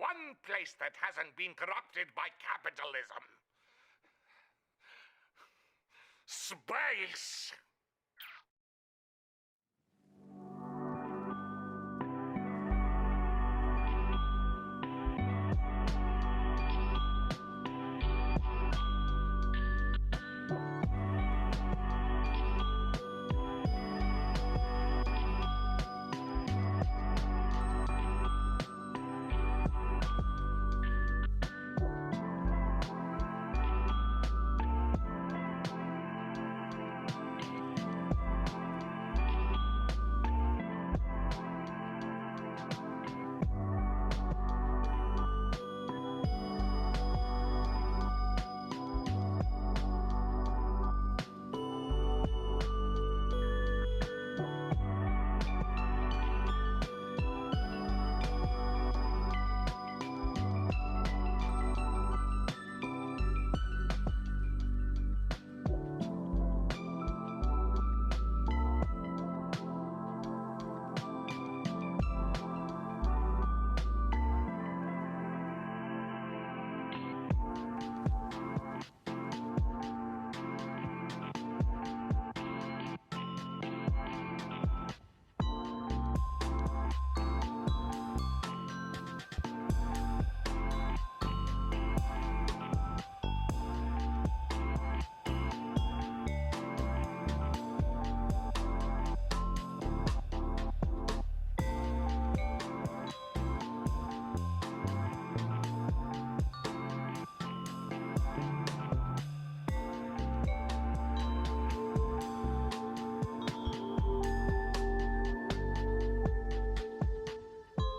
one place that hasn't been corrupted by capitalism. Space!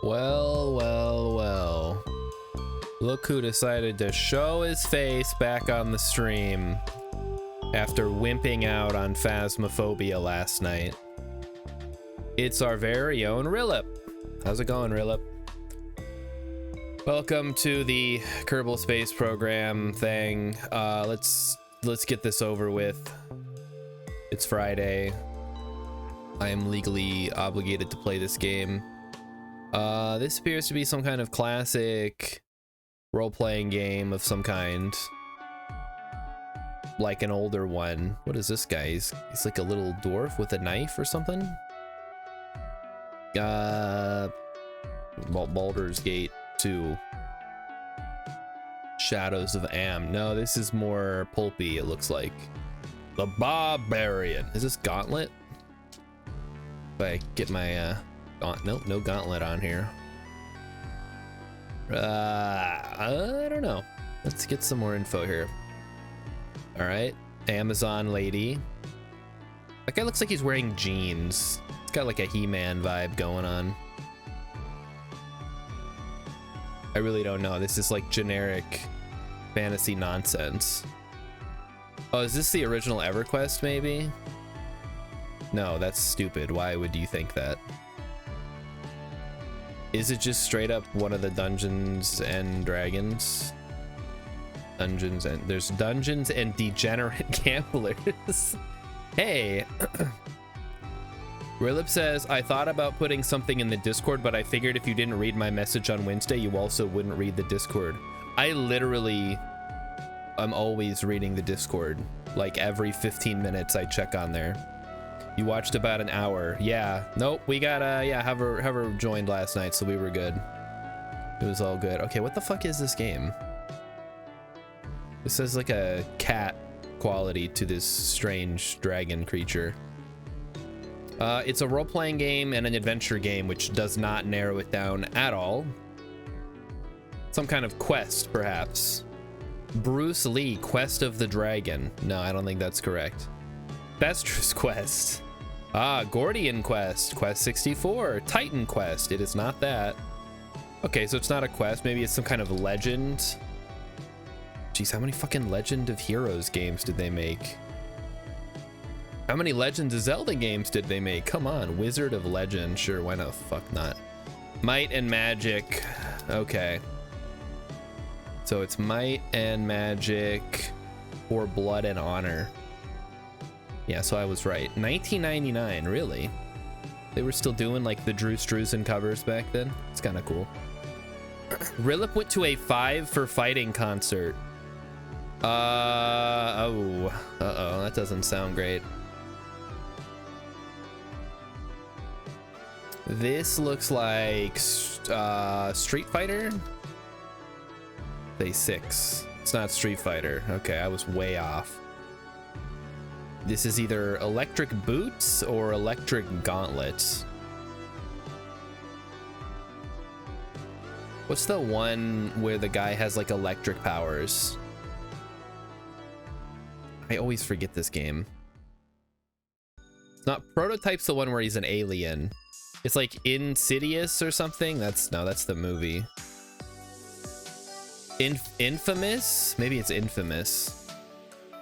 Well, well, well. Look who decided to show his face back on the stream after wimping out on Phasmophobia last night. It's our very own Rillip. How's it going, Rillip? Welcome to the Kerbal Space Program thing. Let's get this over with. It's Friday. I am legally obligated to play this game. This appears to be some kind of classic role-playing game of some kind. Like an older one. What is this guy? He's like a little dwarf with a knife or something? Baldur's Gate 2. Shadows of Am. No, this is more pulpy, it looks like. The Barbarian. Is this Gauntlet? If I get my, nope, no Gauntlet on here. I don't know. Let's get some more info here. All right, Amazon lady. That guy looks like he's wearing jeans. It's got like a He-Man vibe going on. I really don't know. This is like generic fantasy nonsense. Oh, is this the original EverQuest maybe? No, that's stupid. Why would you think that? Is it just straight up one of the Dungeons and Dragons? There's Dungeons and Degenerate Gamblers. Hey. Rillip says, I thought about putting something in the Discord, but I figured if you didn't read my message on Wednesday, you also wouldn't read the Discord. I literally am always reading the Discord. Like every 15 minutes I check on there. You watched about an hour. Yeah. Nope. We got yeah, Hover joined last night, so we were good. It was all good. Okay, what the fuck is this game? This has like a cat quality to this strange dragon creature. It's a role-playing game and an adventure game, which does not narrow it down at all. Some kind of quest, perhaps. Bruce Lee, Quest of the Dragon. No, I don't think that's correct. Bestrus Quest. Ah, Gordian Quest. Quest 64. Titan Quest. It is not that. Okay, so it's not a quest. Maybe it's some kind of legend. Jeez, how many fucking Legend of Heroes games did they make? How many Legends of Zelda games did they make? Come on, Wizard of Legend. Sure, why not? Fuck not. Might and Magic. Okay. So it's Might and Magic for Blood and Honor. Yeah, so I was right. 1999, really? They were still doing like the Drew Struzan covers back then? It's kind of cool. Rilip went to a 5 for fighting concert. That doesn't sound great. This looks like Street Fighter. Say 6. It's not Street Fighter. Okay, I was way off. This is either Electric Boots or Electric Gauntlets. What's the one where the guy has like electric powers? I always forget this game. It's not Prototype's the one where he's an alien. It's like Insidious or something. That's the movie. Infamous? Maybe it's Infamous.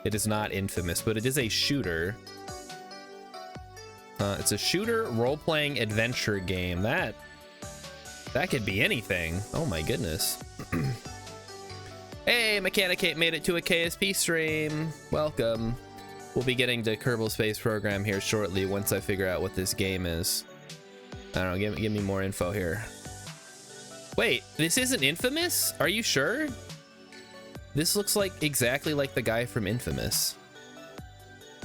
It is not Infamous, but it is a shooter. It's a shooter role-playing adventure game. That could be anything. Oh my goodness. Hey, Mechanicate made it to a KSP stream. Welcome. We'll be getting to Kerbal Space Program here shortly once I figure out what this game is. I don't know, give me more info here. Wait, this isn't Infamous? Are you sure? This looks like exactly like the guy from Infamous.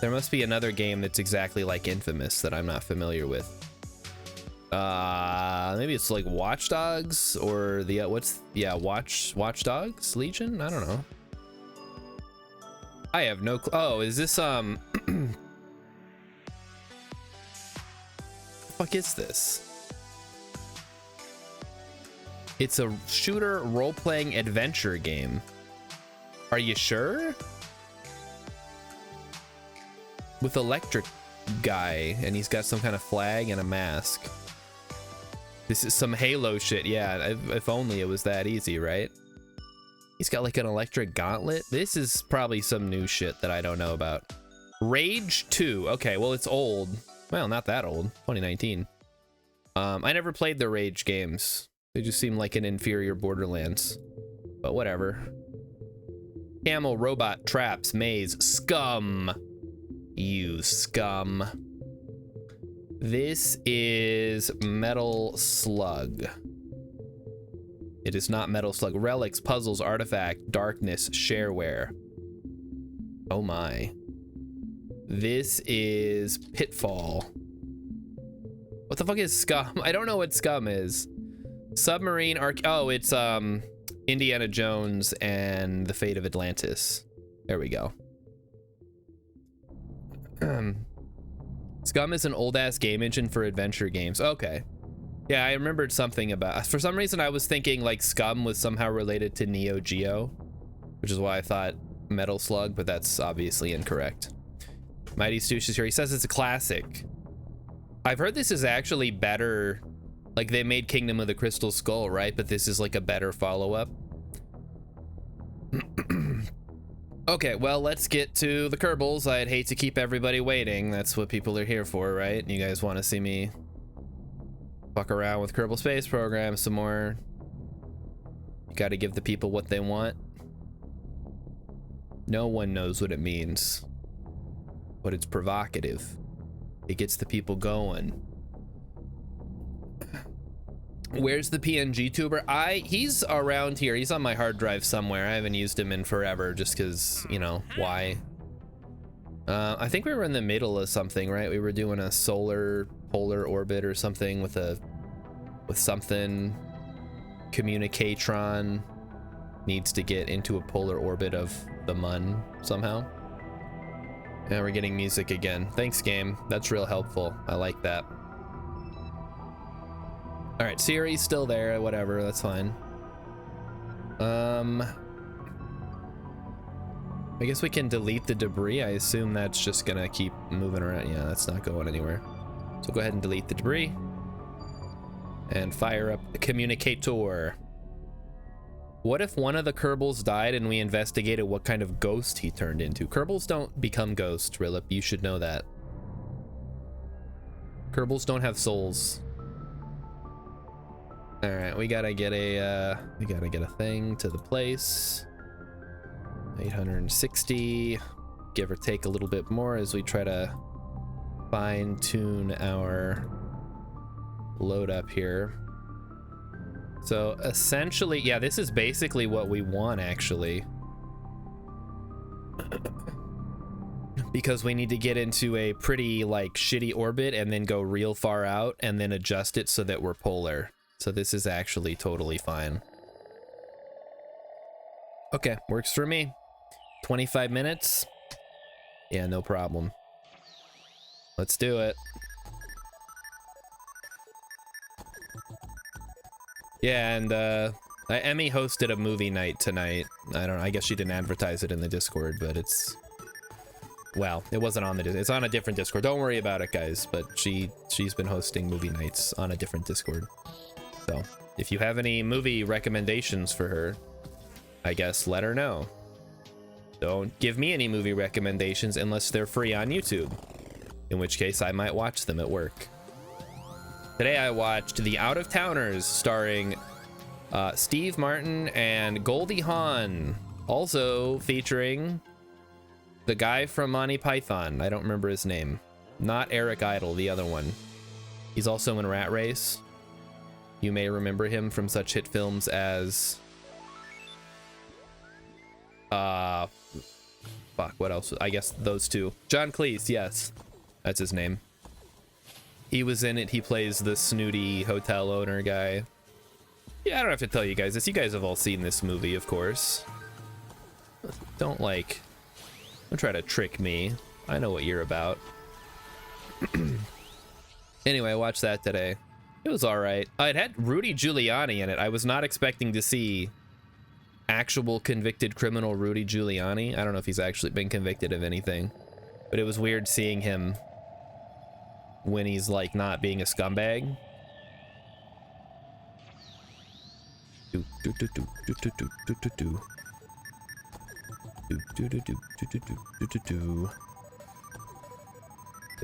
There must be another game that's exactly like Infamous that I'm not familiar with. Maybe it's like Watch Dogs or the Watch Dogs Legion? I don't know. I have no clue. Oh, is this what the fuck is this? It's a shooter role-playing adventure game. Are you sure? With electric guy, and he's got some kind of flag and a mask. This is some Halo shit. Yeah, if only it was that easy, right? He's got like an electric gauntlet. This is probably some new shit that I don't know about. Rage 2. Okay, well, it's old. Well, not that old. 2019. I never played the Rage games. They just seem like an inferior Borderlands. But whatever. Camel, robot, traps, maze, scum. You scum. This is Metal Slug. It is not Metal Slug. Relics, puzzles, artifact, darkness, shareware. Oh my. This is Pitfall. What the fuck is Scum? I don't know what Scum is. Submarine Arc. Oh, it's Indiana Jones and the Fate of Atlantis. There we go. Scum is an old-ass game engine for adventure games. Okay. Yeah, I remembered something about... For some reason, I was thinking, like, Scum was somehow related to Neo Geo, which is why I thought Metal Slug, but that's obviously incorrect. Mighty Stoosh is here. He says it's a classic. I've heard this is actually better... Like, they made Kingdom of the Crystal Skull, right? But this is, like, a better follow-up. Okay, well, let's get to the Kerbals. I'd hate to keep everybody waiting. That's what people are here for, right? You guys want to see me fuck around with Kerbal Space Program some more. You got to give the people what they want. No one knows what it means, but it's provocative. It gets the people going. Where's the PNG tuber? He's around here. He's on my hard drive somewhere. I haven't used him in forever just because, you know, why? I think we were in the middle of something, right? We were doing a solar polar orbit or something with something. Communicatron needs to get into a polar orbit of the Mun somehow. Now we're getting music again. Thanks, game. That's real helpful. I like that. All right, Siri's still there, whatever, that's fine. I guess we can delete the debris. I assume that's just gonna keep moving around. Yeah, that's not going anywhere. So go ahead and delete the debris. And fire up the communicator. What if one of the Kerbals died and we investigated what kind of ghost he turned into? Kerbals don't become ghosts, Rilip. You should know that. Kerbals don't have souls. All right, we gotta get a thing to the place. 860, give or take a little bit more as we try to fine tune our load up here. So essentially, yeah, this is basically what we want, actually. Because we need to get into a pretty, like, shitty orbit and then go real far out and then adjust it so that we're polar. So this is actually totally fine. Okay, works for me. 25 minutes? Yeah, no problem. Let's do it. Yeah, and Emmy hosted a movie night tonight. I guess she didn't advertise it in the Discord, but it's, well, it wasn't on the, it's on a different Discord. Don't worry about it, guys, but she's been hosting movie nights on a different Discord. So, if you have any movie recommendations for her, I guess let her know. Don't give me any movie recommendations unless they're free on YouTube, in which case I might watch them at work. Today I watched The Out-of-Towners, starring Steve Martin and Goldie Hawn, also featuring the guy from Monty Python. I don't remember his name. Not Eric Idle, the other one. He's also in Rat Race. You may remember him from such hit films as... fuck, what else? I guess those two. John Cleese, yes. That's his name. He was in it. He plays the snooty hotel owner guy. Yeah, I don't have to tell you guys this. You guys have all seen this movie, of course. Don't try to trick me. I know what you're about. Anyway, I watched that today. It was all right. It had Rudy Giuliani in it. I was not expecting to see actual convicted criminal Rudy Giuliani. I don't know if he's actually been convicted of anything, but it was weird seeing him when he's like not being a scumbag. So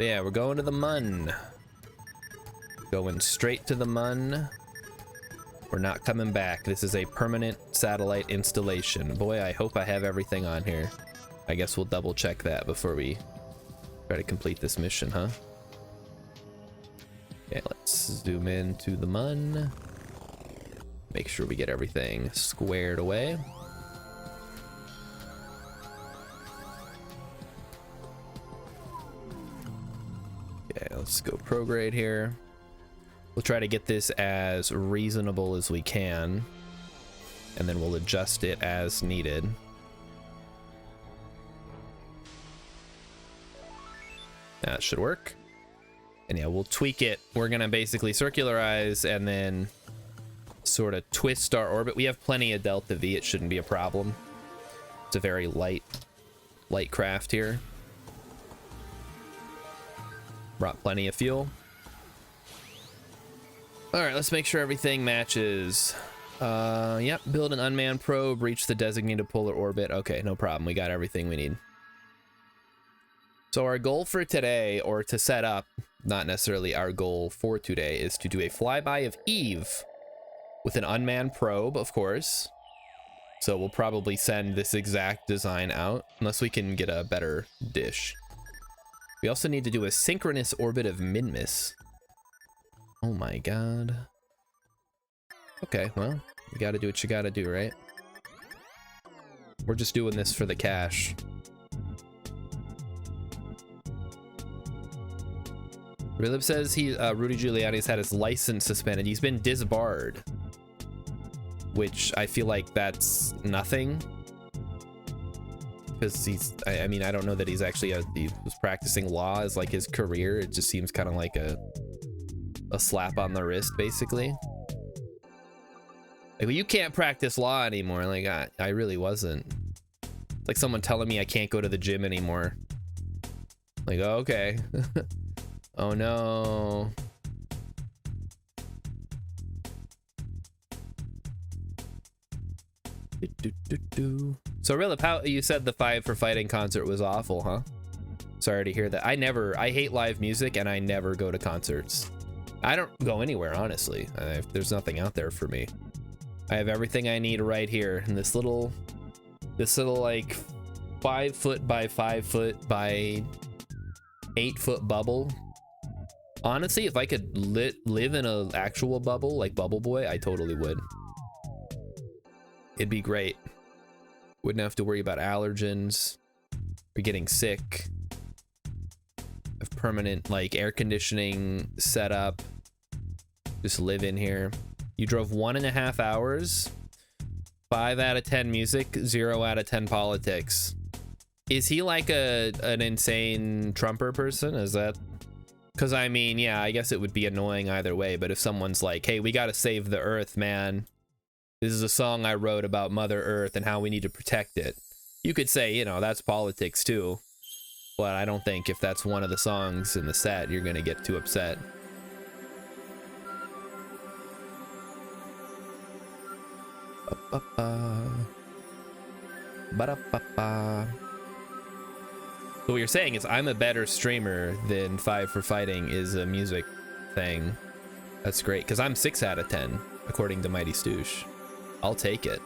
yeah, we're going to the Mun. Going straight to the Mun. We're not coming back. This is a permanent satellite installation. Boy, I hope I have everything on here. I guess we'll double check that before we try to complete this mission, huh? Okay, let's zoom in to the Mun. Make sure we get everything squared away. Okay, let's go prograde here. We'll try to get this as reasonable as we can, and then we'll adjust it as needed. That should work. And yeah, we'll tweak it. We're gonna basically circularize and then sort of twist our orbit. We have plenty of delta V. It shouldn't be a problem. It's a very light craft here. Brought plenty of fuel. All right, let's make sure everything matches. Yep, build an unmanned probe, reach the designated polar orbit. Okay, no problem. We got everything we need. So our goal for today, or to set up, not necessarily our goal for today, is to do a flyby of Eve with an unmanned probe, of course. So we'll probably send this exact design out, unless we can get a better dish. We also need to do a synchronous orbit of Minmus. Oh my god. Okay, well, you gotta do what you gotta do, right? We're just doing this for the cash. Relib says Rudy Giuliani's had his license suspended. He's been disbarred, which I feel like that's nothing, because he's, I mean, I don't know that he's actually he was practicing law as like his career. It just seems kind of like a slap on the wrist, basically. Like, well, you can't practice law anymore. Like, I really wasn't. It's like someone telling me I can't go to the gym anymore. Like, oh, okay. Oh no. So really, how you said the 5 for Fighting concert was awful, huh? Sorry to hear that. I hate live music, and I never go to concerts. I don't go anywhere, honestly. There's nothing out there for me. I have everything I need right here in this little like 5 foot by 5 foot by 8 foot bubble. Honestly, if I could live in an actual bubble like Bubble Boy, I totally would. It'd be great. Wouldn't have to worry about allergens or getting sick. Have permanent like air conditioning set up. Just live in here. You drove 1.5 hours. 5 out of 10 music, 0 out of 10 politics. Is he like an insane Trumper person? Is that? Because I mean, yeah, I guess it would be annoying either way. But if someone's like, hey, we got to save the earth, man. This is a song I wrote about Mother Earth and how we need to protect it. You could say, you know, that's politics too. But I don't think if that's one of the songs in the set, you're going to get too upset. Ba-da-ba-ba. So what you're saying is I'm a better streamer than 5 for Fighting is a music thing. That's great, because I'm 6 out of 10, according to Mighty Stoosh. I'll take it.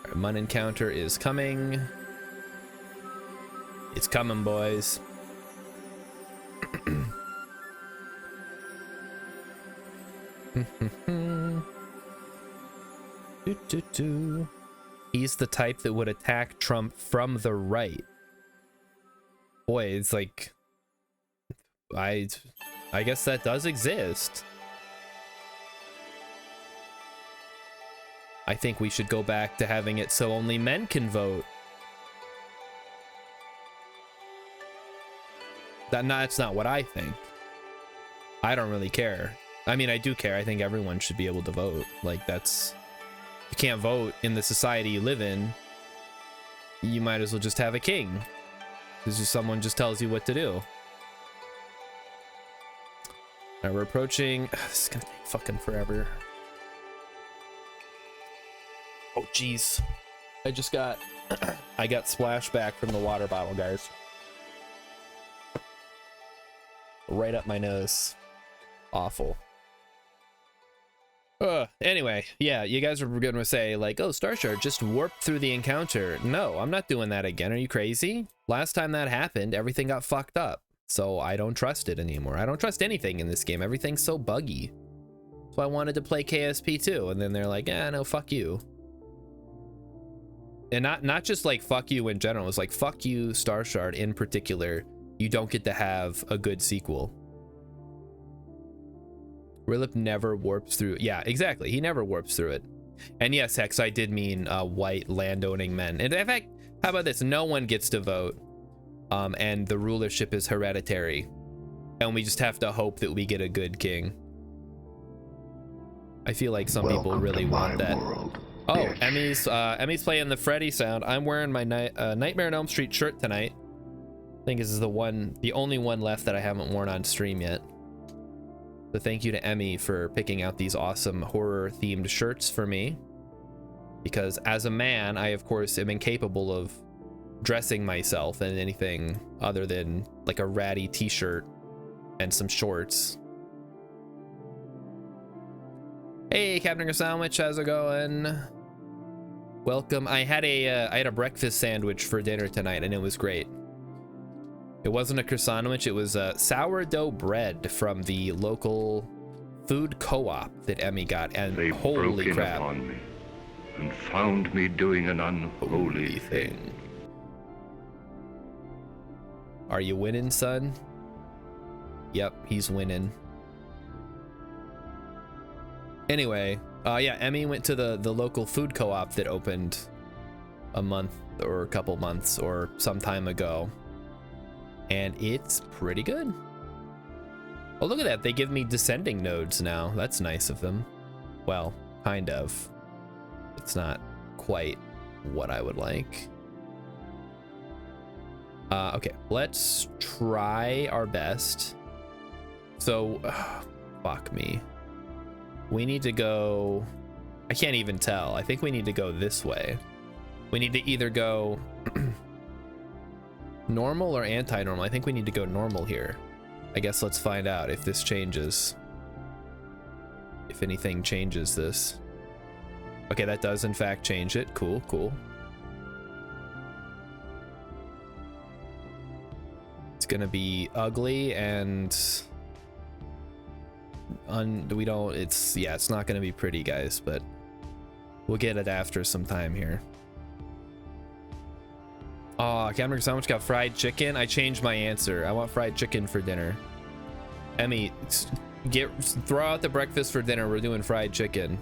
Our Mun encounter is coming. It's coming, boys. He's the type that would attack Trump from the right. Boy, it's like I guess that does exist. I think we should go back to having it so only men can vote. That's not what I think. I don't really care. I mean, I do care. I think everyone should be able to vote. Like, that's... You can't vote in the society you live in. You might as well just have a king. Because just someone just tells you what to do. Alright, we're approaching... This is gonna take fucking forever. Oh, jeez. I just got... I got splashback from the water bottle, guys. Right up my nose. Awful. Anyway, yeah, you guys are gonna say, like, oh, Starshard just warped through the encounter. No, I'm not doing that again. Are you crazy? Last time that happened, everything got fucked up. So I don't trust it anymore. I don't trust anything in this game. Everything's so buggy. So I wanted to play KSP too, and then they're like, no, fuck you. And not just like fuck you in general, it's like fuck you, Starshard in particular. You don't get to have a good sequel. Rilip never warps through. Yeah, exactly. He never warps through it. And yes, Hex, I did mean white landowning men. And in fact, how about this? No one gets to vote. And the rulership is hereditary. And we just have to hope that we get a good king. I feel like some people really want that. Oh, Emmy's playing the Freddy sound. I'm wearing my Nightmare on Elm Street shirt tonight. I think this is the only one left that I haven't worn on stream yet. So thank you to Emmy for picking out these awesome horror themed shirts for me. Because as a man, I of course am incapable of dressing myself in anything other than like a ratty t-shirt and some shorts. Hey, Captain Sandwich, how's it going? Welcome. I had a breakfast sandwich for dinner tonight and it was great. It wasn't a croissant sandwich, it was sourdough bread from the local food co-op that Emmy got, and they holy broke crap. in upon me and found me doing an unholy thing. Are you winning, son? Yep, he's winning. Anyway, yeah, Emmy went to the local food co-op that opened a month or a couple months or some time ago. And it's pretty good. Oh, look at that. They give me descending nodes now. That's nice of them. Well, kind of. It's not quite what I would like. Okay, let's try our best. So, fuck me. We need to go... I can't even tell. I think we need to go this way. We need to either go... normal or anti-normal? I think we need to go normal here. I guess let's find out if this changes. If anything changes this. Okay, that does in fact change it. Cool, cool. It's gonna be ugly and we don't, it's, yeah, it's not gonna be pretty, guys, but we'll get it after some time here. Oh, Cameron Sandwich got fried chicken. I changed my answer. I want fried chicken for dinner. Emmy, throw out the breakfast for dinner. We're doing fried chicken.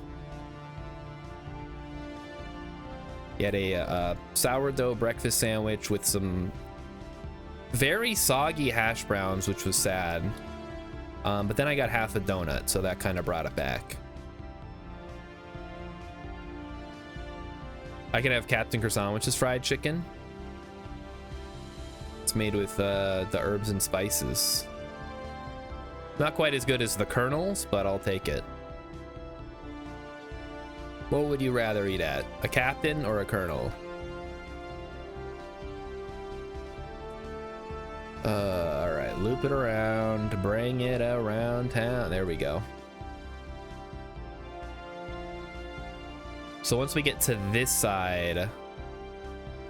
He had a sourdough breakfast sandwich with some very soggy hash browns, which was sad. But then I got half a donut, so that kind of brought it back. I can have Captain Croissant's fried chicken. It's made with the herbs and spices. Not quite as good as the Colonel's, but I'll take it. What would you rather eat at? A Captain or a Colonel? All right, loop it around, bring it around town. There we go. So once we get to this side, I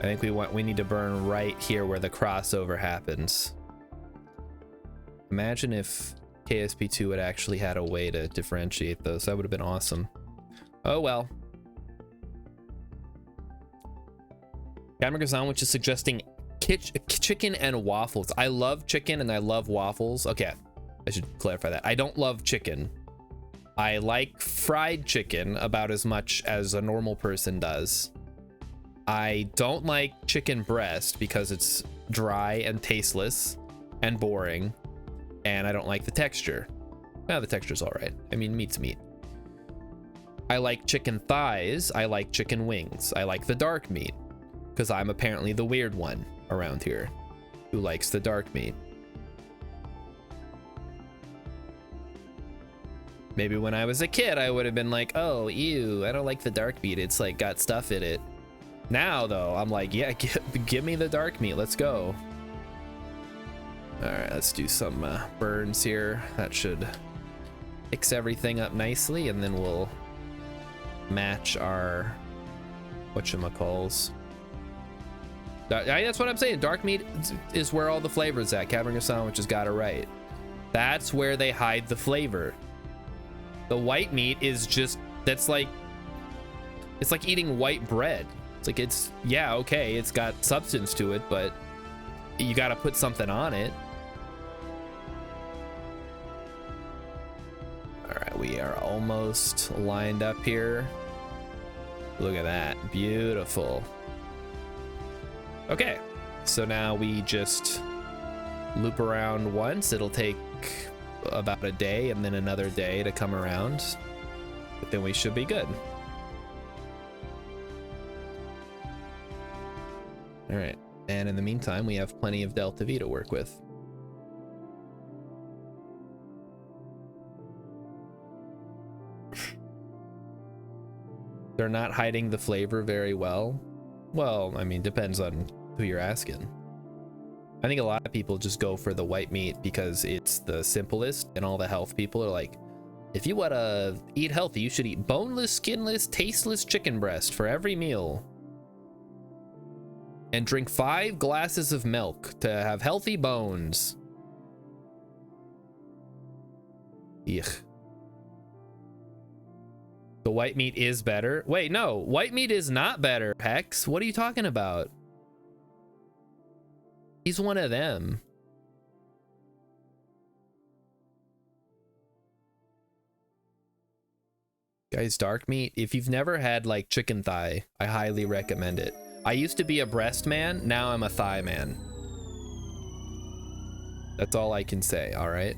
think we need to burn right here where the crossover happens. Imagine if KSP2 had actually had a way to differentiate those. That would have been awesome. Oh well. Cameron Sandwich is suggesting chicken and waffles. I love chicken and I love waffles. Okay, I should clarify that. I don't love chicken. I like fried chicken about as much as a normal person does. I don't like chicken breast because it's dry and tasteless and boring, and I don't like the texture. Well, the texture's all right. I mean, meat's meat. I like chicken thighs. I like chicken wings. I like the dark meat because I'm apparently the weird one around here who likes the dark meat. Maybe when I was a kid, I would have been like, oh, ew, I don't like the dark meat. It's like got stuff in it. Now, though, I'm like, yeah, give me the dark meat. Let's go. All right, let's do some burns here. That should fix everything up nicely, and then we'll match our whatchamacalls. That's what I'm saying. Dark meat is where all the flavor's at. Cabernet Sandwich has got it right. That's where they hide the flavor. The white meat is just, it's like eating white bread. It's like, it's, yeah, okay, it's got substance to it, but you got to put something on it. All right, we are almost lined up here. Look at that, beautiful. Okay, so now we just loop around once. It'll take about a day and then another day to come around, but then we should be good. All right, and in the meantime, we have plenty of Delta V to work with. They're not hiding the flavor very well. Well, I mean, depends on who you're asking. I think a lot of people just go for the white meat because it's the simplest, and all the health people are like, if you want to eat healthy, you should eat boneless, skinless, tasteless chicken breast for every meal. And drink 5 glasses of milk to have healthy bones. Yuck. The white meat is better. Wait, no, white meat is not better, Hex. What are you talking about? He's one of them. Guys, dark meat, if you've never had like chicken thigh, I highly recommend it. I used to be a breast man, now I'm a thigh man. That's all I can say, all right?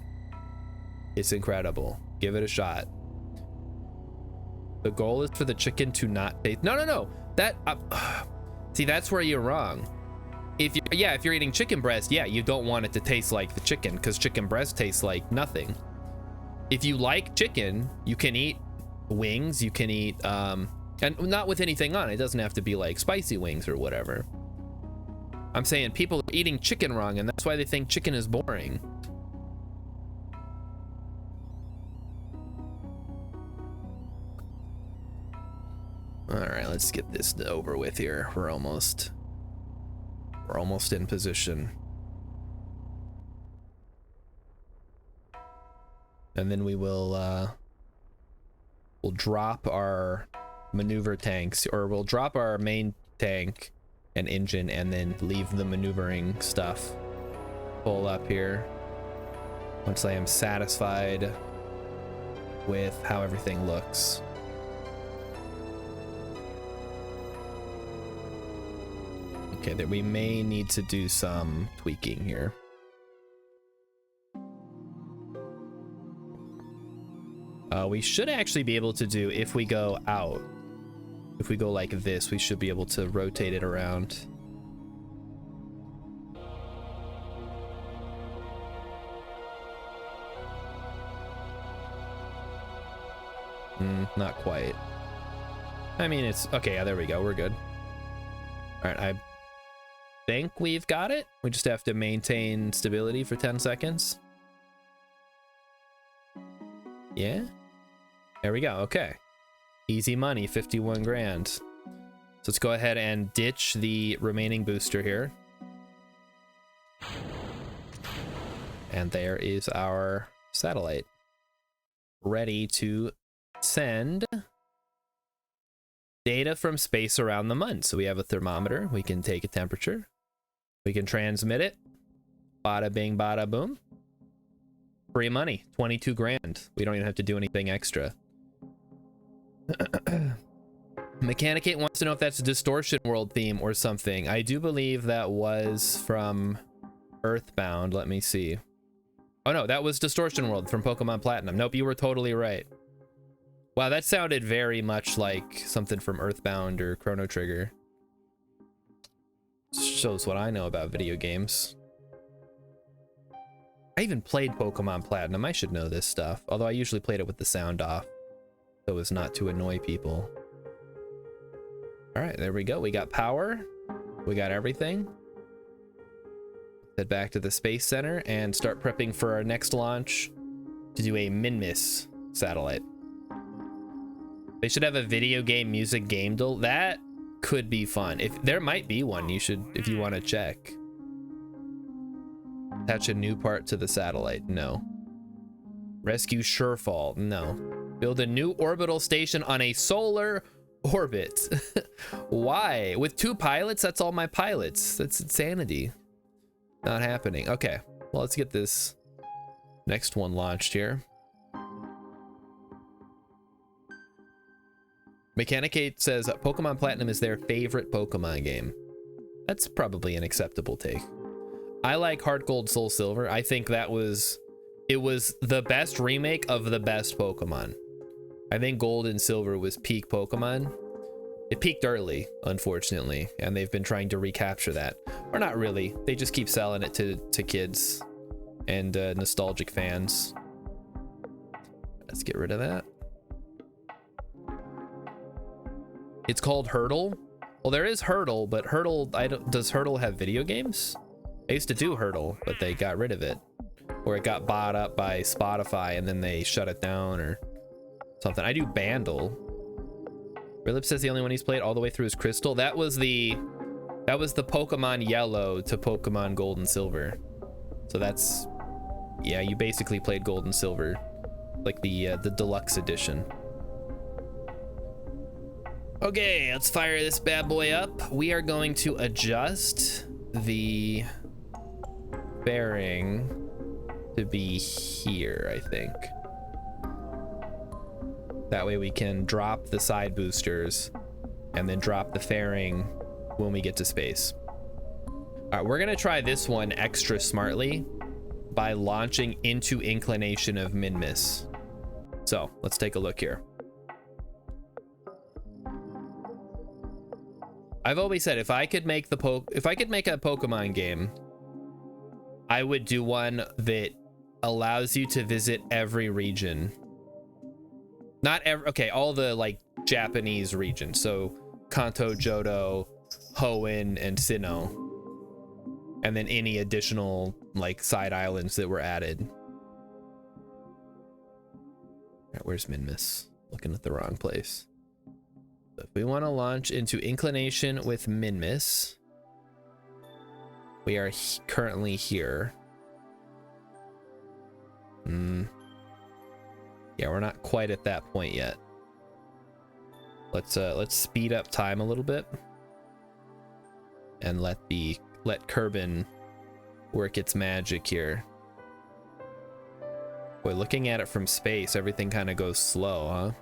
It's incredible. Give it a shot. The goal is for the chicken to not taste. No. That see, that's where you're wrong. If you're eating chicken breast, yeah, you don't want it to taste like the chicken because chicken breast tastes like nothing. If you like chicken, you can eat wings, you can eat and not with anything on it. It doesn't have to be like spicy wings or whatever. I'm saying people are eating chicken wrong, and that's why they think chicken is boring. All right, let's get this over with here. We're almost in position. and then we will we'll drop our maneuver tanks, or we'll drop our main tank and engine and then leave the maneuvering stuff full up here once I am satisfied with how everything looks. Okay, that we may need to do some tweaking here. We should actually be able to do, if we go out, if we go like this, we should be able to rotate it around. Not quite. I mean, it's okay. Yeah, there we go. We're good. All right, I think we've got it. We just have to maintain stability for 10 seconds. Yeah. There we go. Okay. Easy money, 51 grand. So let's go ahead and ditch the remaining booster here. And there is our satellite. Ready to send data from space around the mun. So we have a thermometer. We can take a temperature. We can transmit it. Bada bing, bada boom. Free money, 22 grand. We don't even have to do anything extra. Mechanicate wants to know if that's a Distortion World theme or something. I do believe that was from Earthbound. Let me see. Oh no, that was Distortion World from Pokemon Platinum. Nope, you were totally right. Wow, that sounded very much like something from Earthbound or Chrono Trigger. Shows what I know about video games. I even played Pokemon Platinum. I should know this stuff. Although I usually played it with the sound off, so as not to annoy people. All right, there we go. We got power. We got everything. Head back to the Space Center and start prepping for our next launch to do a Minmus satellite. They should have a video game music game deal. That could be fun. If there might be one, you should, if you want to check. Attach a new part to the satellite. No. Rescue Surefall. No. Build a new orbital station on a solar orbit. Why? With 2 pilots? That's all my pilots. That's insanity. Not happening. Okay. Well, let's get this next one launched here. Mechanicate says Pokemon Platinum is their favorite Pokemon game. That's probably an acceptable take. I like Heart Gold Soul Silver. I think it was the best remake of the best Pokemon. I think Gold and Silver was peak Pokemon. It peaked early, unfortunately, and they've been trying to recapture that. Or not really. They just keep selling it to kids and nostalgic fans. Let's get rid of that. It's called Hurdle. Well, there is Hurdle, but Hurdle, does Hurdle have video games? I used to do Hurdle, but they got rid of it. Or it got bought up by Spotify and then they shut it down or something. I do Bandle. Rilip says the only one he's played all the way through is Crystal. That was the Pokemon Yellow to Pokemon Gold and Silver. So that's, yeah, you basically played Gold and Silver, like the deluxe edition. Okay, let's fire this bad boy up. We are going to adjust the bearing to be here, I think. That way we can drop the side boosters and then drop the fairing when we get to space. All right, we're gonna try this one extra smartly by launching into inclination of Minmus. So let's take a look here. I've always said if I could make a Pokemon game, I would do one that allows you to visit every region. Not every, okay, all the like Japanese regions. So Kanto, Johto, Hoenn, and Sinnoh. And then any additional like side islands that were added. All right, where's Minmus? Looking at the wrong place. So if we want to launch into inclination with Minmus, we are currently here. Yeah, we're not quite at that point yet. Let's speed up time a little bit and let Kerbal work its magic here. Boy, looking at it from space, everything kind of goes slow, huh?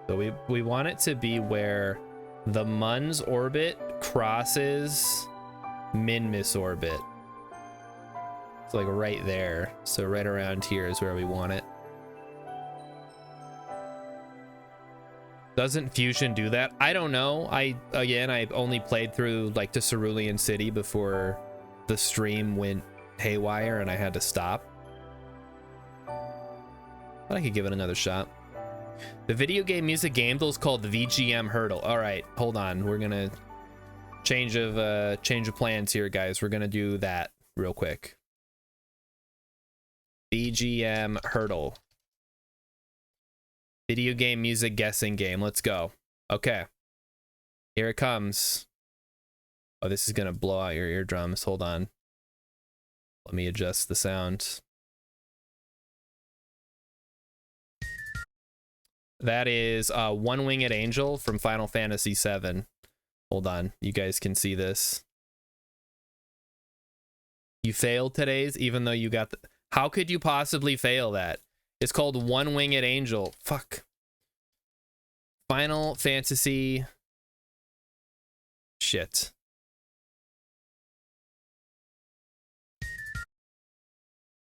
So we want it to be where the Mun's orbit crosses Minmus orbit. It's like right there. So right around here is where we want it. Doesn't Fusion do that? I don't know. Again, I only played through like to Cerulean City before the stream went haywire and I had to stop. But I could give it another shot. The video game music game is called the VGM Hurdle. All right, hold on. We're gonna change of plans here, guys. We're gonna do that real quick. VGM Hurdle. Video game music guessing game. Let's go. Okay. Here it comes. Oh, this is gonna blow out your eardrums. Hold on. Let me adjust the sound. That is One Winged Angel from Final Fantasy VII. Hold on, you guys can see this. You failed today's, even though you got the... How could you possibly fail that? It's called One Winged Angel. Fuck. Final Fantasy... Shit.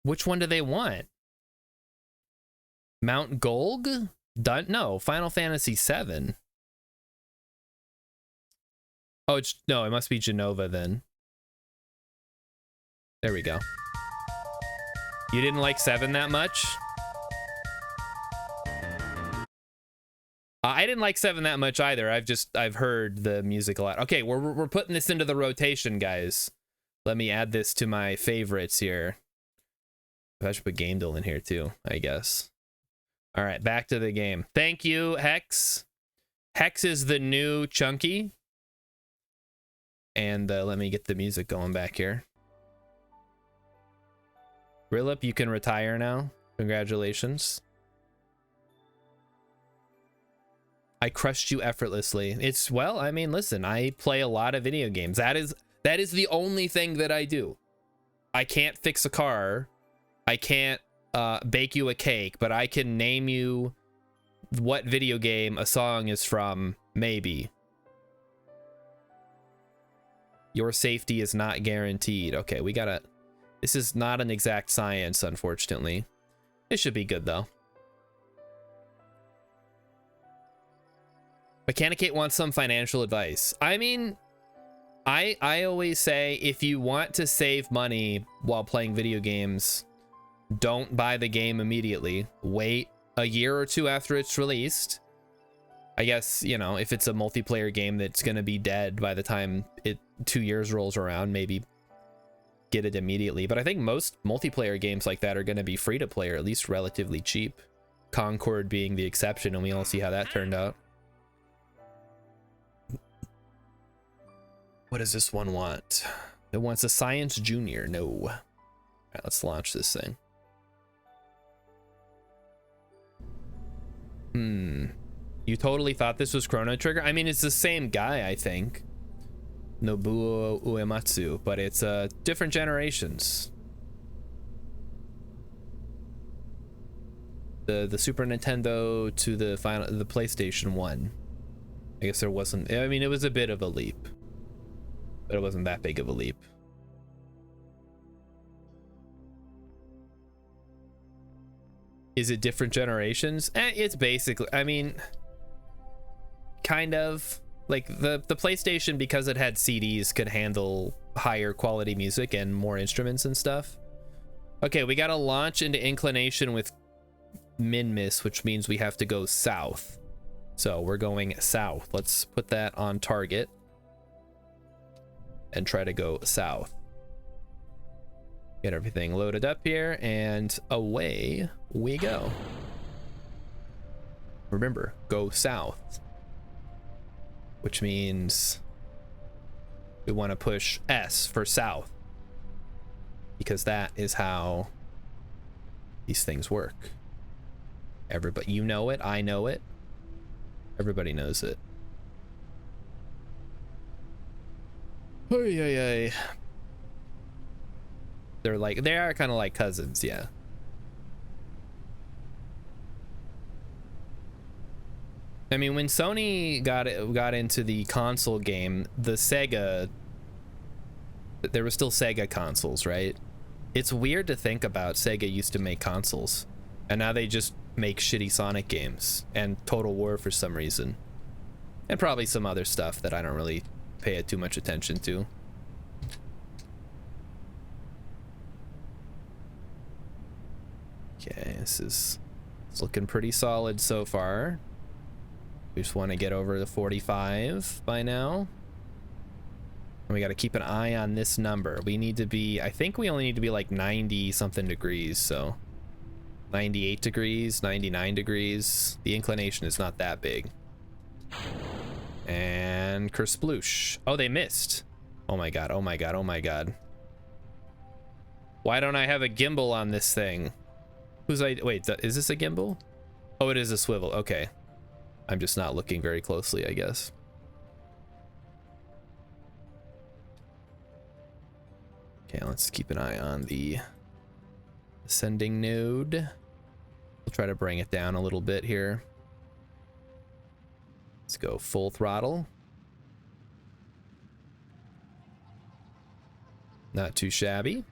Which one do they want? Mount Golg? No, Final Fantasy VII. Oh, no, it must be Genova then. There we go. You didn't like 7 that much? I didn't like 7 that much either. I've heard the music a lot. Okay, we're putting this into the rotation, guys. Let me add this to my favorites here. I should put Gamedel in here too, I guess. All right, back to the game. Thank you, Hex. Hex is the new Chunky. And let me get the music going back here. Rillip, you can retire now. Congratulations. I crushed you effortlessly. It's, well, I mean, listen, I play a lot of video games. That is the only thing that I do. I can't fix a car. I can't bake you a cake, but I can name you what video game a song is from, maybe. Your safety is not guaranteed. Okay, we gotta... This is not an exact science, unfortunately. It should be good, though. Mechanicate wants some financial advice. I mean, I always say, if you want to save money while playing video games, don't buy the game immediately. Wait a year or two after it's released. I guess, you know, if it's a multiplayer game that's going to be dead by the time 2 years rolls around, maybe get it immediately. But I think most multiplayer games like that are going to be free to play, or at least relatively cheap. Concord being the exception, and we all see how that turned out. What does this one want? It wants a Science Junior. No. All right, let's launch this thing. You totally thought this was Chrono Trigger? I mean, it's the same guy, I think. Nobuo Uematsu, but it's different generations. The Super Nintendo to the PlayStation 1. I guess there wasn't... I mean, it was a bit of a leap. But it wasn't that big of a leap. Is it different generations? It's basically, I mean, kind of. Like the PlayStation, because it had CDs, could handle higher quality music and more instruments and stuff. Okay, we gotta launch into inclination with Minmus, which means we have to go south. So we're going south. Let's put that on target and try to go south. Get everything loaded up here, and away we go. Remember, go south. which means we want to push S for south, because that is how these things work. Everybody, you know it, I know it, everybody knows it. Oy, oy, oy. They are kind of like cousins, yeah. I mean, when Sony got into the console game, there were still Sega consoles, right? It's weird to think about Sega used to make consoles, and now they just make shitty Sonic games and Total War for some reason, and probably some other stuff that I don't really pay too much attention to. Okay, it's looking pretty solid so far. We just want to get over the 45 by now. And we got to keep an eye on this number. We need to be, I think we only need to be like 90 something degrees, so 98 degrees, 99 degrees. The inclination is not that big. And kersploosh. Oh, they missed. Oh my god, oh my god, oh my god. Why don't I have a gimbal on this thing? Wait, is this a gimbal? Oh, it is a swivel, okay. I'm just not looking very closely, I guess. Okay, let's keep an eye on the ascending node. We'll try to bring it down a little bit here. Let's go full throttle. Not too shabby.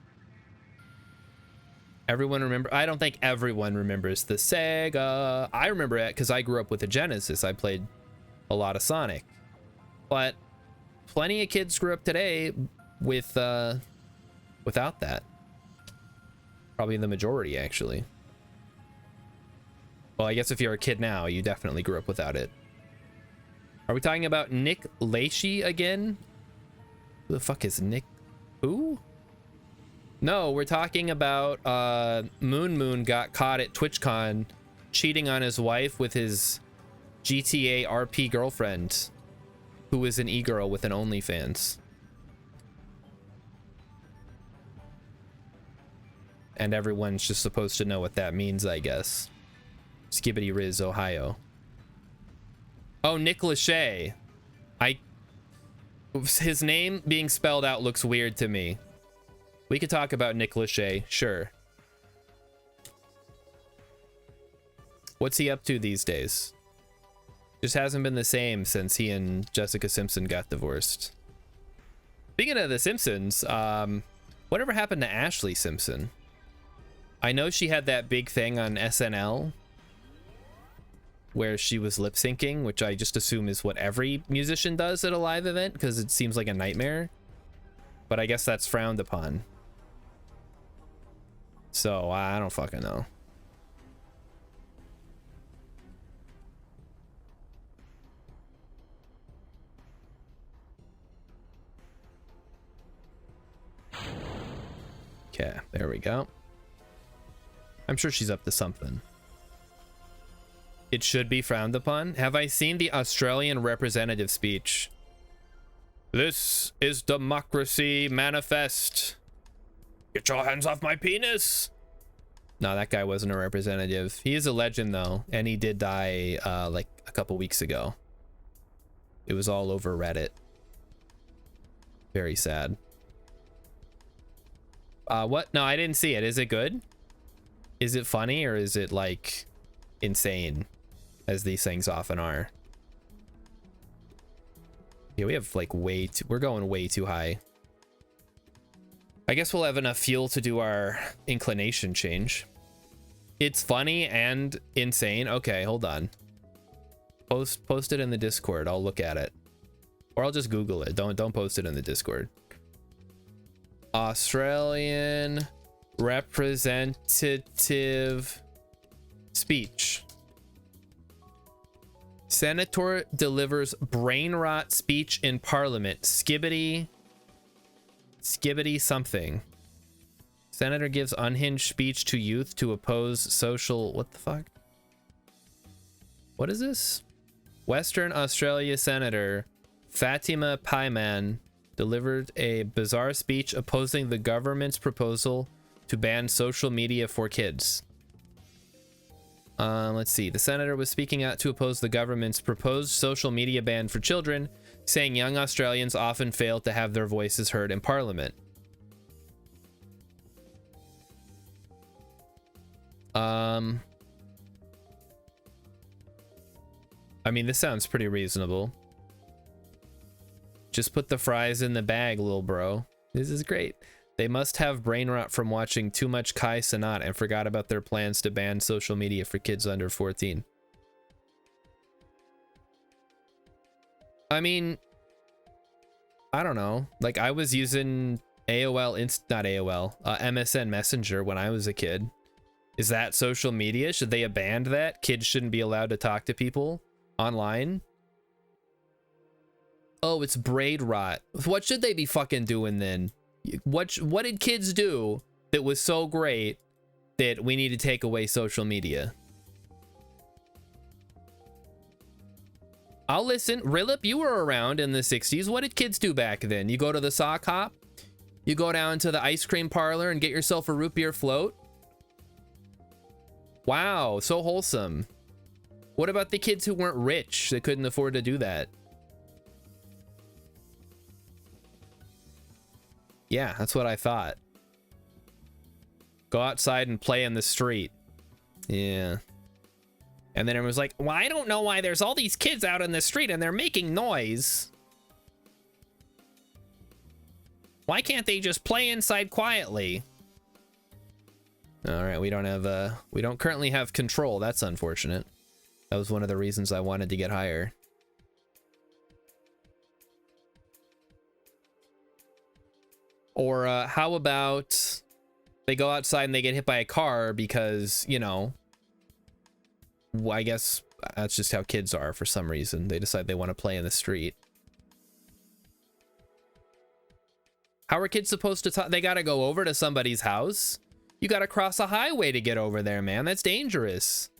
Everyone remember? I don't think everyone remembers the Sega. I remember it because I grew up with a Genesis. I played a lot of Sonic. But plenty of kids grew up today with without that. Probably the majority, actually. Well, I guess if you're a kid now, you definitely grew up without it. Are we talking about Nick Lachey again? Who the fuck is Nick? Who? No, we're talking about Moon got caught at TwitchCon cheating on his wife with his GTA RP girlfriend, who is an e-girl with an OnlyFans. And everyone's just supposed to know what that means, I guess. Skibbity Riz, Ohio. Oh, Nick Lachey. His name being spelled out looks weird to me. We could talk about Nick Lachey, sure. What's he up to these days? Just hasn't been the same since he and Jessica Simpson got divorced. Speaking of the Simpsons, whatever happened to Ashley Simpson? I know she had that big thing on SNL where she was lip syncing, which I just assume is what every musician does at a live event because it seems like a nightmare. But I guess that's frowned upon. So I don't fucking know. Okay, there we go. I'm sure she's up to something. It should be frowned upon. Have I seen the Australian representative speech? This is democracy manifest. Get your hands off my penis. No, that guy wasn't a representative. He is a legend though, and he did die like a couple weeks ago. It was all over Reddit. Very sad. What? No, I didn't see it. Is it good? Is it funny or is it like insane, as these things often are? Yeah, we have like we're going way too high. I guess we'll have enough fuel to do our inclination change. It's funny and insane. Okay, hold on. Post it in the Discord. I'll look at it. Or I'll just Google it. Don't post it in the Discord. Australian representative speech. Senator delivers brain rot speech in Parliament. Skibbity something. Senator gives unhinged speech to youth to oppose social... What the fuck? What is this? Western Australia Senator Fatima Paiman delivered a bizarre speech opposing the government's proposal to ban social media for kids. Let's see. The senator was speaking out to oppose the government's proposed social media ban for children, saying young Australians often fail to have their voices heard in Parliament. I mean, this sounds pretty reasonable. Just put the fries in the bag, little bro. This is great. They must have brain rot from watching too much Kai Cenat and forgot about their plans to ban social media for kids under 14. I mean, I don't know. Like, I was using MSN Messenger when I was a kid. Is that social media? Should they have banned that? Kids shouldn't be allowed to talk to people online? Oh, it's braid rot. What should they be fucking doing then? What did kids do that was so great that we need to take away social media? I'll listen. Rilip, you were around in the 60s. What did kids do back then? You go to the sock hop? You go down to the ice cream parlor and get yourself a root beer float? Wow, so wholesome. What about the kids who weren't rich that couldn't afford to do that? Yeah, that's what I thought. Go outside and play in the street. Yeah. And then everyone was like, well, I don't know why there's all these kids out in the street and they're making noise. Why can't they just play inside quietly? All right, we don't currently have control. That's unfortunate. That was one of the reasons I wanted to get higher. Or how about they go outside and they get hit by a car because, you know, I guess that's just how kids are for some reason. They decide they want to play in the street. How are kids supposed to talk? They got to go over to somebody's house. You got to cross a highway to get over there, man. That's dangerous.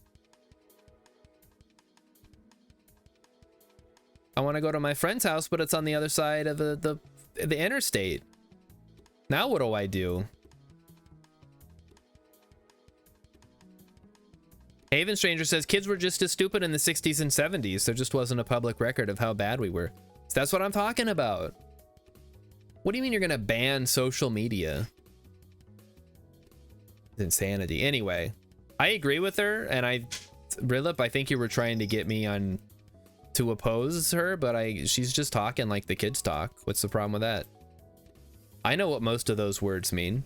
I want to go to my friend's house, but it's on the other side of the interstate. Now what do I do? Haven Stranger says kids were just as stupid in the 60s and 70s. There just wasn't a public record of how bad we were. So that's what I'm talking about. What do you mean you're gonna ban social media? It's insanity. Anyway, I agree with her, and Rilip, I think you were trying to get me on to oppose her, but she's just talking like the kids talk. What's the problem with that? I know what most of those words mean.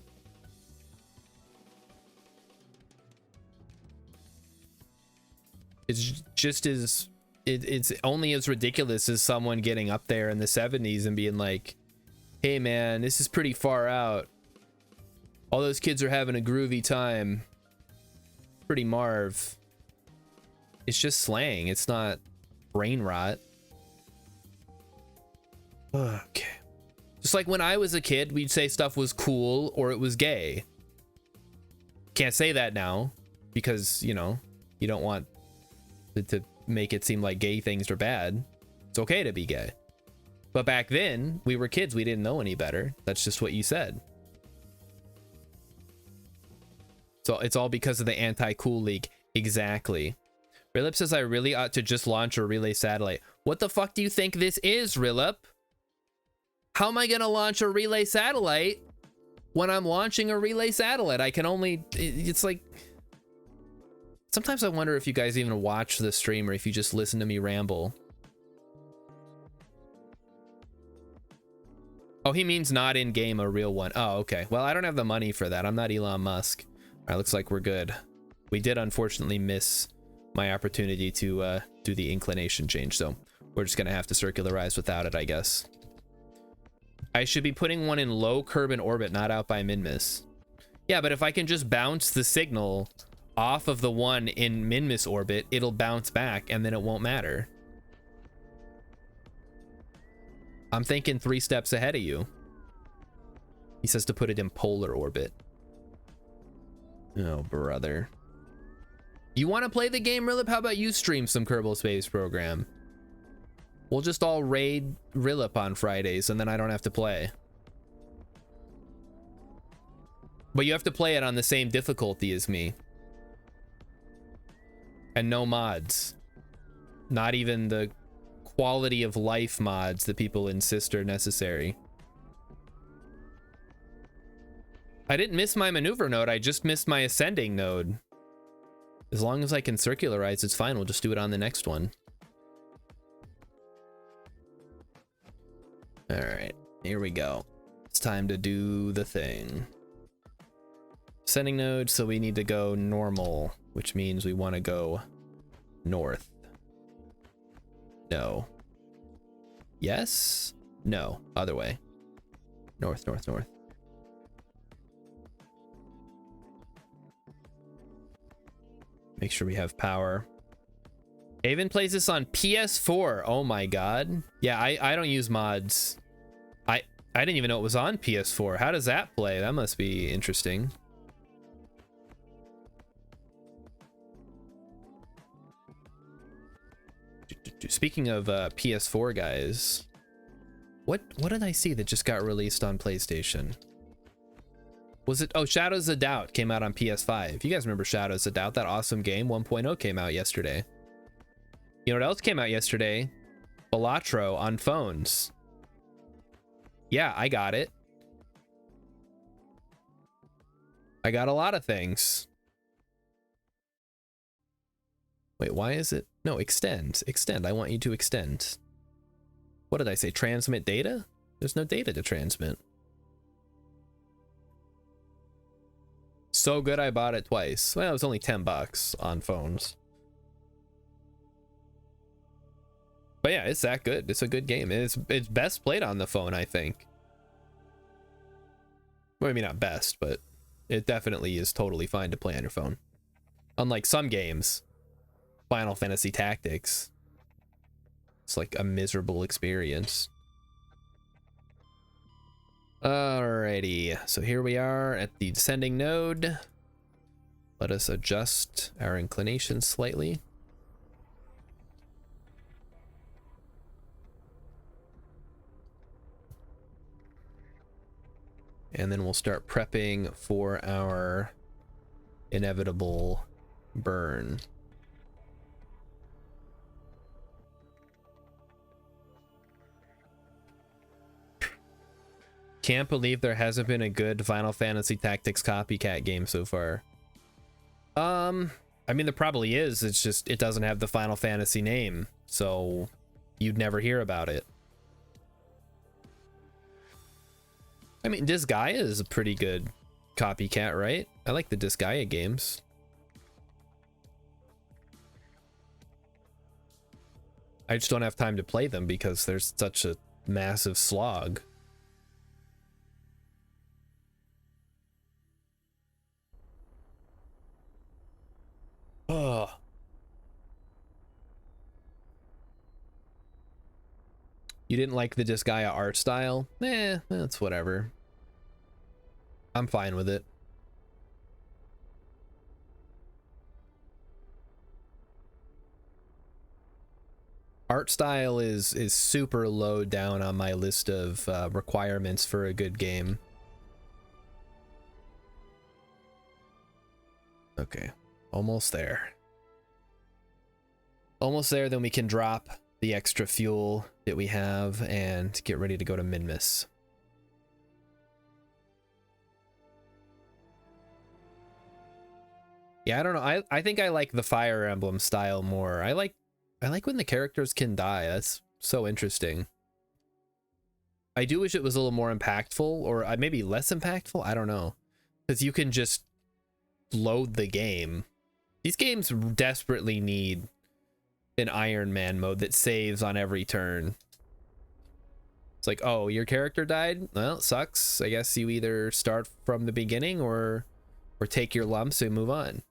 It's just as it's only as ridiculous as someone getting up there in the 70s and being like, hey man, this is pretty far out. All those kids are having a groovy time. Pretty Marv. It's just slang. It's not brain rot. Okay. Just like when I was a kid, we'd say stuff was cool or it was gay. Can't say that now because, you know, you don't want to make it seem like gay things are bad. It's okay to be gay. But back then, we were kids. We didn't know any better. That's just what you said. So it's all because of the anti-cool league. Exactly. Rilip says I really ought to just launch a relay satellite. What the fuck do you think this is, Rilip? How am I gonna launch a relay satellite when I'm launching a relay satellite? I can only, it's like, sometimes I wonder if you guys even watch the stream or if you just listen to me ramble. Oh, he means not in game, a real one. Oh, okay. Well, I don't have the money for that. I'm not Elon Musk. All right, looks like we're good. We did unfortunately miss my opportunity to do the inclination change, so we're just gonna have to circularize without it, I guess. I should be putting one in low Kerbal orbit, not out by Minmus. Yeah, but if I can just bounce the signal off of the one in Minmus orbit, it'll bounce back and then it won't matter. I'm thinking 3 steps ahead of you. He says to put it in polar orbit. Oh, brother. You want to play the game, Rilip? How about you stream some Kerbal Space Program? We'll just all raid Rilip on Fridays, and then I don't have to play. But you have to play it on the same difficulty as me. And no mods. Not even the quality of life mods that people insist are necessary. I didn't miss my maneuver node, I just missed my ascending node. As long as I can circularize, it's fine. We'll just do it on the next one. All right, here we go. It's time to do the thing. Ascending node, so we need to go normal, which means we want to go north. No. Yes? No. Other way. North, north, north. Make sure we have power. Avon plays this on PS4. Oh my god. Yeah, I don't use mods. I didn't even know it was on PS4. How does that play? That must be interesting. Speaking of PS4 guys, what did I see that just got released on PlayStation? Was it? Oh, Shadows of Doubt came out on PS5. You guys remember Shadows of Doubt? That awesome game. 1.0 came out yesterday. You know what else came out yesterday? Balatro on phones. Yeah, I got it. I got a lot of things. Wait, why is it? No, extend. Extend. I want you to extend. What did I say? Transmit data? There's no data to transmit. So good I bought it twice. Well, it was only 10 bucks on phones. But yeah, it's that good. It's a good game. It's best played on the phone, I think. Well, maybe not best, but it definitely is totally fine to play on your phone. Unlike some games, Final Fantasy Tactics, it's like a miserable experience. Alrighty, so here we are at the descending node. Let us adjust our inclination slightly. And then we'll start prepping for our inevitable burn. Can't believe there hasn't been a good Final Fantasy Tactics copycat game so far. I mean, there probably is. It's just, it doesn't have the Final Fantasy name, so you'd never hear about it. I mean, Disgaea is a pretty good copycat, right? I like the Disgaea games. I just don't have time to play them because there's such a massive slog. Oh. You didn't like the Disgaea art style? Eh, that's whatever. I'm fine with it. Art style is super low down on my list of requirements for a good game. Okay, almost there. Almost there, then we can drop the extra fuel that we have and get ready to go to Minmus. Yeah, I don't know. I think I like the Fire Emblem style more. I like when the characters can die. That's so interesting. I do wish it was a little more impactful, or maybe less impactful. I don't know, because you can just load the game. These games desperately need an Iron Man mode that saves on every turn. It's like, oh, your character died? Well, it sucks. I guess you either start from the beginning or take your lumps and move on.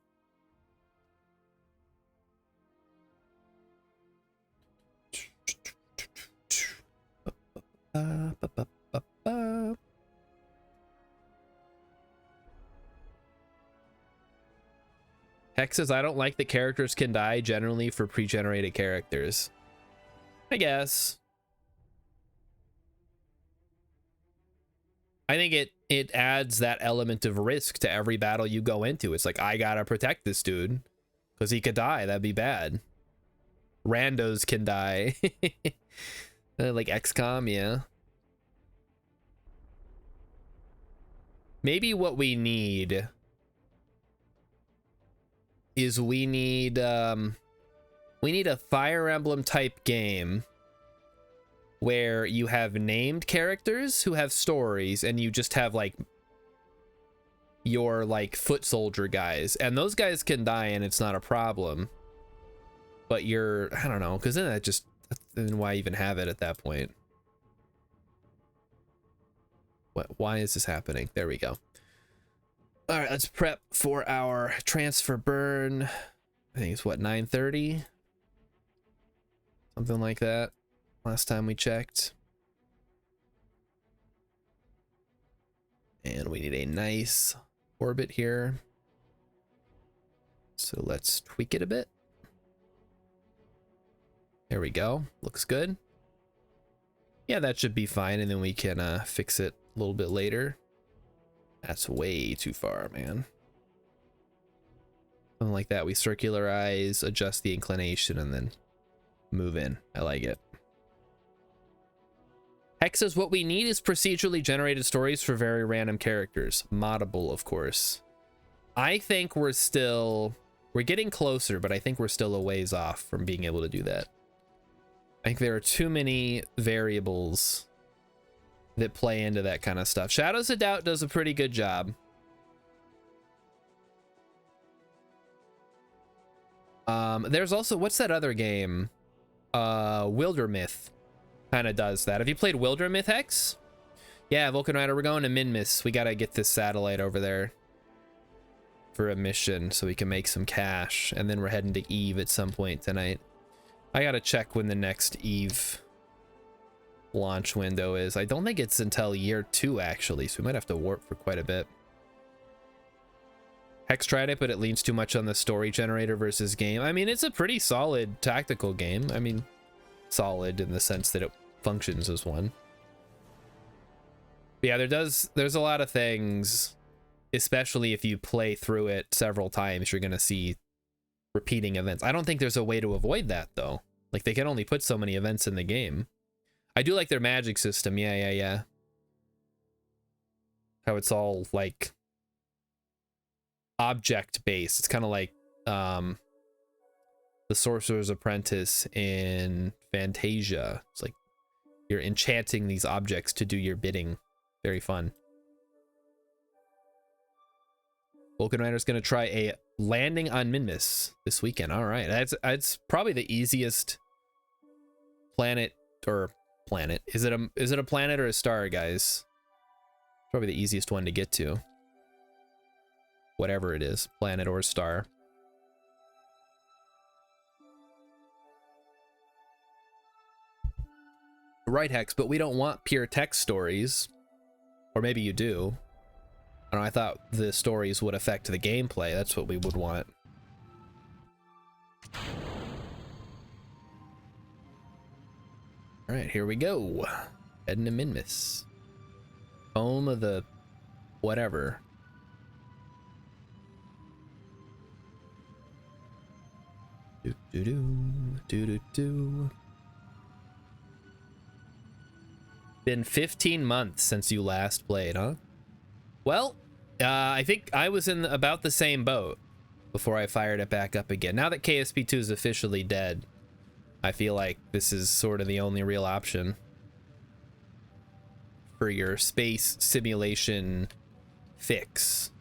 Hex says, I don't like that characters can die generally for pre-generated characters. I guess. I think it adds that element of risk to every battle you go into. It's like, I gotta protect this dude because he could die. That'd be bad. Randos can die. Like XCOM, yeah. Maybe what we need is we need a Fire Emblem type game where you have named characters who have stories, and you just have like your like foot soldier guys, and those guys can die and it's not a problem. But I don't know, because then why even have it at that point? Why is this happening? There we go. All right, let's prep for our transfer burn. I think it's what, 9:30? Something like that. Last time we checked. And we need a nice orbit here. So let's tweak it a bit. There we go. Looks good. Yeah, that should be fine, and then we can fix it a little bit later. That's way too far, man. Something like that. We circularize, adjust the inclination, and then move in. I like it. Hex says, what we need is procedurally generated stories for very random characters. Moddable, of course. I think we're getting closer, but I think we're still a ways off from being able to do that. I think there are too many variables that play into that kind of stuff. Shadows of Doubt does a pretty good job. There's also, what's that other game? Wildermyth kind of does that. Have you played Wildermyth, Hex? Yeah, Vulcan Rider, we're going to Minmus. We gotta get this satellite over there for a mission so we can make some cash, and then we're heading to Eve at some point tonight. I gotta check when the next Eve launch window is. I don't think it's until year 2, actually, so we might have to warp for quite a bit. Hex tried it, but it leans too much on the story generator versus game. I mean, it's a pretty solid tactical game. I mean, solid in the sense that it functions as one. But yeah, there's a lot of things, especially if you play through it several times, you're gonna see repeating events. I don't think there's a way to avoid that, though. Like, they can only put so many events in the game. I do like their magic system. Yeah. How it's all like object based. It's kind of like the Sorcerer's Apprentice in Fantasia. It's like you're enchanting these objects to do your bidding. Very fun. Vulcan Rider's gonna try a landing on Minmus this weekend. All right, that's probably the easiest planet. Is it a planet or a star, guys? Probably the easiest one to get to. Whatever it is, planet or star. Right, Hex, but we don't want pure text stories. Or maybe you do. I don't know, I thought the stories would affect the gameplay. That's what we would want. All right, here we go. Heading to Minmus. Home of the whatever. Do. Been 15 months since you last played, huh? Well, I think I was in about the same boat before I fired it back up again. Now that KSP2 is officially dead, I feel like this is sort of the only real option for your space simulation fix.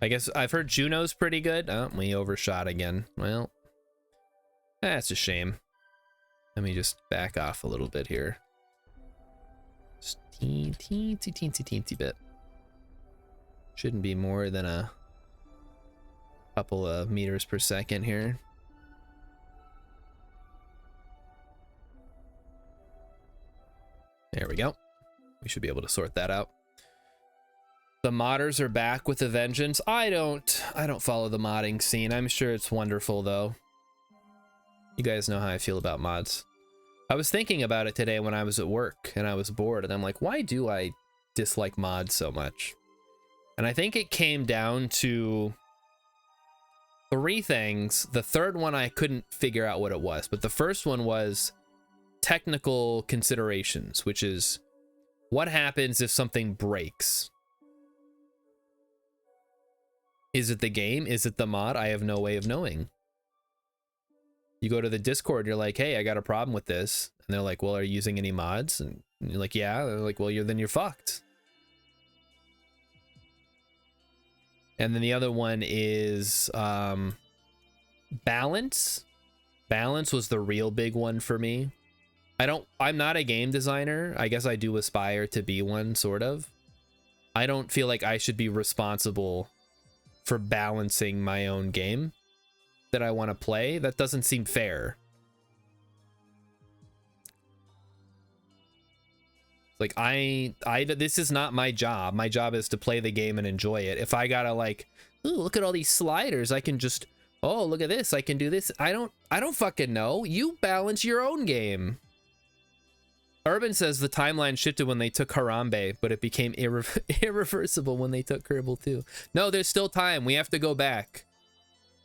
I guess I've heard Juno's pretty good. Oh, we overshot again. Well, that's a shame. Let me just back off a little bit here. Just teensy bit. Shouldn't be more than a couple of meters per second here. There we go. We should be able to sort that out. The modders are back with a vengeance. I don't follow the modding scene. I'm sure it's wonderful though. You guys know how I feel about mods. I was thinking about it today when I was at work and I was bored, and I'm like, why do I dislike mods so much? And I think it came down to 3 things. The third one I couldn't figure out what it was, but the first one was technical considerations, which is what happens if something breaks? Is it the game? Is it the mod? I have no way of knowing. You go to the Discord, you're like, hey, I got a problem with this. And they're like, well, are you using any mods? And you're like, yeah. They're like, well, then you're fucked. And then the other one is balance. Balance was the real big one for me. I'm not a game designer. I guess I do aspire to be one, sort of. I don't feel like I should be responsible for balancing my own game that I want to play. That doesn't seem fair. Like, this is not my job. My job is to play the game and enjoy it. If I gotta like, ooh, look at all these sliders, I can just, oh, look at this, I can do this. I don't fucking know. You balance your own game. Urban says the timeline shifted when they took Harambe, but it became irreversible when they took Kerbal too. No, there's still time. We have to go back.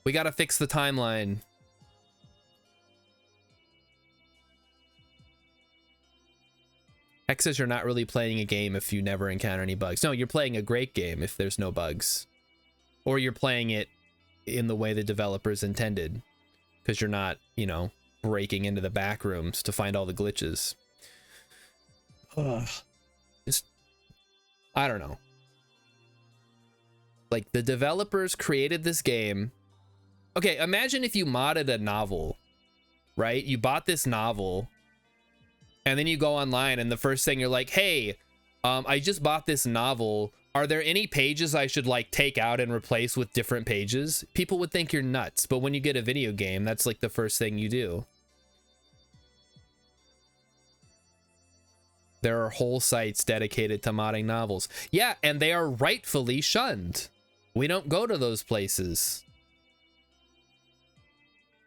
We gotta fix the timeline. X says you're not really playing a game if you never encounter any bugs. No, you're playing a great game if there's no bugs. Or you're playing it in the way the developers intended. Because you're not, you know, breaking into the back rooms to find all the glitches. Just, I don't know. Like, the developers created this game. Okay, imagine if you modded a novel, right? You bought this novel, and then you go online, and the first thing you're like, hey, I just bought this novel. Are there any pages I should, like, take out and replace with different pages? People would think you're nuts, but when you get a video game, that's, like, the first thing you do. There are whole sites dedicated to modding novels. Yeah, and they are rightfully shunned. We don't go to those places.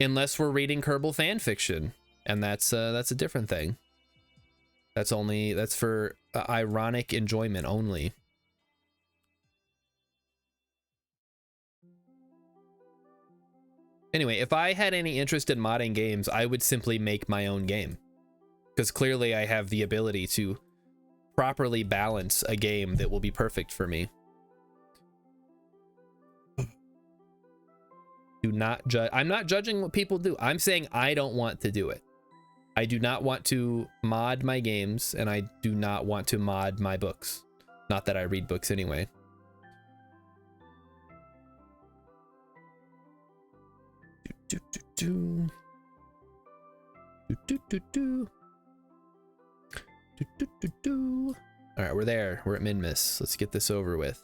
Unless we're reading Kerbal fan fiction. And that's a different thing. That's for ironic enjoyment only. Anyway, if I had any interest in modding games, I would simply make my own game. Because clearly I have the ability to properly balance a game that will be perfect for me. Do not judge. I'm not judging what people do. I'm saying I don't want to do it. I do not want to mod my games, and I do not want to mod my books. Not that I read books anyway. All right, we're there. We're at Minmus. Let's get this over with.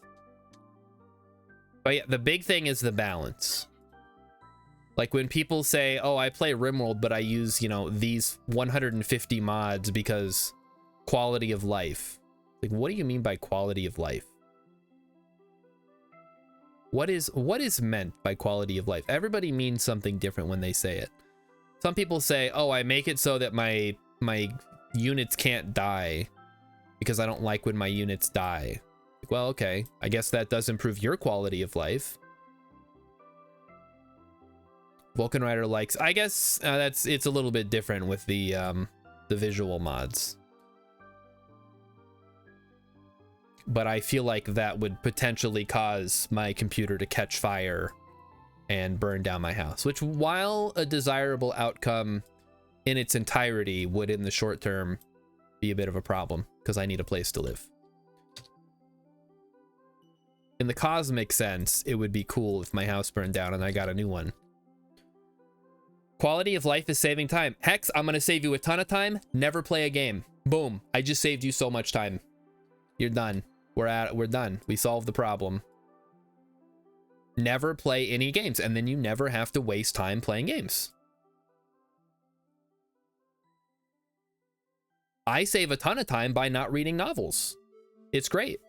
But yeah, the big thing is the balance. Like when people say, oh, I play RimWorld, but I use, you know, these 150 mods because quality of life. Like, what do you mean by quality of life? What is meant by quality of life? Everybody means something different when they say it. Some people say, oh, I make it so that my units can't die because I don't like when my units die. Like, well, okay, I guess that does improve your quality of life. Vulcan Rider likes, I guess it's a little bit different with the visual mods. But I feel like that would potentially cause my computer to catch fire and burn down my house, which, while a desirable outcome in its entirety, would in the short term be a bit of a problem because I need a place to live. In the cosmic sense, it would be cool if my house burned down and I got a new one. Quality of life is saving time. Hex, I'm going to save you a ton of time. Never play a game. Boom. I just saved you so much time. You're done. We're done. We solved the problem. Never play any games, and then you never have to waste time playing games. I save a ton of time by not reading novels. It's great.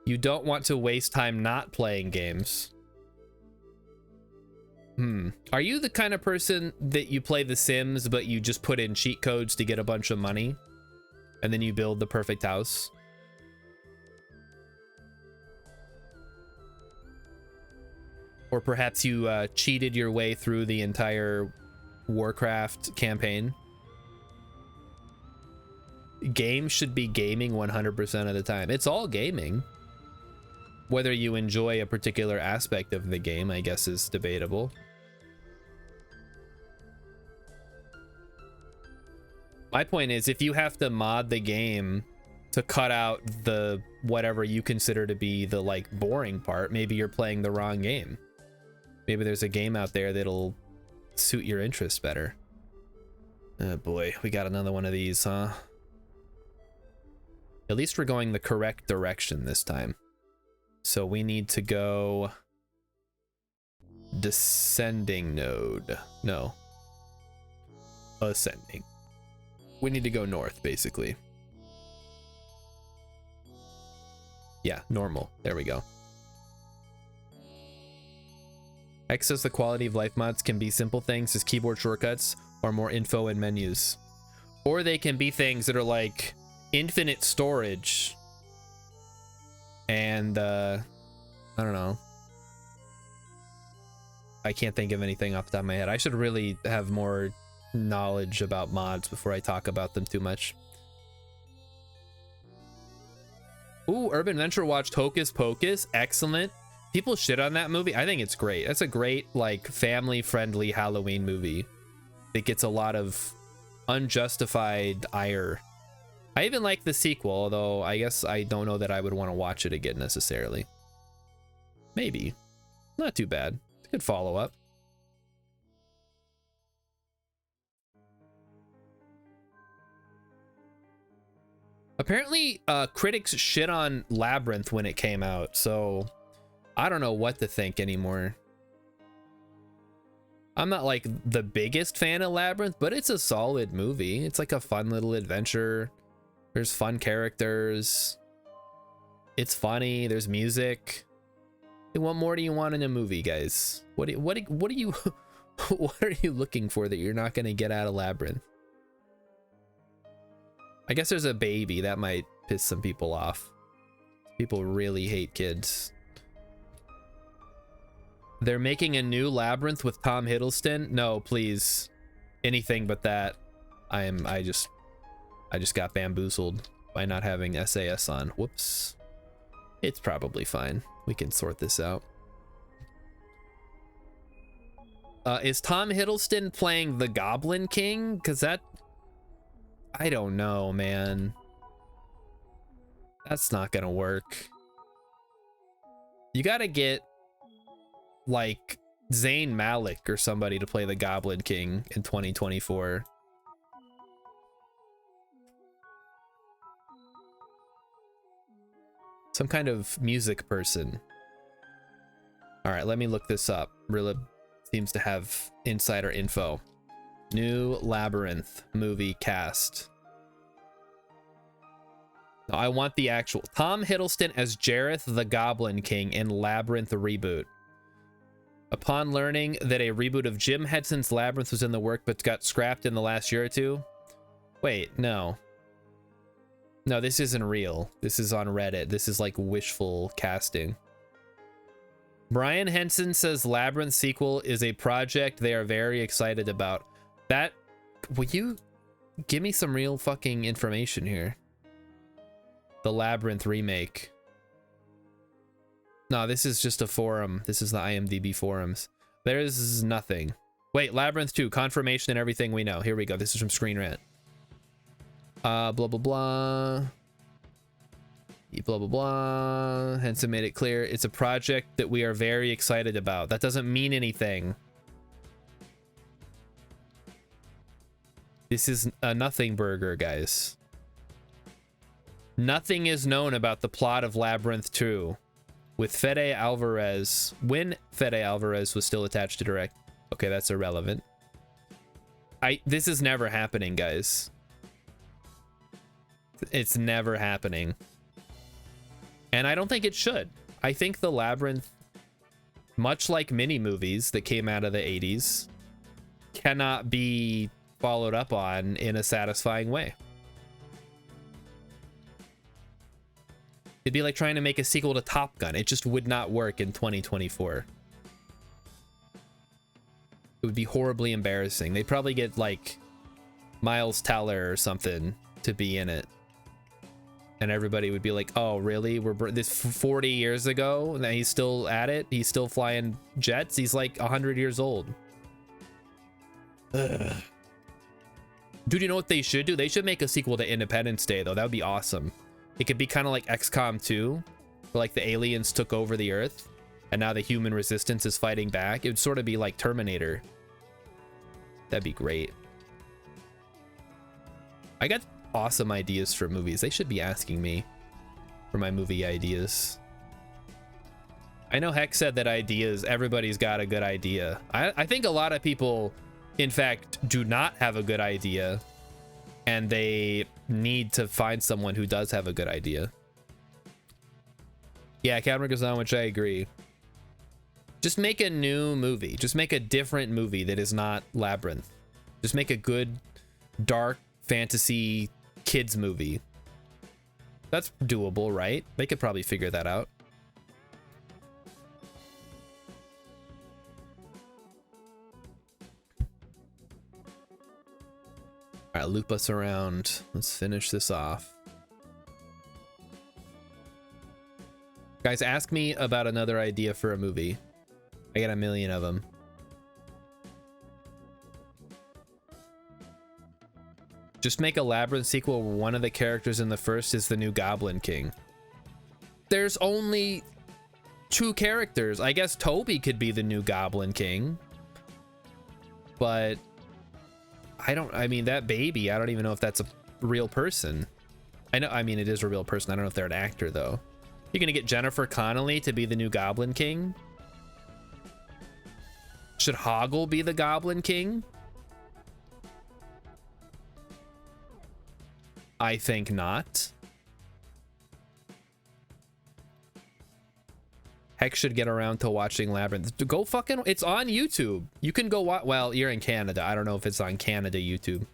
You don't want to waste time not playing games. Are you the kind of person that you play The Sims, but you just put in cheat codes to get a bunch of money, and then you build the perfect house? Or perhaps you cheated your way through the entire Warcraft campaign? Games should be gaming 100% of the time. It's all gaming. Whether you enjoy a particular aspect of the game, I guess, is debatable. My point is, if you have to mod the game to cut out the whatever you consider to be the like boring part, maybe you're playing the wrong game. Maybe there's a game out there that'll suit your interests better. Oh boy, we got another one of these, huh? At least we're going the correct direction this time. So we need to go descending node. No. Ascending. We need to go north, basically. Yeah, normal. There we go. X says the quality of life mods can be simple things as keyboard shortcuts or more info and menus. Or they can be things that are like infinite storage and I don't know. I can't think of anything off the top of my head. I should really have more knowledge about mods before I talk about them too much. Ooh, Urban Venture watched Hocus Pocus. Excellent. People shit on that movie. I think it's great. That's a great, like, family-friendly Halloween movie that gets a lot of unjustified ire. I even like the sequel, although I guess I don't know that I would want to watch it again necessarily. Maybe. Not too bad. It's a good follow-up. Apparently, critics shit on Labyrinth when it came out, so I don't know what to think anymore. I'm not like the biggest fan of Labyrinth, but it's a solid movie. It's like a fun little adventure. There's fun characters. It's funny. There's music. What more do you want in a movie, guys? What are you what are you looking for that you're not gonna get out of Labyrinth? I guess there's a baby that might piss some people off. People really hate kids. They're making a new Labyrinth with Tom Hiddleston? No, please. Anything but that. I just got bamboozled by not having SAS on. Whoops. It's probably fine. We can sort this out. Is Tom Hiddleston playing the Goblin King? Because that... I don't know, man. That's not gonna work. You gotta get, like, Zayn Malik or somebody to play the Goblin King in 2024. Some kind of music person. All right, let me look this up. Rilla seems to have insider info. New Labyrinth movie cast. No, I want the actual Tom Hiddleston as Jareth the Goblin King in Labyrinth reboot. Upon learning that a reboot of Jim Henson's Labyrinth was in the work but got scrapped in the last year or two. Wait, no. No, this isn't real. This is on Reddit. This is like wishful casting. Brian Henson says Labyrinth sequel is a project they are very excited about. That, will you give me some real fucking information here? The Labyrinth remake. No, this is just a forum. This is the IMDb forums. There is nothing. Wait, Labyrinth 2, confirmation and everything we know. Here we go. This is from Screen Rant. Blah, blah, blah. Blah, blah, blah. Henson made it clear. It's a project that we are very excited about. That doesn't mean anything. This is a nothing burger, guys. Nothing is known about the plot of Labyrinth 2 with Fede Alvarez, when Fede Alvarez was still attached to direct. Okay, that's irrelevant. This is never happening, guys. It's never happening. And I don't think it should. I think the Labyrinth much like mini movies that came out of the 80s, cannot be followed up on in a satisfying way. It'd be like trying to make a sequel to Top Gun. It just would not work in 2024. It would be horribly embarrassing. They'd probably get like Miles Teller or something to be in it. And everybody would be like, oh, really? This 40 years ago? And he's still at it? He's still flying jets? He's like 100 years old. Ugh. Dude, you know what they should do? They should make a sequel to Independence Day, though. That would be awesome. It could be kind of like XCOM 2, where like the aliens took over the Earth, and now the human resistance is fighting back. It would sort of be like Terminator. That'd be great. I got awesome ideas for movies. They should be asking me for my movie ideas. I know Heck said that ideas, everybody's got a good idea. I think a lot of people, in fact, do not have a good idea, and they need to find someone who does have a good idea. Yeah, Cameron goes on, which I agree. Just make a new movie. Just make a different movie that is not Labyrinth. Just make a good, dark, fantasy kids movie. That's doable, right? They could probably figure that out. All right, loop us around. Let's finish this off. Guys, ask me about another idea for a movie. I got a million of them. Just make a Labyrinth sequel where one of the characters in the first is the new Goblin King. There's only 2 characters. I guess Toby could be the new Goblin King. But I mean, that baby, I don't even know if that's a real person. I mean, it is a real person. I don't know if they're an actor, though. You're gonna get Jennifer Connelly to be the new Goblin King? Should Hoggle be the Goblin King? I think not. Heck should get around to watching Labyrinth. Go fucking, it's on YouTube. You can go watch, well, you're in Canada. I don't know if it's on Canada YouTube,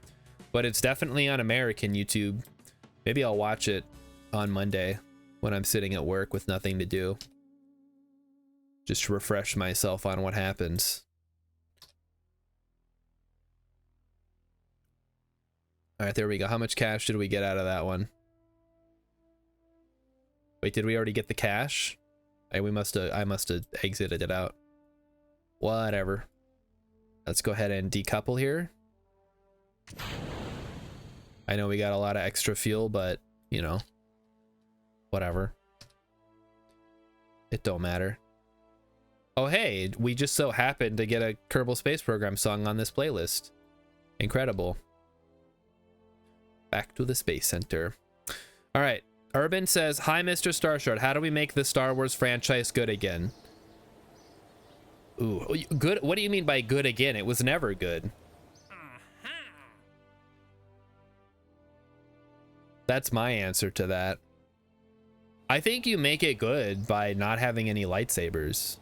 but it's definitely on American YouTube. Maybe I'll watch it on Monday when I'm sitting at work with nothing to do. Just to refresh myself on what happens. All right, there we go. How much cash did we get out of that one? Wait, did we already get the cash? I must have exited it out. Whatever. Let's go ahead and decouple here. I know we got a lot of extra fuel, but you know, whatever. It don't matter. Oh, hey, we just so happened to get a Kerbal Space Program song on this playlist. Incredible. Back to the Space Center. All right. Urban says, hi, Mr. Starshard. How do we make the Star Wars franchise good again? Ooh, good. What do you mean by good again? It was never good. That's my answer to that. I think you make it good by not having any lightsabers.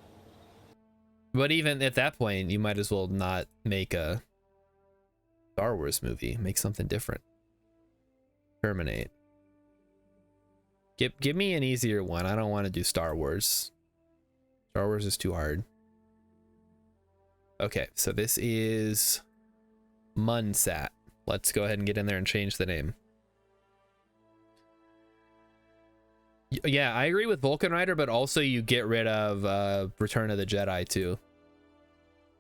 But even at that point, you might as well not make a Star Wars movie. Make something different. Terminate. Give me an easier one. I don't want to do Star Wars. Star Wars is too hard. Okay, so this is Munsat. Let's go ahead and get in there and change the name. Yeah, I agree with Vulcan Rider, but also you get rid of Return of the Jedi too.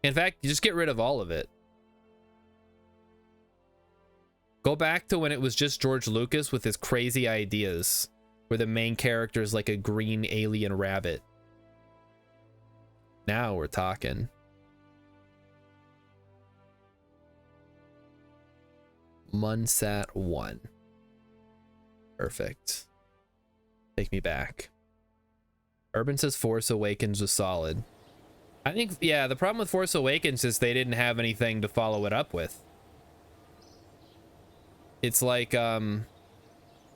In fact, you just get rid of all of it. Go back to when it was just George Lucas with his crazy ideas, where the main character is like a green alien rabbit. Now we're talking. Munsat 1. Perfect. Take me back. Urban says Force Awakens was solid. I think, yeah, the problem with Force Awakens is they didn't have anything to follow it up with. It's like, I don't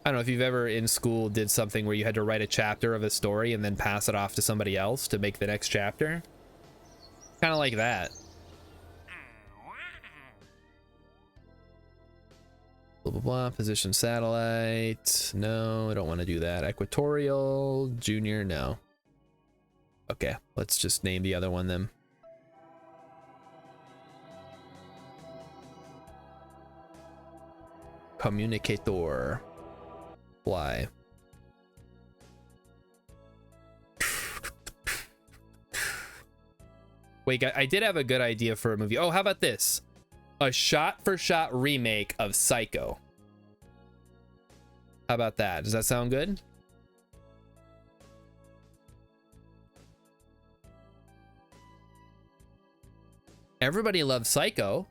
know if you've ever in school did something where you had to write a chapter of a story and then pass it off to somebody else to make the next chapter. Kind of like that. Blah, blah, blah. Position satellite. No, I don't want to do that. Equatorial. Junior. No. Okay, let's just name the other one then. Communicator. Fly. Wait, I did have a good idea for a movie. Oh, how about this? A shot-for-shot remake of Psycho. How about that? Does that sound good? Everybody loves Psycho,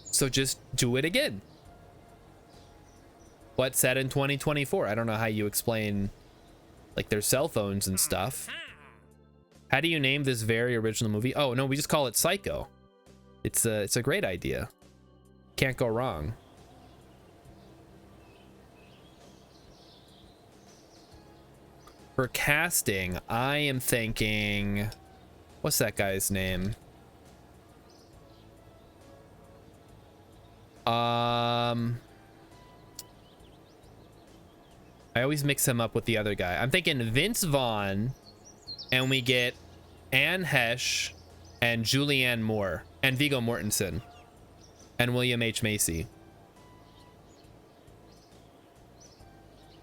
so just do it again. What, set in 2024? I don't know how you explain, like, their cell phones and stuff. How do you name this very original movie? Oh, no, we just call it Psycho. It's a great idea. Can't go wrong. For casting, I am thinking... What's that guy's name? I always mix him up with the other guy. I'm thinking Vince Vaughn, and we get Anne Hesh and Julianne Moore and Viggo Mortensen and William H. Macy.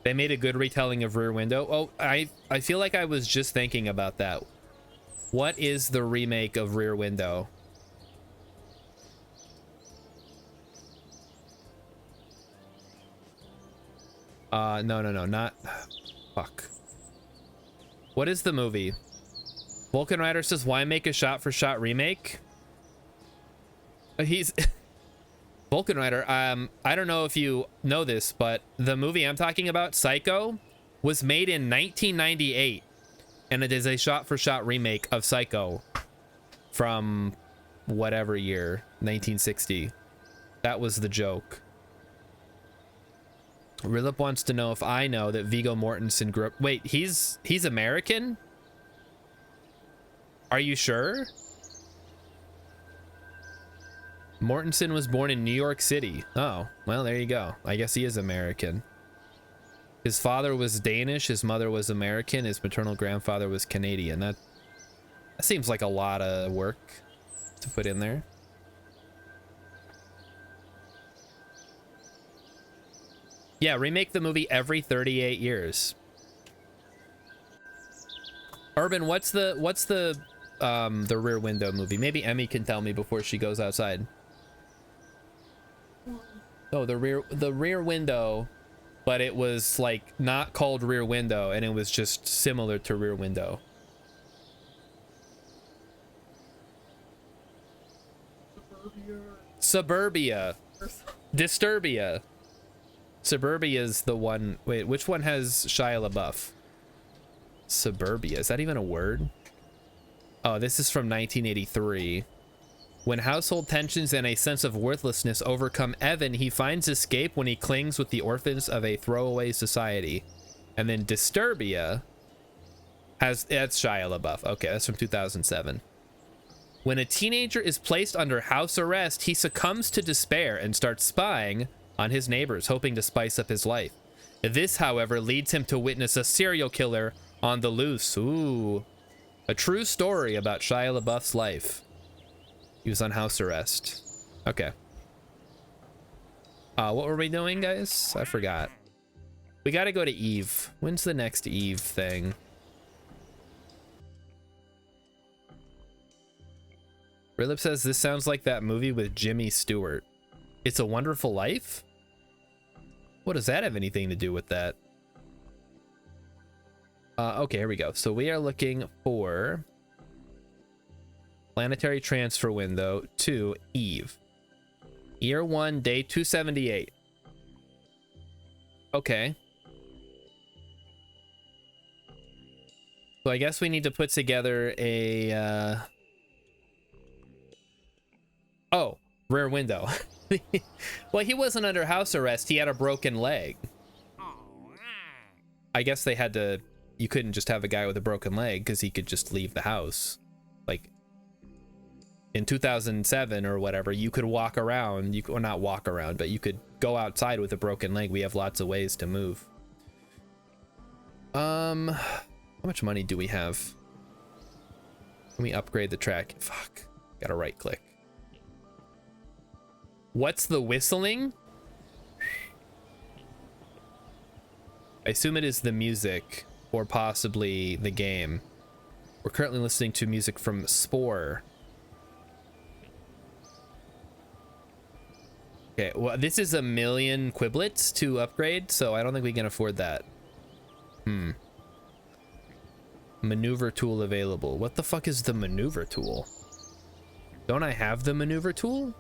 They made a good retelling of Rear Window. Oh, I feel like I was just thinking about that. What is the remake of Rear Window? No, not... Fuck. What is the movie? Vulcan Rider says, why make a shot-for-shot remake? He's... Vulcan Rider, I don't know if you know this, but the movie I'm talking about, Psycho, was made in 1998. And it is a shot-for-shot remake of Psycho from whatever year, 1960. That was the joke. Rilip wants to know if I know that Viggo Mortensen grew up... Wait, he's American? Are you sure? Mortensen was born in New York City. Oh, well, there you go. I guess he is American. His father was Danish, his mother was American, his maternal grandfather was Canadian. That seems like a lot of work to put in there. Yeah, remake the movie every 38 years. Urban, what's the Rear Window movie? Maybe Emmy can tell me before she goes outside. Oh, the Rear Window, but it was like not called Rear Window, and it was just similar to Rear Window. Suburbia. Disturbia. Suburbia is the one. Wait, which one has Shia LaBeouf? Suburbia. Is that even a word? Oh, this is from 1983. When household tensions and a sense of worthlessness overcome Evan, he finds escape when he clings with the orphans of a throwaway society. And then Disturbia has... That's Shia LaBeouf. Okay, that's from 2007. When a teenager is placed under house arrest, he succumbs to despair and starts spying on his neighbors, hoping to spice up his life. This, however, leads him to witness a serial killer on the loose. Ooh. A true story about Shia LaBeouf's life. He was on house arrest. Okay. What were we doing, guys? I forgot. We gotta go to Eve. When's the next Eve thing? Rilip says this sounds like that movie with Jimmy Stewart. It's a Wonderful Life? What does that have anything to do with that? Okay, here we go. So we are looking for planetary transfer window to Eve. Year 1, day 278. Okay. So I guess we need to put together a... Oh, Rear Window. Well, he wasn't under house arrest. He had a broken leg. I guess they had to... You couldn't just have a guy with a broken leg because he could just leave the house. Like, in 2007 or whatever, you could walk around, you could, or not walk around, but you could go outside with a broken leg. We have lots of ways to move. How much money do we have? Can we upgrade the track? Fuck, gotta right click. What's the whistling? I assume it is the music or possibly the game. We're currently listening to music from Spore. Okay, well, this is 1,000,000 quiblets to upgrade, so I don't think we can afford that. Maneuver tool available. What the fuck is the maneuver tool? Don't I have the maneuver tool?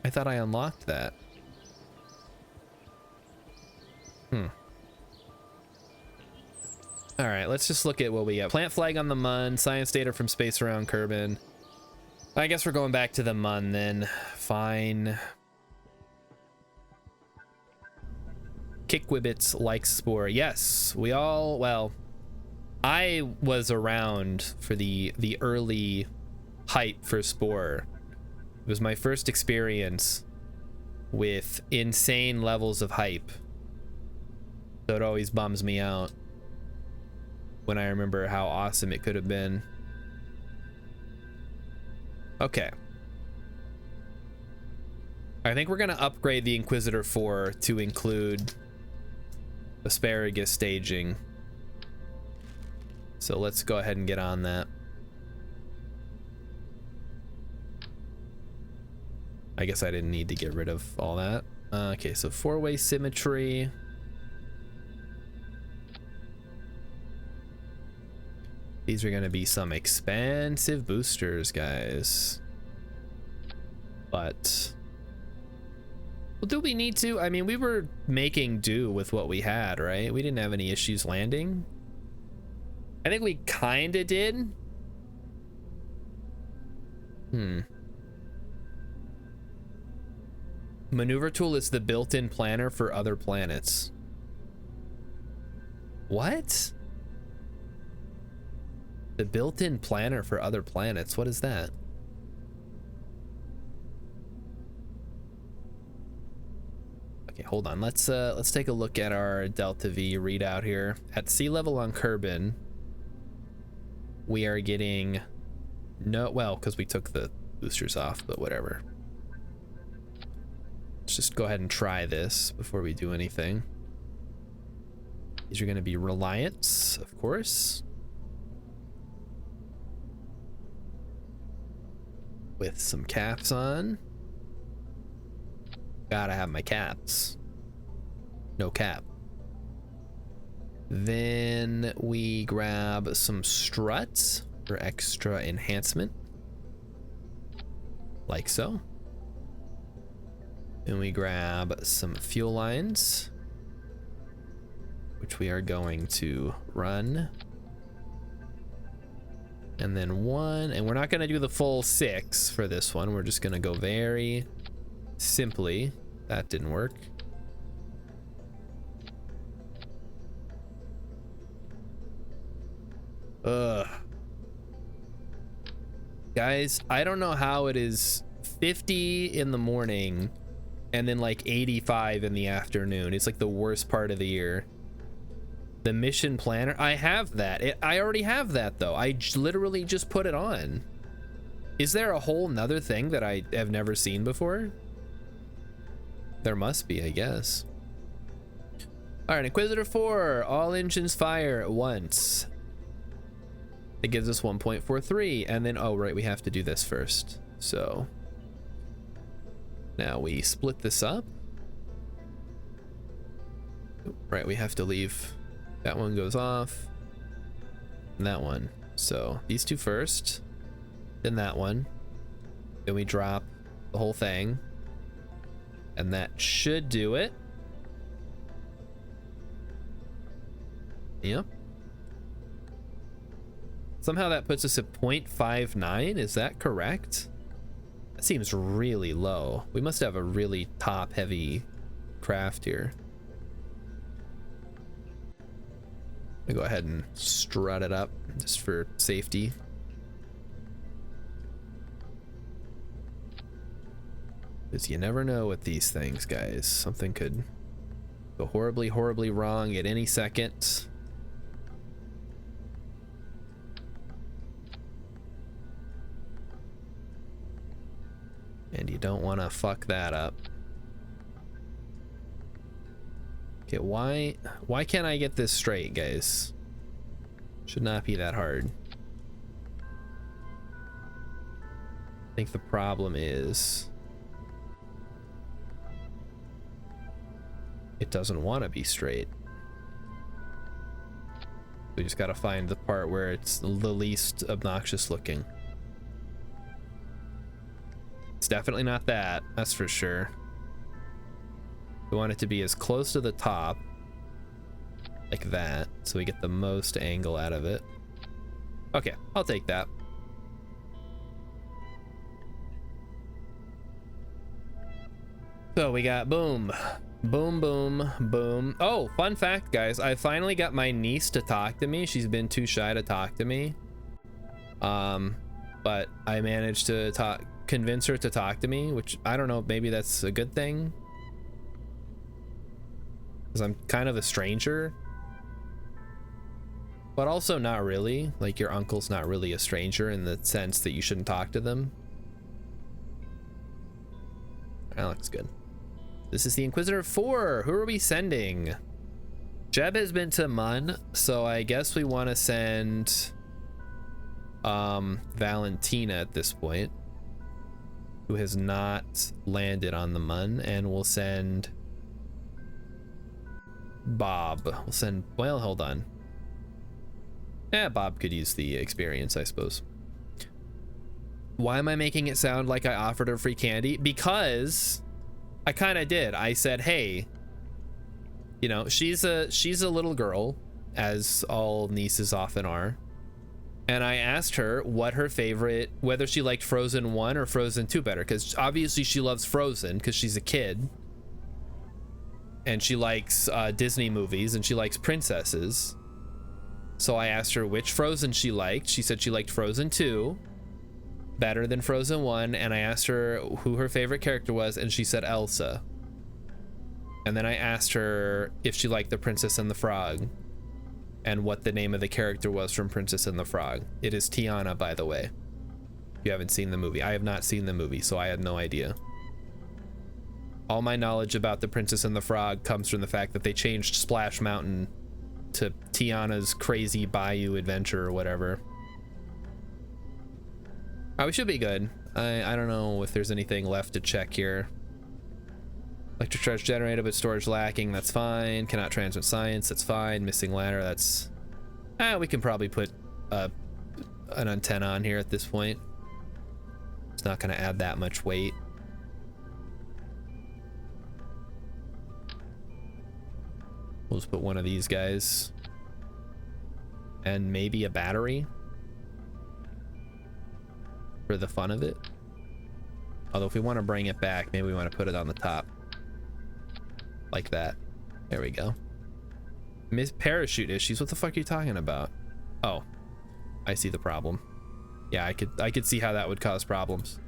I thought I unlocked that. All right, let's just look at what we got. Plant flag on the Mun, science data from space around Kerbin. I guess we're going back to the Mun then. Fine. Kickwibbits like Spore. Yes, we all, well, I was around for the early hype for Spore. It was my first experience with insane levels of hype. So it always bums me out when I remember how awesome it could have been. Okay. I think we're gonna upgrade the Inquisitor 4 to include asparagus staging. So let's go ahead and get on that. I guess I didn't need to get rid of all that. Okay, so 4-way symmetry. These are gonna be some expensive boosters, guys. But, well, do we need to? I mean, we were making do with what we had, right? We didn't have any issues landing. I think we kinda did. Maneuver tool is the built-in planner for other planets. What? The built-in planner for other planets. What is that? Okay, hold on. Let's take a look at our Delta V readout here. At sea level on Kerbin, we are getting no, well, because we took the boosters off, but whatever. Let's just go ahead and try this before we do anything. These are going to be Reliance, of course. With some caps on. Gotta have my caps. No cap. Then we grab some struts for extra enhancement. Like so. Then we grab some fuel lines, which we are going to run. And then one, and we're not going to do the full 6 for this one. We're just going to go very simply. That didn't work. Ugh. Guys, I don't know how it is 50 in the morning and then like 85 in the afternoon. It's like the worst part of the year. The mission planner, I have that. I already have that though. I literally just put it on. Is there a whole nother thing that I have never seen before? There must be, I guess. All right, Inquisitor 4, all engines fire once. It gives us 1.43, and then, oh right, we have to do this first. So now we split this up. Right, we have to leave. That one goes off, and that one. So these two first, then that one. Then we drop the whole thing, and that should do it. Yep. Somehow that puts us at 0.59. Is that correct? That seems really low. We must have a really top-heavy craft here. I go ahead and strut it up just for safety. Because you never know with these things, guys. Something could go horribly, horribly wrong at any second. And you don't want to fuck that up. Okay, why can't I get this straight, guys? Should not be that hard. I think the problem is it doesn't want to be straight. We just got to find the part where it's the least obnoxious looking. It's definitely not that, that's for sure. We want it to be as close to the top like that, so we get the most angle out of it. Okay, I'll take that. So we got boom, boom, boom, boom. Oh, fun fact, guys, I finally got my niece to talk to me. She's been too shy to talk to me. But I managed to convince her to talk to me, which I don't know, maybe that's a good thing. Because I'm kind of a stranger. But also not really. Like, your uncle's not really a stranger in the sense that you shouldn't talk to them. That looks good. This is the Inquisitor 4. Who are we sending? Jeb has been to Mun, so I guess we want to send Valentina at this point, who has not landed on the Mun, and we'll send Bob. We'll send, well, hold on. Yeah, Bob could use the experience, I suppose. Why am I making it sound like I offered her free candy? Because I kind of did. I said, hey, you know, she's a little girl, as all nieces often are. And I asked her what her favorite, whether she liked Frozen 1 or Frozen 2 better, because obviously she loves Frozen because she's a kid. And she likes Disney movies and she likes princesses. So I asked her which Frozen she liked. She said she liked Frozen 2 better than Frozen 1. And I asked her who her favorite character was, and she said Elsa. And then I asked her if she liked The Princess and the Frog and what the name of the character was from Princess and the Frog. It is Tiana, by the way. If you haven't seen the movie. I have not seen the movie, so I had no idea. All my knowledge about The Princess and the Frog comes from the fact that they changed Splash Mountain to Tiana's Crazy Bayou Adventure or whatever. We should be good. I don't know if there's anything left to check here. Electric charge generated but storage lacking, that's fine. Cannot transmit science, that's fine. Missing ladder, that's... we can probably put an antenna on here at this point. It's not going to add that much weight. We'll just put one of these guys. And maybe a battery. For the fun of it. Although if we want to bring it back, maybe we want to put it on the top. Like that. There we go. Miss parachute issues. What the fuck are you talking about? Oh, I see the problem. Yeah, I could see how that would cause problems.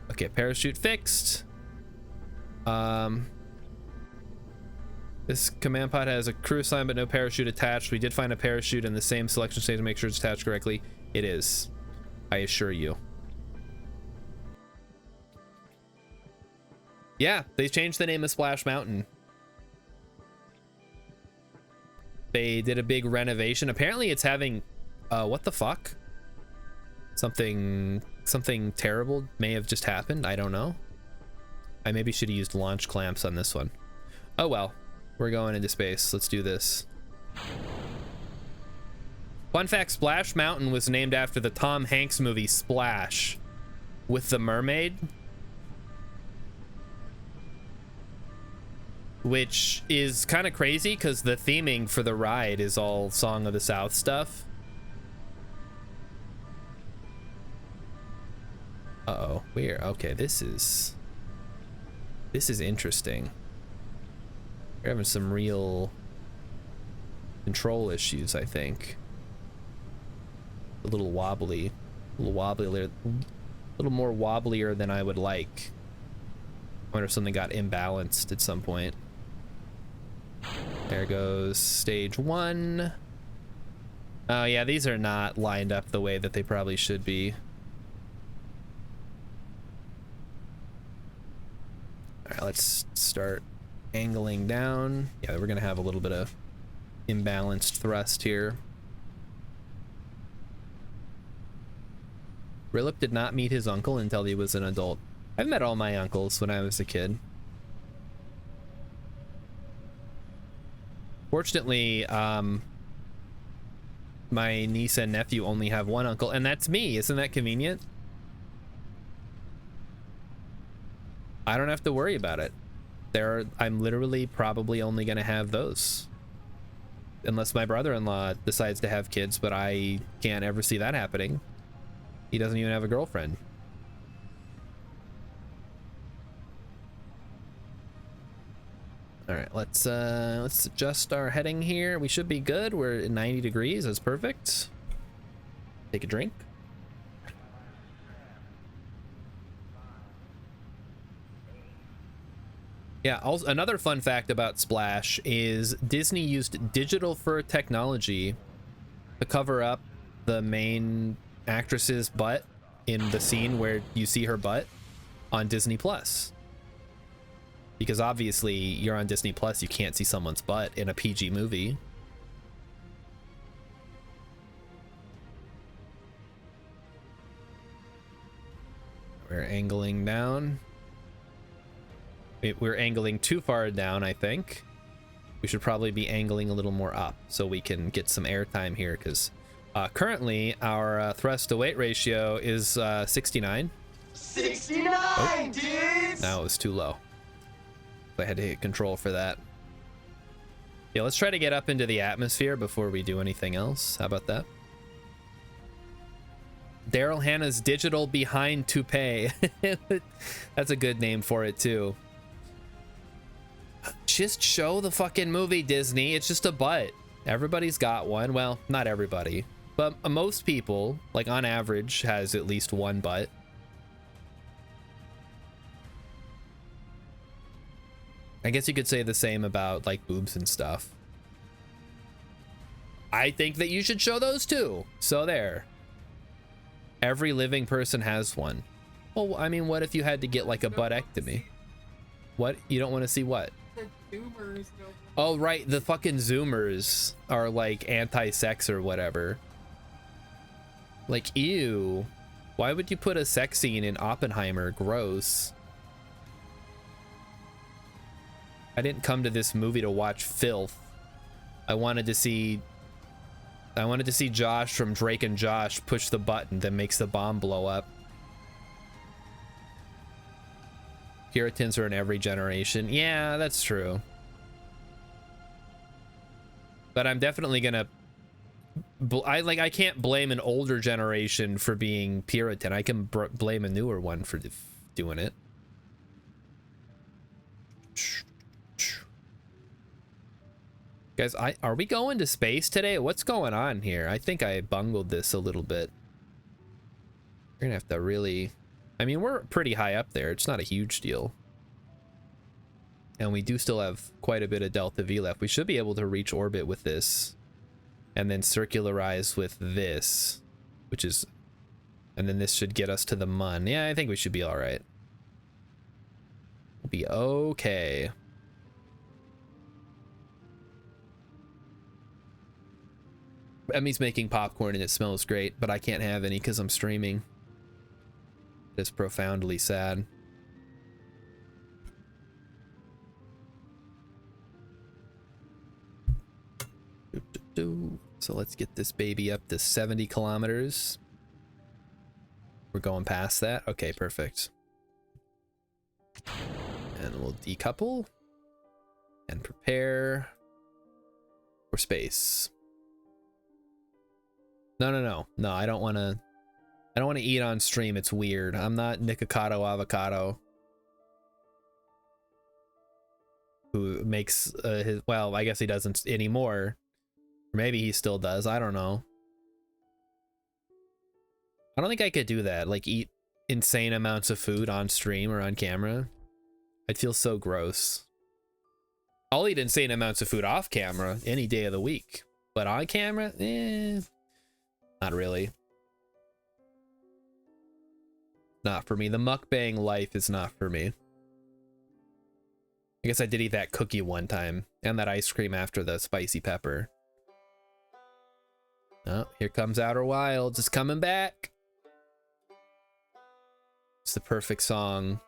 Okay, parachute fixed. This command pod has a crew sign but no parachute attached. We did find a parachute in the same selection state to make sure it's attached correctly. It is. I assure you. Yeah, they changed the name of Splash Mountain. They did a big renovation. Apparently it's having what the fuck? Something terrible may have just happened. I don't know. I maybe should have used launch clamps on this one. Oh well, we're going into space. Let's do this. Fun fact, Splash Mountain was named after the Tom Hanks movie Splash with the mermaid, which is kind of crazy because the theming for the ride is all Song of the South stuff. Uh-oh, we're okay. This is interesting. We're having some real control issues, I think. A little wobbly. A little wobblier. A little more wobblier than I would like. I wonder if something got imbalanced at some point. There goes stage 1. Oh yeah, these are not lined up the way that they probably should be. Alright, let's start angling down. Yeah, we're gonna have a little bit of imbalanced thrust here. Rilip did not meet his uncle until he was an adult. I've met all my uncles when I was a kid. Fortunately, my niece and nephew only have one uncle, and that's me. Isn't that convenient? I don't have to worry about it. I'm literally probably only gonna have those. Unless my brother-in-law decides to have kids, but I can't ever see that happening. He doesn't even have a girlfriend. All right, let's adjust our heading here. We should be good. We're at 90 degrees. That's perfect. Take a drink. Yeah, also, another fun fact about Splash is Disney used digital fur technology to cover up the main actress's butt in the scene where you see her butt on Disney Plus. Because obviously you're on Disney Plus, you can't see someone's butt in a PG movie. We're angling down. We're angling too far down, I think. We should probably be angling a little more up so we can get some airtime here, because currently our thrust to weight ratio is 69. 69, dudes! Now it was too low. I had to hit control for that. Yeah, let's try to get up into the atmosphere before we do anything else. How about that? Daryl Hannah's digital behind toupee. That's a good name for it too. Just show the fucking movie, Disney. It's just a butt. Everybody's got one. Well, not everybody, but most people, like on average, has at least one butt. I guess you could say the same about like boobs and stuff. I think that you should show those too. So there. Every living person has one. Well, I mean, what if you had to get like a buttectomy? What? You don't want to see what? The Zoomers. Oh, right. The fucking Zoomers are like anti-sex or whatever. Like, ew. Why would you put a sex scene in Oppenheimer? Gross. I didn't come to this movie to watch filth. I wanted to see Josh from Drake and Josh push the button that makes the bomb blow up. Puritans are in every generation. Yeah, that's true. But I'm definitely gonna... I can't blame an older generation for being Puritan. I can blame a newer one for doing it. Guys, are we going to space today? What's going on here? I think I bungled this a little bit. We're gonna have to really... I mean, we're pretty high up there. It's not a huge deal. And we do still have quite a bit of Delta V left. We should be able to reach orbit with this. And then circularize with this. Which is... And then this should get us to the Mun. Yeah, I think we should be alright. We'll be okay. Emmy's making popcorn and it smells great, but I can't have any because I'm streaming. It's profoundly sad. So let's get this baby up to 70 kilometers. We're going past that. Okay, perfect. And we'll decouple and prepare for space. No, I don't want to eat on stream. It's weird. I'm not Nikocado Avocado, who makes his, well, I guess he doesn't anymore, Or maybe he still does. I don't know. I don't think I could do that. Like, eat insane amounts of food on stream or on camera. I'd feel so gross. I'll eat insane amounts of food off camera any day of the week. But on camera, not really. Not for me. The mukbang life is not for me. I guess I did eat that cookie one time and that ice cream after the spicy pepper. Oh, here comes Outer Wilds. It's coming back. It's the perfect song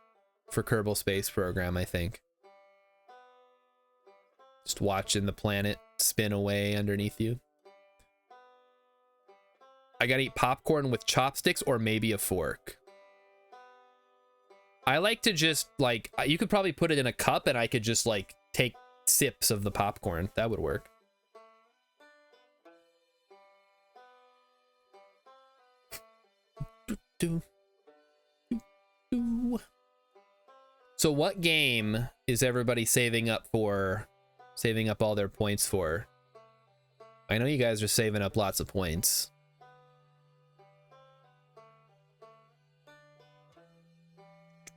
for Kerbal Space Program, I think. Just watching the planet spin away underneath you. I gotta eat popcorn with chopsticks or maybe a fork. I like to just, like, you could probably put it in a cup and I could just, like, take sips of the popcorn. That would work. So what game is everybody saving up for? Saving up all their points for? I know you guys are saving up lots of points.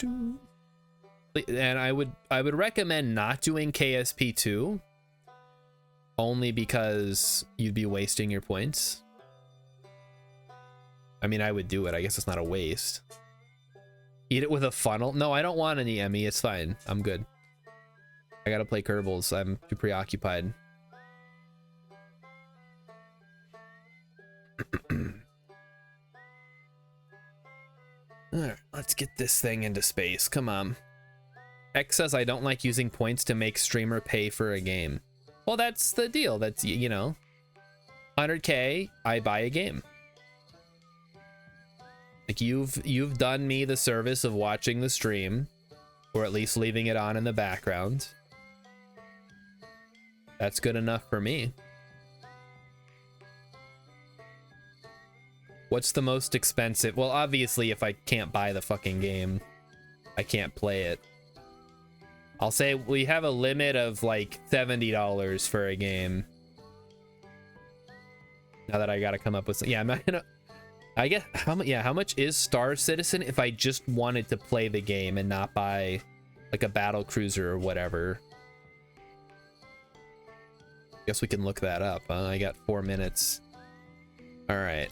And I would recommend not doing KSP 2 only because you'd be wasting your points. I mean, I would do it. I guess it's not a waste. Eat it with a funnel. No, I don't want any Emmy. It's fine. I'm good. I gotta play Kerbals. I'm too preoccupied. Alright, let's get this thing into space. Come on. X says I don't like using points to make streamer pay for a game. Well, that's the deal. That's, you know, 100K, I buy a game. Like, you've done me the service of watching the stream, or at least leaving it on in the background. That's good enough for me. What's the most expensive? Well, obviously, if I can't buy the fucking game, I can't play it. I'll say we have a limit of like $70 for a game. Now that I gotta come up with some, yeah, I'm not gonna. I guess how much? Yeah, how much is Star Citizen if I just wanted to play the game and not buy like a battle cruiser or whatever? Guess we can look that up. I got 4 minutes. All right.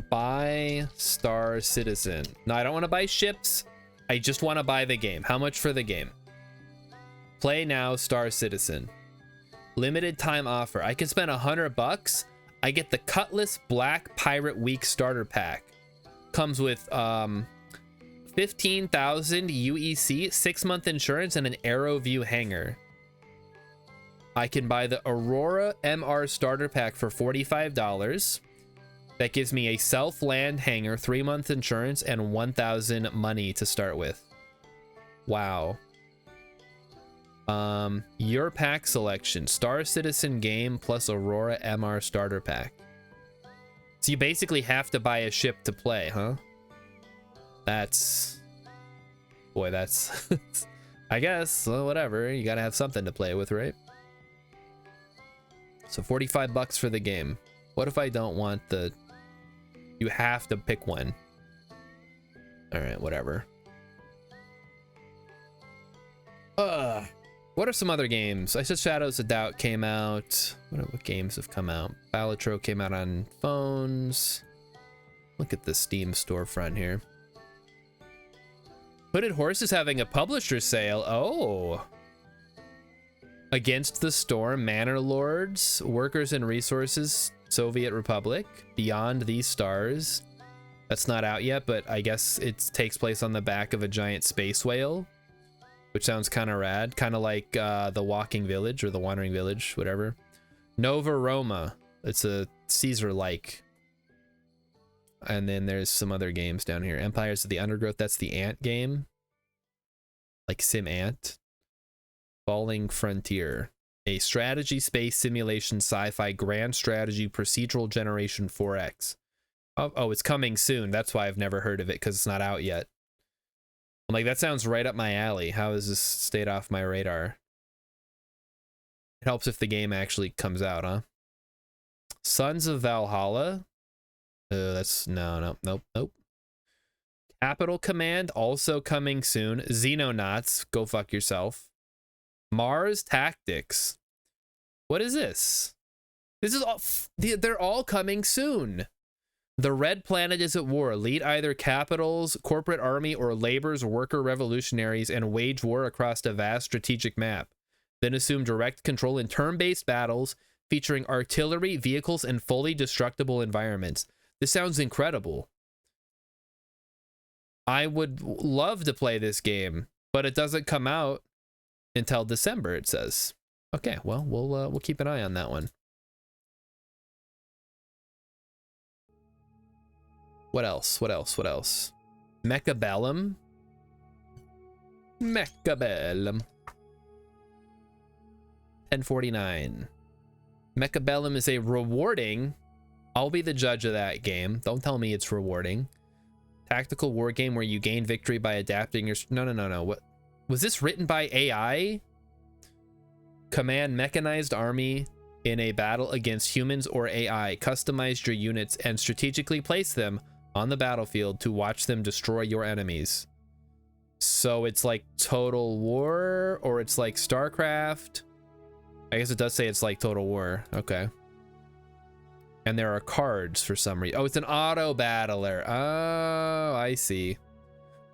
Buy Star Citizen. No, I don't want to buy ships. I just want to buy the game. How much for the game? Play now, Star Citizen. Limited time offer. I can spend $100. I get the Cutlass Black Pirate Week starter pack. Comes with 15,000 UEC, 6-month insurance, and an Arrow View hanger. I can buy the Aurora MR starter pack for $45. That gives me a self-land hanger, 3-month insurance, and 1,000 money to start with. Wow. Your pack selection. Star Citizen game plus Aurora MR starter pack. So you basically have to buy a ship to play, huh? That's... Boy, that's... I guess, well, whatever. You gotta have something to play with, right? So $45 for the game. What if I don't want the... You have to pick one. Alright, whatever. What are some other games? I said Shadows of Doubt came out. What games have come out? Balatro came out on phones. Look at the Steam storefront here. Hooded Horse is having a publisher sale. Oh. Against the Storm, Manor Lords, Workers and Resources, Soviet Republic, Beyond These Stars. That's not out yet, but I guess it takes place on the back of a giant space whale, which sounds kind of rad. Kind of like The Walking Village or The Wandering Village, whatever. Nova Roma. It's a Caesar-like. And then there's some other games down here. Empires of the Undergrowth. That's the Ant game. Like Sim Ant. Falling Frontier. A strategy space simulation sci-fi grand strategy procedural generation 4X. Oh, it's coming soon. That's why I've never heard of it, because it's not out yet. I'm like, that sounds right up my alley. How has this stayed off my radar? It helps if the game actually comes out, huh? Sons of Valhalla. That's nope. Capital Command also coming soon. Xenonauts, go fuck yourself. Mars Tactics. What is this? This is all. They're all coming soon. The Red Planet is at war. Lead either capitals, corporate army, or labor's worker revolutionaries and wage war across a vast strategic map. Then assume direct control in turn-based battles featuring artillery, vehicles, and fully destructible environments. This sounds incredible. I would love to play this game, but it doesn't come out until December, it says. Okay, well, we'll keep an eye on that one. What else? Mechabellum. 1049. Mechabellum is a rewarding. I'll be the judge of that game. Don't tell me it's rewarding. Tactical war game where you gain victory by adapting your... No. What was this written by AI? Command mechanized army in a battle against humans or AI. Customize your units and strategically place them on the battlefield to watch them destroy your enemies. So it's like Total War, or it's like StarCraft. I guess it does say it's like Total War. Okay. And there are cards for some reason. Oh, it's an auto battler. Oh, I see.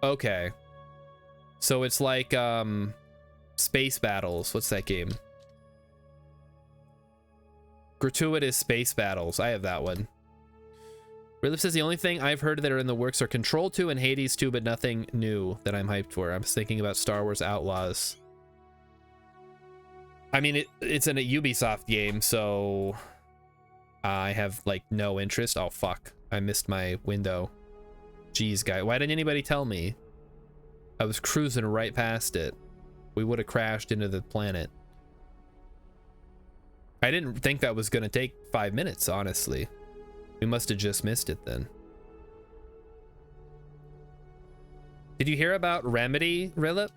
Okay. So it's like Space Battles. What's that game? Gratuitous Space Battles. I have that one. Rilip says the only thing I've heard that are in the works are Control 2 and Hades 2, but nothing new that I'm hyped for. I'm thinking about Star Wars Outlaws. I mean, it's in a Ubisoft game, so I have like no interest. Oh fuck, I missed my window. Jeez, guy, why didn't anybody tell me? I was cruising right past it. We would have crashed into the planet. I didn't think that was gonna take 5 minutes, honestly. We must have just missed it then. Did you hear about Remedy, Rilip?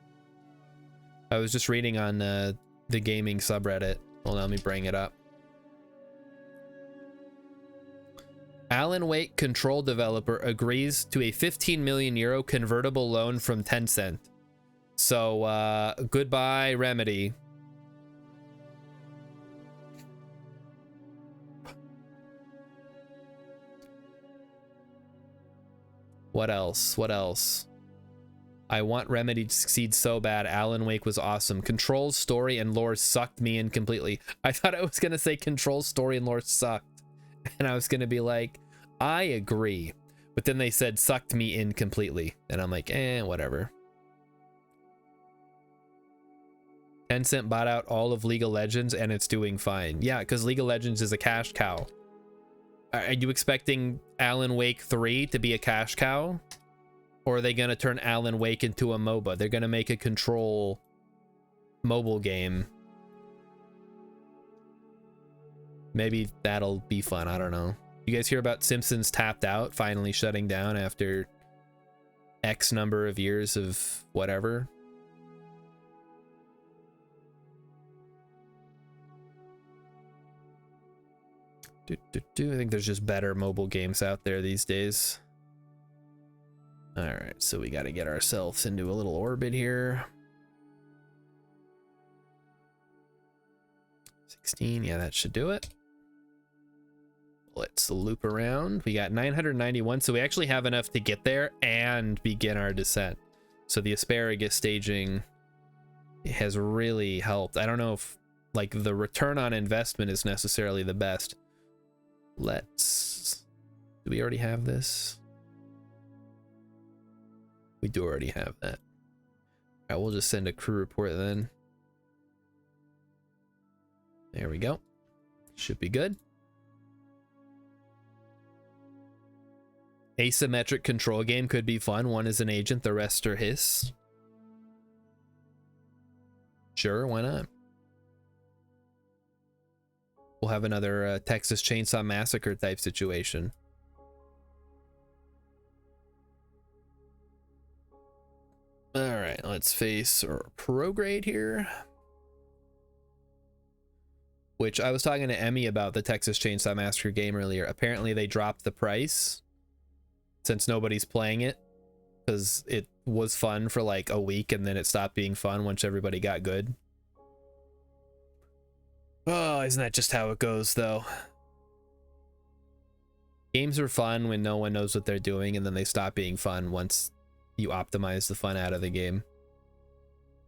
I was just reading on the gaming subreddit. Well, let me bring it up. Alan Wake Control developer agrees to a 15 million euro convertible loan from Tencent. So, goodbye, Remedy. What else? I want Remedy to succeed so bad. Alan Wake was awesome. Control's story and lore sucked me in completely. I thought I was gonna say Control's story and lore sucked. And I was gonna be like, I agree. But then they said sucked me in completely. And I'm like, whatever. Tencent bought out all of League of Legends and it's doing fine. Yeah, because League of Legends is a cash cow. Are you expecting Alan Wake 3 to be a cash cow? Or are they going to turn Alan Wake into a MOBA? They're going to make a Control mobile game. Maybe that'll be fun. I don't know. You guys hear about Simpsons Tapped Out finally shutting down after X number of years of whatever? I think there's just better mobile games out there these days. All right, so we got to get ourselves into a little orbit here. 16, yeah, that should do it. Let's loop around. We got 991, so we actually have enough to get there and begin our descent. So the asparagus staging has really helped. I don't know if like the return on investment is necessarily the best. Let's... Do we already have this? We do already have that. All right, we'll just send a crew report then. There we go. Should be good. Asymmetric control game could be fun. One is an agent, the rest are hiss. Sure, why not? We'll have another Texas Chainsaw Massacre type situation. All right, let's face our prograde here. which I was talking to Emmy about the Texas Chainsaw Massacre game earlier. Apparently they dropped the price since nobody's playing it because it was fun for like a week and then it stopped being fun once everybody got good. Oh, isn't that just how it goes though? Games are fun when no one knows what they're doing, and then they stop being fun once you optimize the fun out of the game.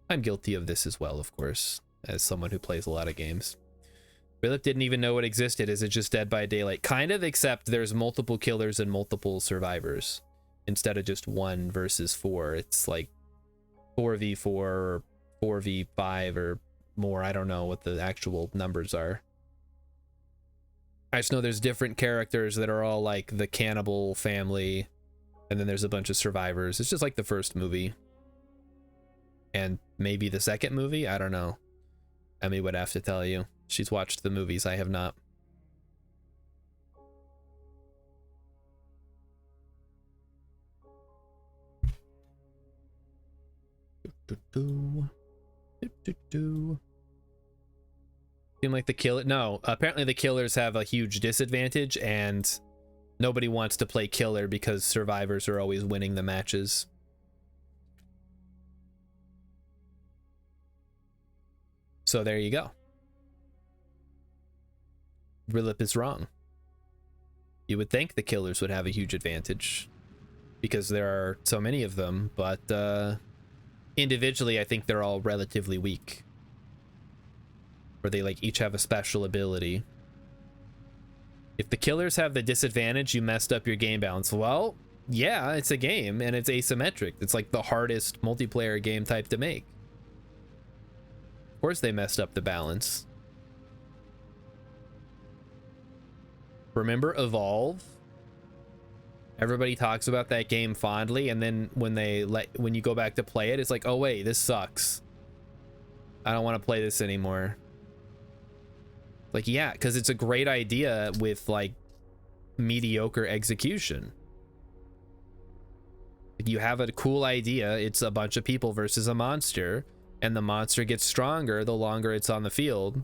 I'm guilty of this as well, of course, as someone who plays a lot of games. Philip didn't even know it existed. Is it just Dead by Daylight? Kind of, except there's multiple killers and multiple survivors. Instead of just 1 versus 4. It's like 4v4 or 4v5 or more. I don't know what the actual numbers are. I just know there's different characters that are all like the cannibal family, and then there's a bunch of survivors. It's just like the first movie. And maybe the second movie? I don't know. Emmy would have to tell you. She's watched the movies. I have not. Seem like the killer. No, apparently the killers have a huge disadvantage, and nobody wants to play killer because survivors are always winning the matches. So there you go. Rilip is wrong. You would think the killers would have a huge advantage because there are so many of them, but individually I think they're all relatively weak. Or they like each have a special ability. If the killers have the disadvantage, you messed up your game balance. Well, yeah, it's a game and it's asymmetric. It's like the hardest multiplayer game type to make. Of course they messed up the balance. Remember Evolve? Everybody talks about that game fondly, and then when you go back to play it, it's like, oh wait, this sucks. I don't want to play this anymore. Like, yeah, because it's a great idea with like mediocre execution. You have a cool idea, it's a bunch of people versus a monster, and the monster gets stronger the longer it's on the field.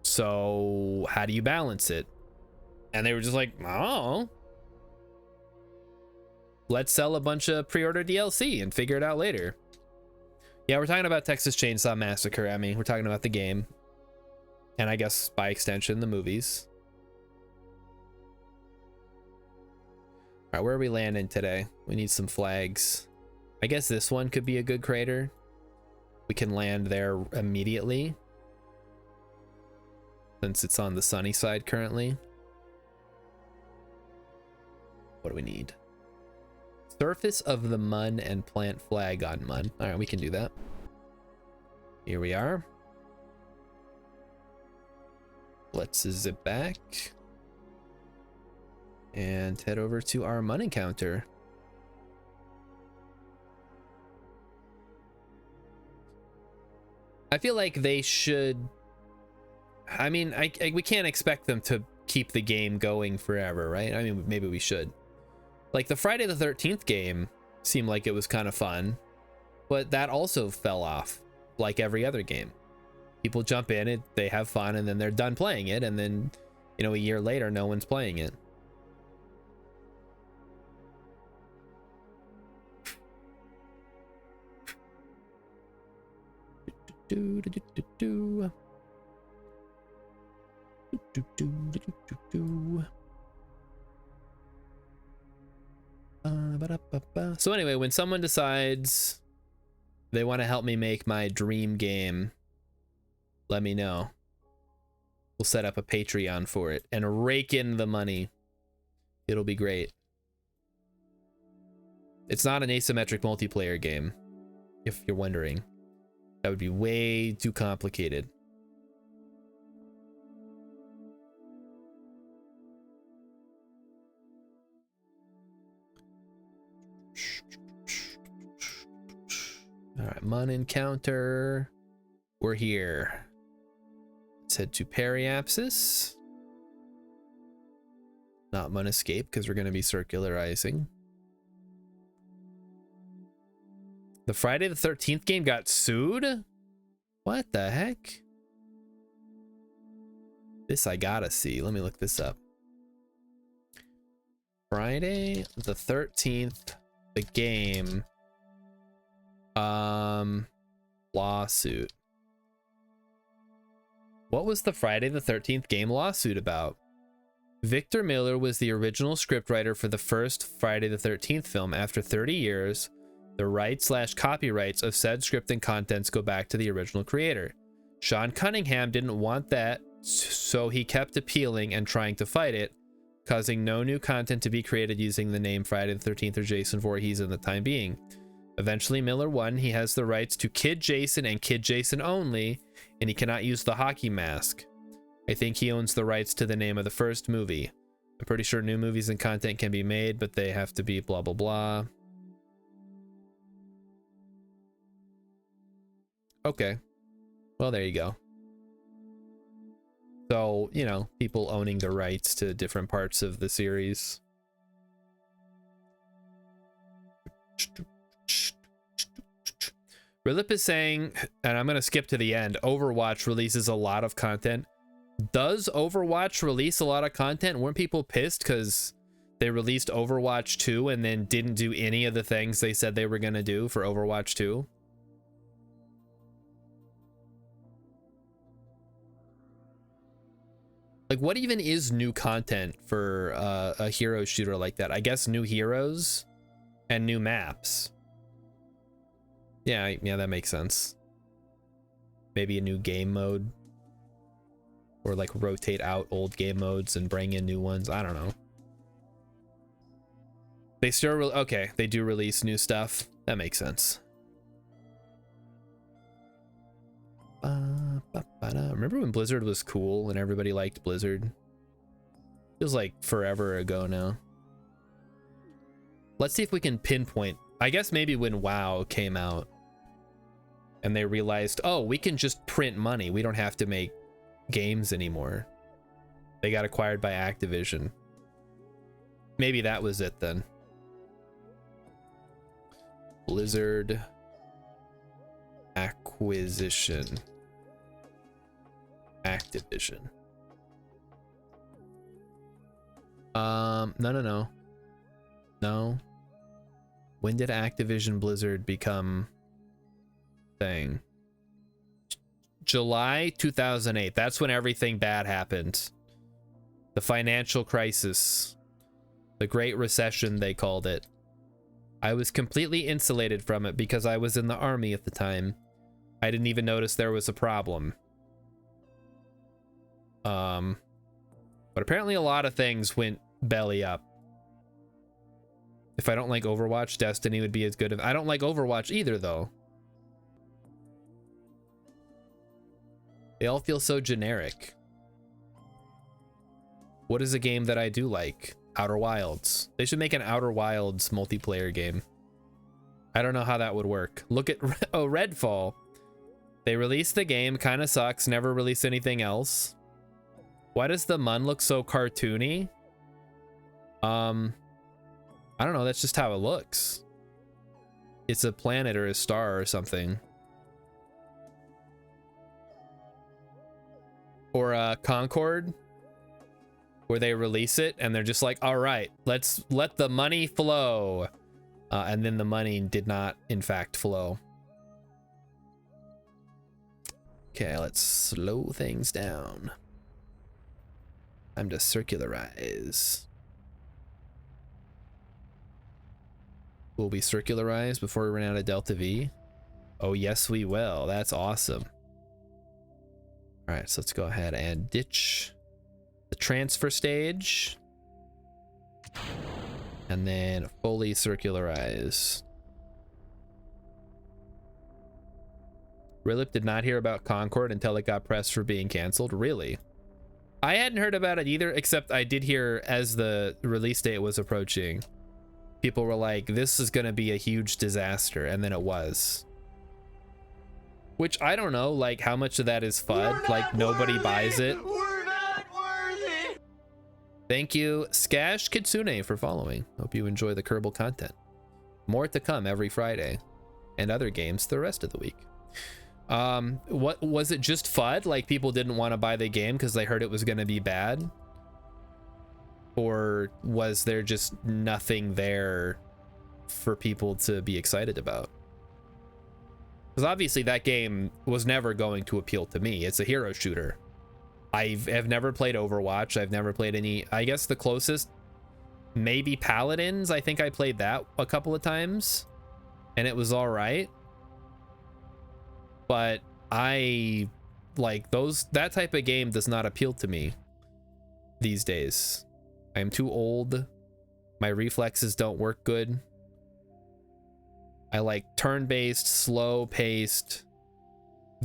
So how do you balance it? And they were just like, oh, let's sell a bunch of pre-order DLC and figure it out later. Yeah, we're talking about Texas Chainsaw Massacre, Emmy. We're talking about the game. And I guess by extension, the movies. All right, where are we landing today? We need some flags. I guess this one could be a good crater. We can land there immediately, since it's on the sunny side currently. What do we need? Surface of the Mun and plant flag on Mun. All right, we can do that. Here we are. Let's zip back and head over to our Mun encounter. I feel like they should. I mean, we can't expect them to keep the game going forever, right? I mean, maybe we should. Like the Friday the 13th game seemed like it was kind of fun, but that also fell off like every other game. People jump in it, they have fun, and then they're done playing it, and then, you know, a year later no one's playing it. So anyway, when someone decides they want to help me make my dream game, let me know. We'll set up a Patreon for it and rake in the money. It'll be great. It's not an asymmetric multiplayer game, if you're wondering. That would be way too complicated. All right, Mun encounter. We're here. Let's head to Periapsis. Not Mun escape because we're going to be circularizing. The Friday the 13th game got sued? What the heck? This I gotta see. Let me look this up. Friday the 13th, the game. Lawsuit. What was the Friday the 13th game lawsuit about? Victor Miller was the original scriptwriter for the first Friday the 13th film. After 30 years, the rights/copyrights of said script and contents go back to the original creator. Sean Cunningham didn't want that, so he kept appealing and trying to fight it, causing no new content to be created using the name Friday the 13th or Jason Voorhees in the time being. Eventually, Miller won. He has the rights to Kid Jason and Kid Jason only, and he cannot use the hockey mask. I think he owns the rights to the name of the first movie. I'm pretty sure new movies and content can be made, but they have to be blah, blah, blah. Okay. Well, there you go. So, you know, people owning the rights to different parts of the series. Rilip is saying, and I'm going to skip to the end, Overwatch releases a lot of content. Does Overwatch release a lot of content? Weren't people pissed because they released Overwatch 2 and then didn't do any of the things they said they were going to do for Overwatch 2? Like, what even is new content for a hero shooter like that? I guess new heroes and new maps. Yeah, that makes sense. Maybe a new game mode. Or like rotate out old game modes and bring in new ones. I don't know. They still okay, they do release new stuff. That makes sense. Remember when Blizzard was cool and everybody liked Blizzard? Feels like forever ago now. Let's see if we can pinpoint. I guess maybe when WoW came out and they realized, oh, we can just print money. We don't have to make games anymore. They got acquired by Activision. Maybe that was it then. Blizzard acquisition. Activision. No. When did Activision Blizzard become thing? July 2008. That's when everything bad happened. The financial crisis. The Great Recession, they called it. I was completely insulated from it because I was in the army at the time. I didn't even notice there was a problem. But apparently a lot of things went belly up. If I don't like Overwatch, Destiny would be as good. I don't like Overwatch either, though. They all feel so generic. What is a game that I do like? Outer Wilds. They should make an Outer Wilds multiplayer game. I don't know how that would work. Look at Redfall. They released the game, kind of sucks, never released anything else. Why does the mun look so cartoony? I don't know, that's just how it looks. It's a planet or a star or something. Or Concord, where they release it and they're just like, all right, let's let the money flow. And then the money did not, in fact, flow. Okay, let's slow things down. Time to circularize. Will we circularize before we run out of Delta V? Oh, yes, we will. That's awesome. All right, so let's go ahead and ditch the transfer stage. And then fully circularize. Rilip did not hear about Concord until it got pressed for being canceled. Really? I hadn't heard about it either, except I did hear as the release date was approaching, people were like, this is going to be a huge disaster, and then it was. Which, I don't know, like, how much of that is FUD? Like, nobody buys it. We're not worthy. Thank you, Skash Kitsune, for following. Hope you enjoy the Kerbal content. More to come every Friday, and other games the rest of the week. What was it, just FUD? Like people didn't want to buy the game because they heard it was going to be bad? Or was there just nothing there for people to be excited about? Because obviously that game was never going to appeal to me. It's a hero shooter. I've never played Overwatch. I've never played any, I guess the closest, maybe Paladins. I think I played that a couple of times and it was all right. But I like that type of game does not appeal to me these days. I am too old. My reflexes don't work good. I like turn-based, slow-paced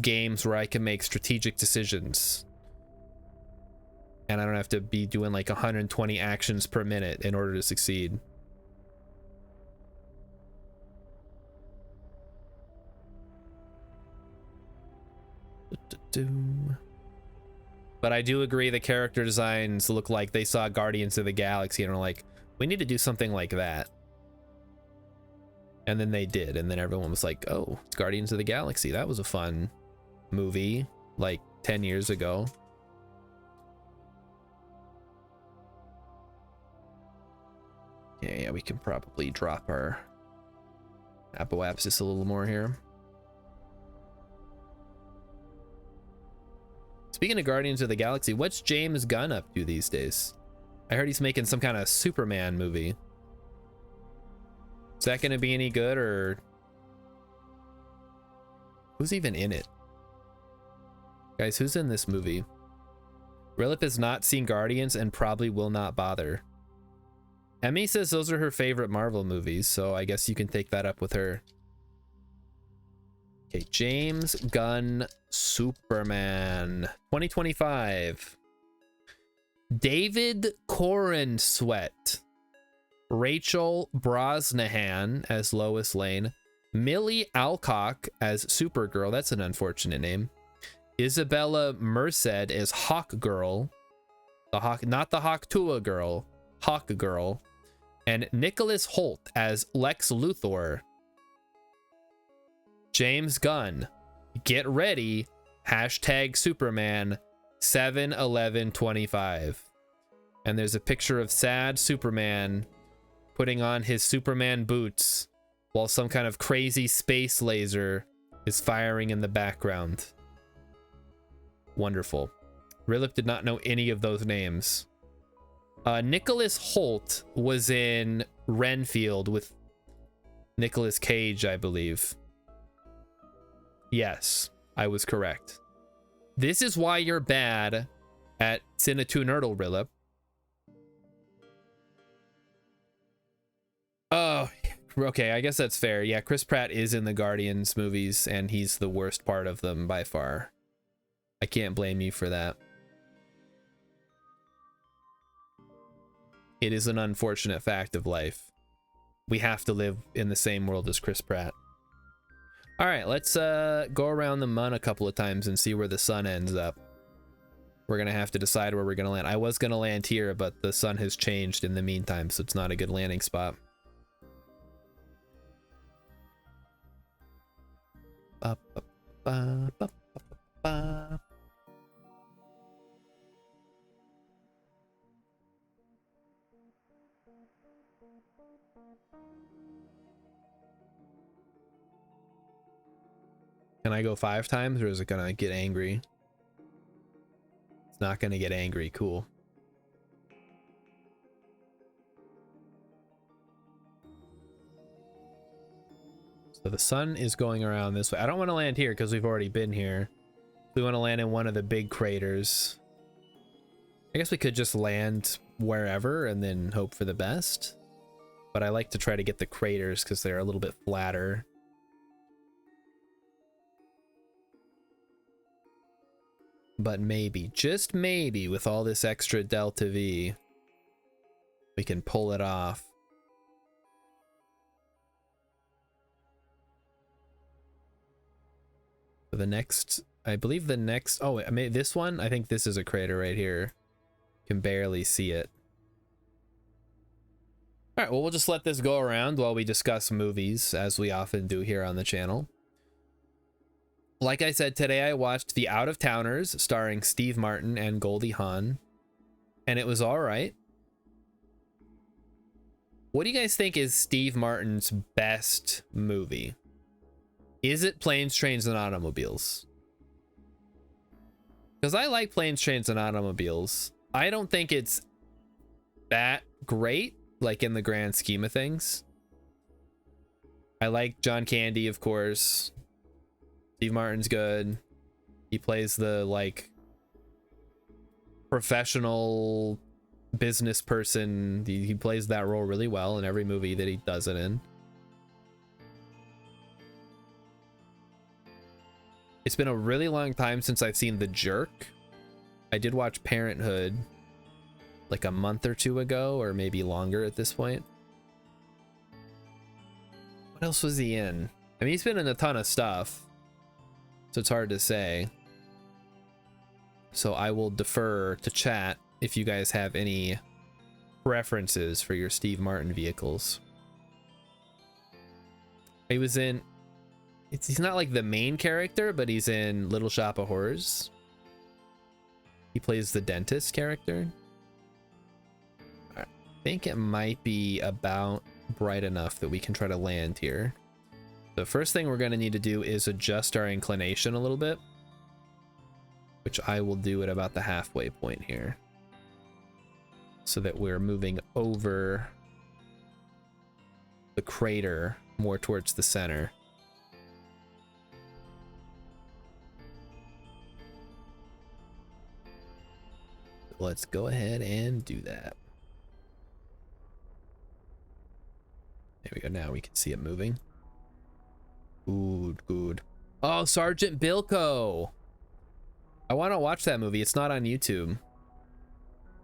games where I can make strategic decisions. And I don't have to be doing like 120 actions per minute in order to succeed. But I do agree the character designs look like they saw Guardians of the Galaxy and were like, we need to do something like that. And then they did, and then everyone was like, oh, it's Guardians of the Galaxy. That was a fun movie like 10 years ago. Yeah, we can probably drop our apoapsis a little more here. Speaking of Guardians of the Galaxy, what's James Gunn up to these days? I heard he's making some kind of Superman movie. Is that going to be any good, or who's even in it? Guys, who's in this movie? Rilip has not seen Guardians and probably will not bother. Emmy says those are her favorite Marvel movies, so I guess you can take that up with her. Okay, James Gunn Superman 2025. David Corenswet, Rachel Brosnahan as Lois Lane, Millie Alcock as Supergirl, that's an unfortunate name, Isabella Merced as Hawk Girl, the Hawk, not the Hawk Tua girl, Hawk Girl, and Nicholas Holt as Lex Luthor. James Gunn, get ready, hashtag Superman 7/11/25. And there's a picture of sad Superman putting on his Superman boots while some kind of crazy space laser is firing in the background. Wonderful. Rilip did not know any of those names. Nicholas Holt was in Renfield with Nicolas Cage, I believe. Yes, I was correct. This is why you're bad at Cinetune Nerdle, Rilip. Oh, okay, I guess that's fair. Yeah, Chris Pratt is in the Guardians movies, and he's the worst part of them by far. I can't blame you for that. It is an unfortunate fact of life. We have to live in the same world as Chris Pratt. All right, let's go around the mun a couple of times and see where the sun ends up. We're gonna have to decide where we're gonna land. I was gonna land here, but the sun has changed in the meantime, so it's not a good landing spot. Ba, ba, ba, ba, ba, ba. Can I go 5 times, or is it gonna get angry? It's not gonna get angry. Cool. So the sun is going around this way. I don't want to land here because we've already been here. We want to land in one of the big craters. I guess we could just land wherever and then hope for the best. But I like to try to get the craters because they're a little bit flatter. But maybe, just maybe, with all this extra Delta V, we can pull it off. The next, I believe the next, oh, I mean, this one, I think this is a crater right here. Can barely see it. All right, well, we'll just let this go around while we discuss movies, as we often do here on the channel. like I said, today I watched The Out of Towners starring Steve Martin and Goldie Hawn, and it was all right. What do you guys think is Steve Martin's best movie? Is it Planes, Trains, and Automobiles? Because I like Planes, Trains, and Automobiles. I don't think it's that great, like in the grand scheme of things. I like John Candy, of course. Steve Martin's good. He plays the like professional business person. He plays that role really well in every movie that he does it in. It's been a really long time since I've seen The Jerk. I did watch Parenthood like a month or two ago, or maybe longer at this point. What else was he in? I mean, he's been in a ton of stuff, so it's hard to say. So I will defer to chat if you guys have any preferences for your Steve Martin vehicles. He was in... he's not like the main character, but he's in Little Shop of Horrors. He plays the dentist character. I think it might be about bright enough that we can try to land here. The first thing we're going to need to do is adjust our inclination a little bit, which I will do at about the halfway point here, so that we're moving over the crater more towards the center. Let's go ahead and do that. There we go. Now we can see it moving. Good, good. Oh, Sergeant Bilko. I want to watch that movie. It's not on YouTube.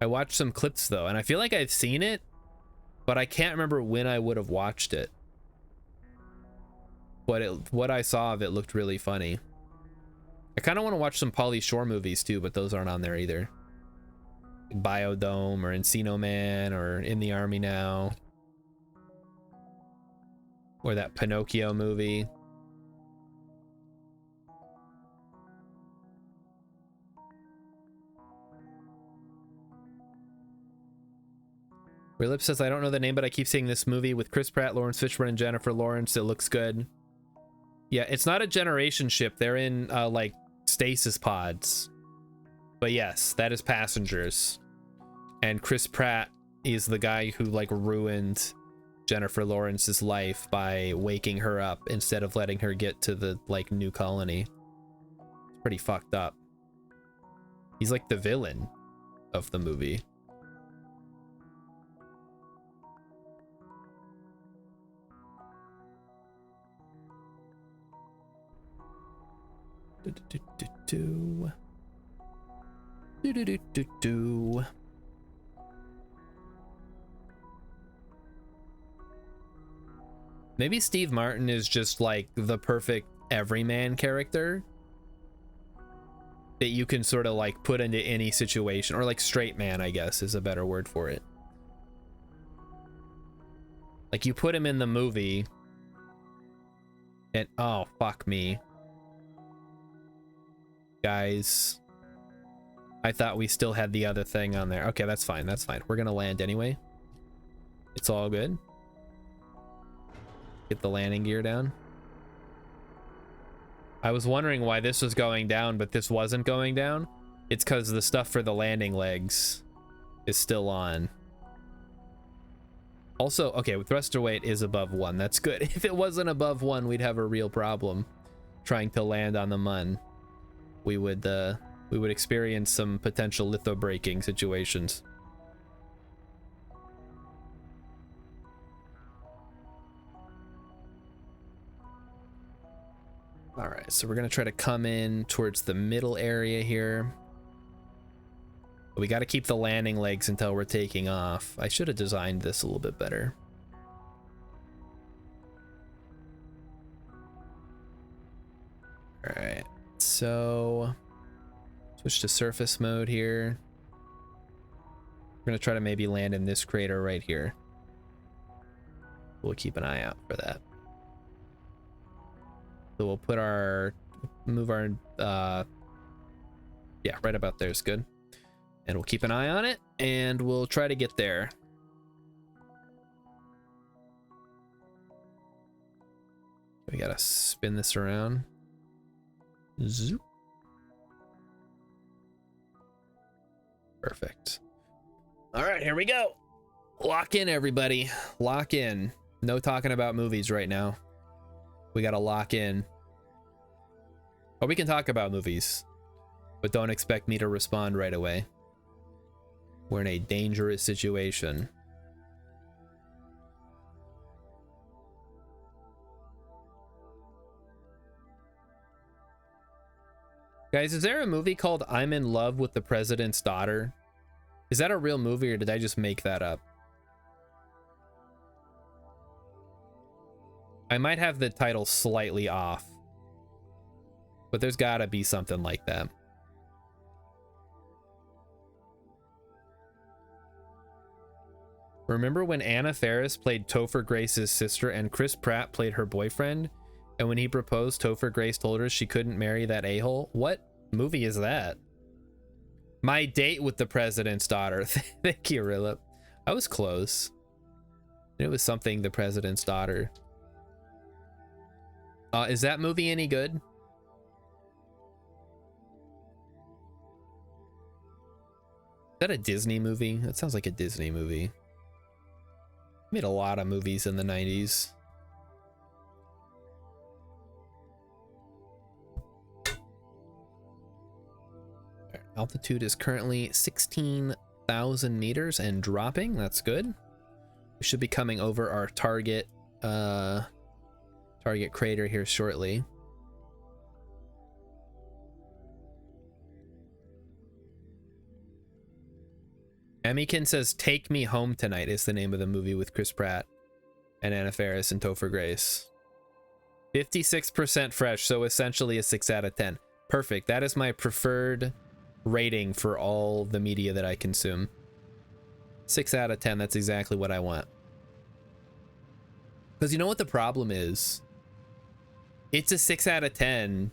I watched some clips though, and I feel like I've seen it, but I can't remember when I would have watched it. But what I saw of it looked really funny. I kind of want to watch some Pauly Shore movies too, but those aren't on there either. Biodome or Encino Man or In the Army Now, or that Pinocchio movie. Relip says, I don't know the name, but I keep seeing this movie with Chris Pratt, Lawrence Fishburne, and Jennifer Lawrence. It looks good. Yeah, it's not a generation ship. They're in like stasis pods. But yes, that is Passengers. And Chris Pratt is the guy who like ruined Jennifer Lawrence's life by waking her up instead of letting her get to the like new colony. It's pretty fucked up. He's like the villain of the movie. Maybe Steve Martin is just like the perfect everyman character that you can sort of like put into any situation, or like straight man, I guess is a better word for it. Like you put him in the movie and oh fuck me, guys, I thought we still had the other thing on there. Okay, that's fine, that's fine. We're gonna land anyway. It's all good. Get the landing gear down. I was wondering why this was going down, but this wasn't going down. It's because the stuff for the landing legs is still on. Also, okay, thruster weight is above 1. That's good. If it wasn't above 1, we'd have a real problem trying to land on the Mun. We would experience some potential litho braking situations. All right, so we're gonna try to come in towards the middle area here. But we got to keep the landing legs until we're taking off. I should have designed this a little bit better. All right, so switch to surface mode here. We're gonna try to maybe land in this crater right here. We'll keep an eye out for that. So we'll put our move our yeah, right about there is good. And we'll keep an eye on it, and we'll try to get there. We gotta spin this around. Zoop. Perfect. All right, here we go. Lock in, everybody. Lock in. No talking about movies right now. We gotta lock in. Or we can talk about movies, but don't expect me to respond right away. We're in a dangerous situation. Guys, is there a movie called I'm in Love with the President's Daughter? Is that a real movie, or did I just make that up? I might have the title slightly off, but there's gotta be something like that. Remember when Anna Faris played Topher Grace's sister and Chris Pratt played her boyfriend? And when he proposed, Topher Grace told her she couldn't marry that a-hole? What movie is that? My Date with the President's Daughter. Thank you, Rilla. I was close. It was something the President's Daughter. Is that movie any good? Is that a Disney movie? That sounds like a Disney movie. Made a lot of movies in the 90s. Altitude is currently 16,000 meters and dropping. That's good. We should be coming over our target crater here shortly. Emmykin says Take Me Home Tonight is the name of the movie with Chris Pratt and Anna Faris and Topher Grace. 56% fresh, so essentially a 6 out of 10. Perfect. That is my preferred rating for all the media that I consume. 6 out of 10. That's exactly what I want. Because you know what the problem is? It's a 6 out of 10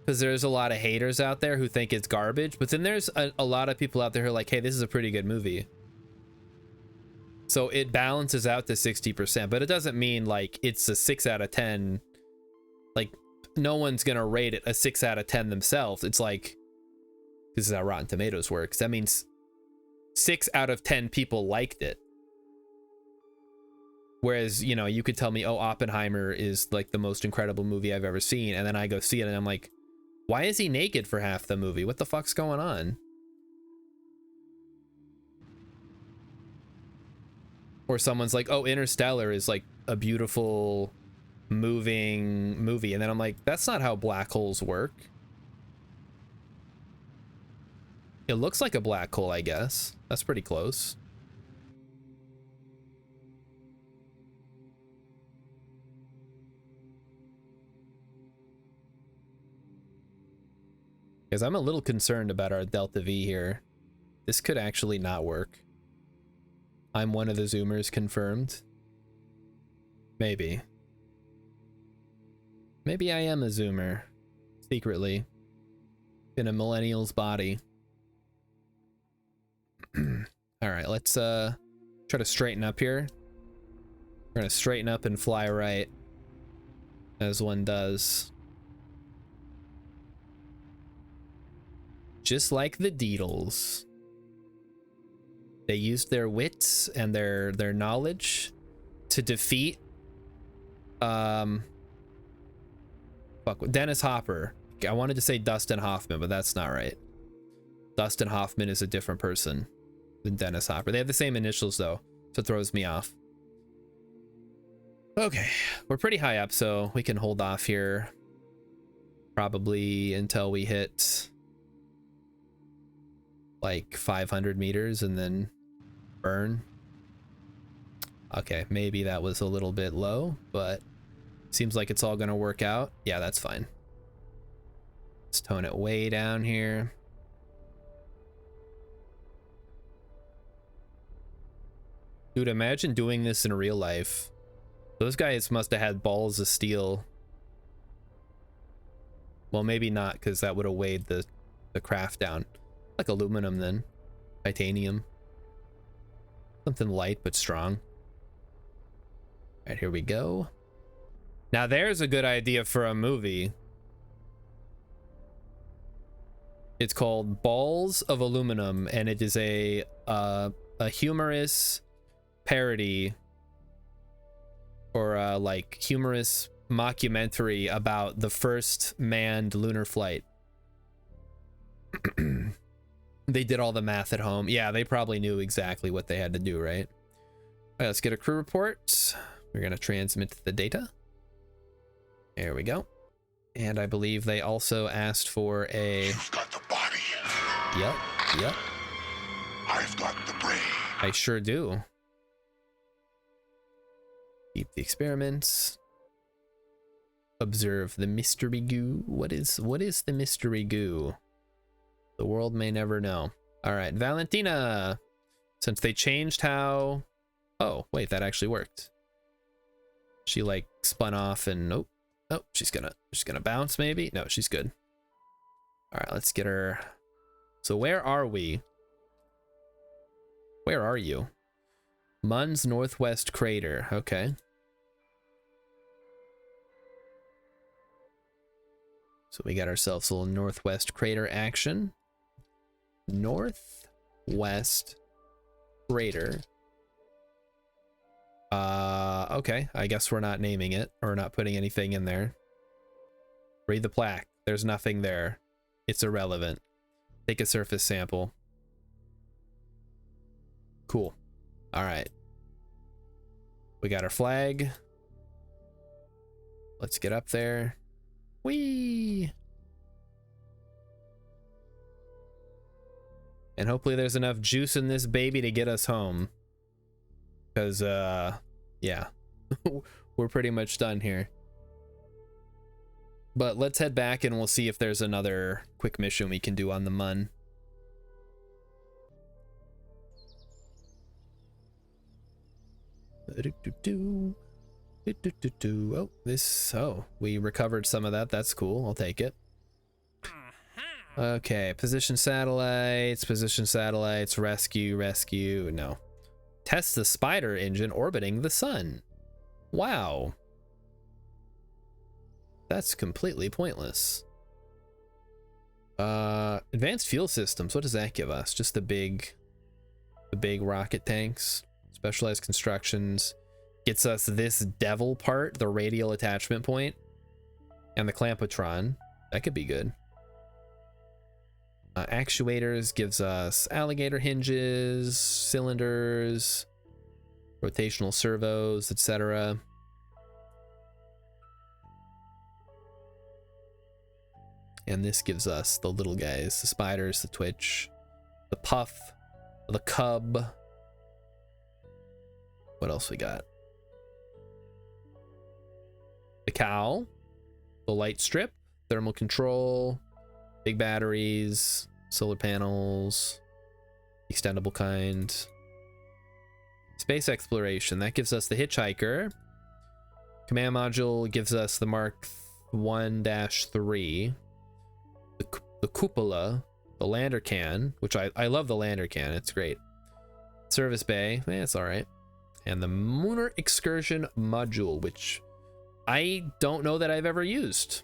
because there's a lot of haters out there who think it's garbage, but then there's a lot of people out there who are like, hey, this is a pretty good movie. So it balances out to 60%, but it doesn't mean like it's a 6 out of 10. Like no one's gonna rate it a 6 out of 10 themselves. It's like, this is how Rotten Tomatoes works. That means 6 out of 10 people liked it. Whereas, you know, you could tell me, oh, Oppenheimer is like the most incredible movie I've ever seen, and then I go see it and I'm like, why is he naked for half the movie? What the fuck's going on? Or someone's like, oh, Interstellar is like a beautiful, moving movie, and then I'm like, that's not how black holes work. It looks like a black hole, I guess. That's pretty close. Because I'm a little concerned about our Delta V here. This could actually not work. I'm one of the Zoomers confirmed. Maybe. Maybe I am a Zoomer. Secretly. In a millennial's body. Alright, let's try to straighten up here. We're gonna straighten up and fly right. As one does. Just like the Deedles. They used their wits and their knowledge to defeat Dennis Hopper. I wanted to say Dustin Hoffman, but that's not right. Dustin Hoffman is a different person than Dennis Hopper. They have the same initials though, so it throws me off. Okay, we're pretty high up, so we can hold off here probably until we hit like 500 meters and then burn. Okay, maybe that was a little bit low, but seems like it's all gonna work out. Yeah, that's fine. Let's tone it way down here. Dude, imagine doing this in real life. Those guys must have had balls of steel. Well, maybe not, because that would have weighed the craft down. Like aluminum then. Titanium. Something light but strong. All right, here we go. Now there's a good idea for a movie. It's called Balls of Aluminum, and it is a humorous parody or like humorous mockumentary about the first manned lunar flight. They did all the math at home. Yeah, they probably knew exactly what they had to do, right? All right, let's get a crew report. We're gonna transmit the data. There we go. And I believe they also asked for a... You've got the body. Yep. I've got the brain. I sure do. Keep the experiments. Observe the mystery goo. What is the mystery goo? The world may never know. All right, Valentina. Since they changed how... Oh, wait, that actually worked. She like spun off and nope. Oh, she's gonna bounce maybe? No, she's good. All right, let's get her. So where are we? Where are you? Mun's Northwest Crater. Okay. So we got ourselves a little Northwest Crater action. Northwest Crater. Okay. I guess we're not naming it or not putting anything in there. Read the plaque. There's nothing there. It's irrelevant. Take a surface sample. Cool. All right. We got our flag. Let's get up there. Whee! And hopefully there's enough juice in this baby to get us home. Because, yeah. We're pretty much done here. But let's head back and we'll see if there's another quick mission we can do on the Mun. Oh, we recovered some of that. That's cool. I'll take it. Okay, position satellites, rescue. No. Test the spider engine orbiting the sun. Wow. That's completely pointless. Advanced fuel systems. What does that give us? Just the big rocket tanks. Specialized constructions. Gets us this devil part, the radial attachment point, and the clampotron. That could be good. Actuators gives us alligator hinges, cylinders, rotational servos, etc. And this gives us the little guys, the spiders, the twitch, the puff, the cub. What else we got? The cowl, the light strip, thermal control, big batteries, solar panels, extendable kind. Space exploration, that gives us the hitchhiker. Command module gives us the Mark 1-3. The cupola, the lander can, which I love the lander can, it's great. Service bay, it's all right. And the Lunar Excursion module, which I don't know that I've ever used,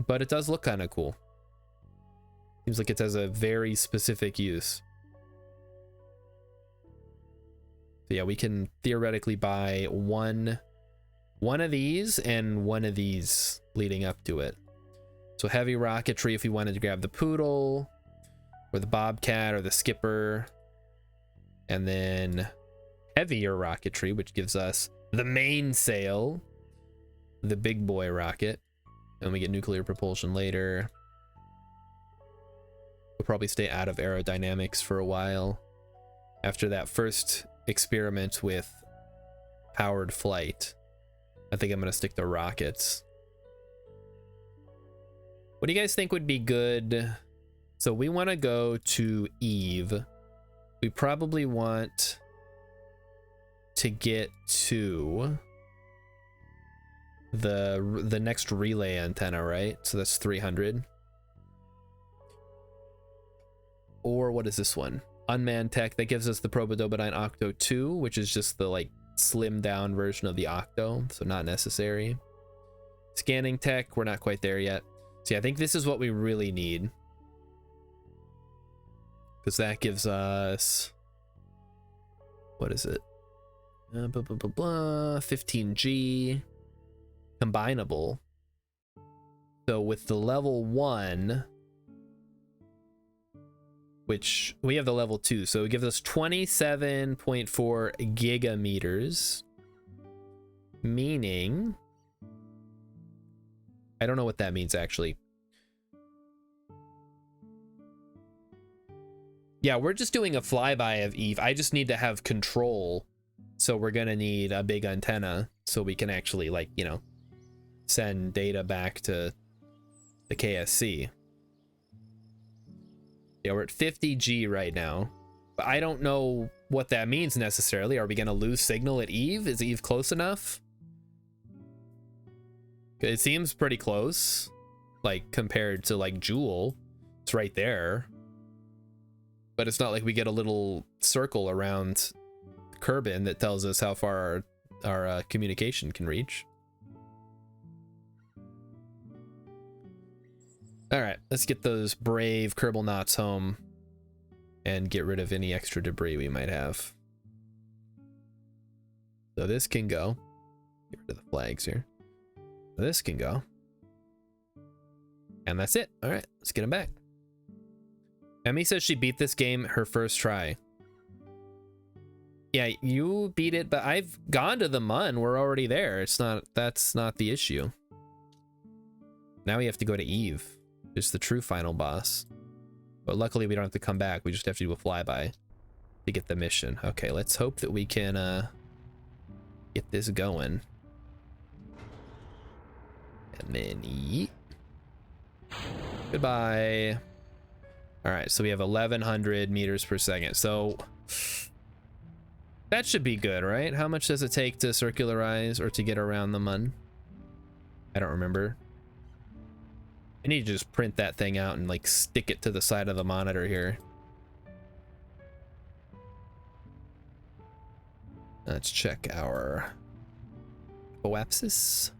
but it does look kind of cool. Seems like it has a very specific use. So yeah, we can theoretically buy one of these and one of these leading up to it. So heavy rocketry if we wanted to grab the Poodle or the Bobcat or the Skipper. And then heavier rocketry, which gives us the mainsail, the big boy rocket. And we get nuclear propulsion later. We'll probably stay out of aerodynamics for a while. After that first experiment with powered flight, I think I'm going to stick to rockets. What do you guys think would be good? So we want to go to Eve. We probably want to get to the next relay antenna, right? So that's 300. Or what is this one? Unmanned tech, that gives us the Probodobodine Octo 2, which is just the like slimmed down version of the Octo, so not necessary. Scanning tech, we're not quite there yet. So yeah, I think this is what we really need, because that gives us, what is it? 15G combinable. So with the level 1, which we have the level 2, so it gives us 27.4 gigameters, meaning, I don't know what that means actually. Yeah, we're just doing a flyby of Eve. I just need to have control, so we're gonna need a big antenna so we can actually, like, you know, send data back to the KSC. Yeah, we're at 50G right now, but I don't know what that means necessarily. Are we gonna lose signal at Eve? Is Eve close enough? It seems pretty close, like compared to like Jewel. It's right there, but it's not like we get a little circle around Kerbin that tells us how far our communication can reach. All right, let's get those brave Kerbal knots home and get rid of any extra debris we might have. So this can go. Get rid of the flags here. This can go. And that's it. All right, let's get him back. Emmy says she beat this game her first try. Yeah, you beat it, but I've gone to the Mun. We're already there. It's not, that's not the issue. Now we have to go to Eve. It's the true final boss. But luckily we don't have to come back. We just have to do a flyby to get the mission. Okay, let's hope that we can get this going. And then yeet. Goodbye. All right, so we have 1100 meters per second. So that should be good, right? How much does it take to circularize or to get around the Mun? I don't remember. I need to just print that thing out and like stick it to the side of the monitor here. Let's check our Oapsis.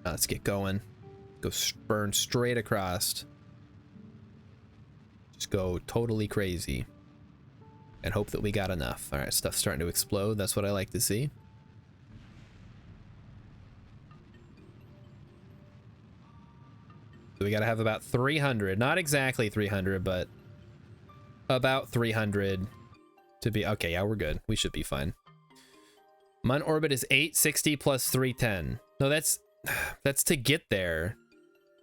Let's get going. Go burn straight across. Just go totally crazy. And hope that we got enough. All right, stuff's starting to explode. That's what I like to see. So we gotta have about 300. Not exactly 300, but about 300 to be... Okay, yeah, we're good. We should be fine. Mun orbit is 860 plus 310. No, that's to get there.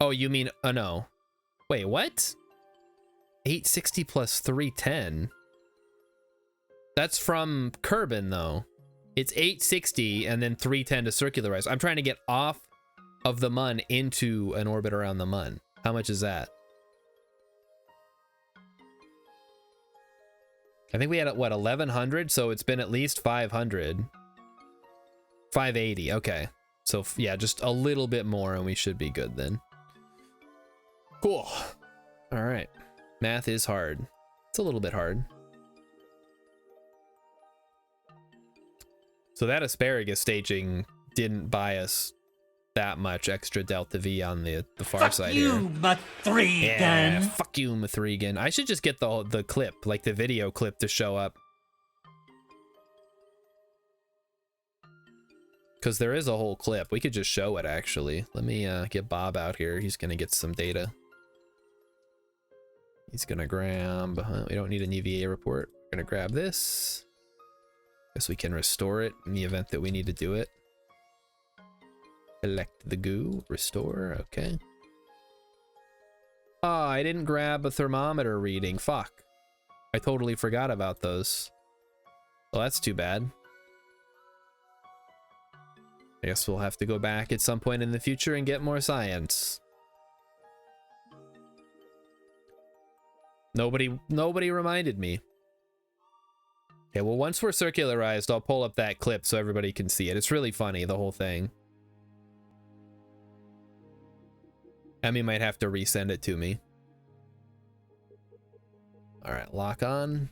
Oh, you mean... Oh, no. Wait, what? 860 plus 310? That's from Kerbin, though. It's 860 and then 310 to circularize. I'm trying to get off of the Mun into an orbit around the Mun. How much is that? I think we had, what, 1100? So it's been at least 500. 580, okay. So, yeah, just a little bit more and we should be good then. Cool. All right. Math is hard. It's a little bit hard. So that asparagus staging didn't buy us that much extra delta V on the far side here. Fuck you, Mathregan. Yeah, fuck you, Mathregan. I should just get the clip, like the video clip, to show up. Because there is a whole clip. We could just show it, actually. Let me get Bob out here. He's going to get some data. He's going to grab... we don't need an EVA report. We're going to grab this. Guess we can restore it in the event that we need to do it. Select the goo. Restore. Okay. Oh, I didn't grab a thermometer reading. Fuck. I totally forgot about those. Well, that's too bad. I guess we'll have to go back at some point in the future and get more science. Nobody reminded me. Okay, well, once we're circularized, I'll pull up that clip so everybody can see it. It's really funny, the whole thing. Emmy might have to resend it to me. All right, lock on,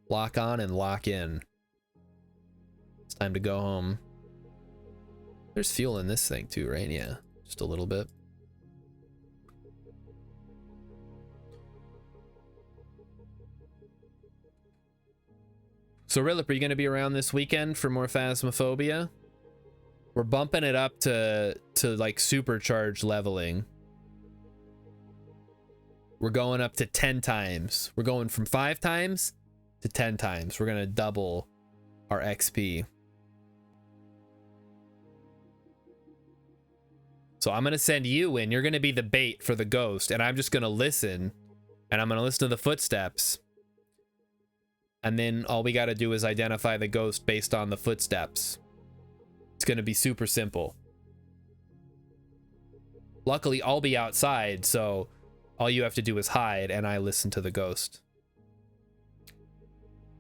and lock in. It's time to go home. There's fuel in this thing too, right? Yeah, just a little bit. So Rilip, are you going to be around this weekend for more Phasmophobia? We're bumping it up to like supercharged leveling. We're going up to 10 times. We're going from 5 times to 10 times. We're going to double our XP. So I'm going to send you in. You're going to be the bait for the ghost, and I'm just going to listen, and I'm going to listen to the footsteps. And then all we got to do is identify the ghost based on the footsteps. It's going to be super simple. Luckily, I'll be outside, so all you have to do is hide, and I listen to the ghost.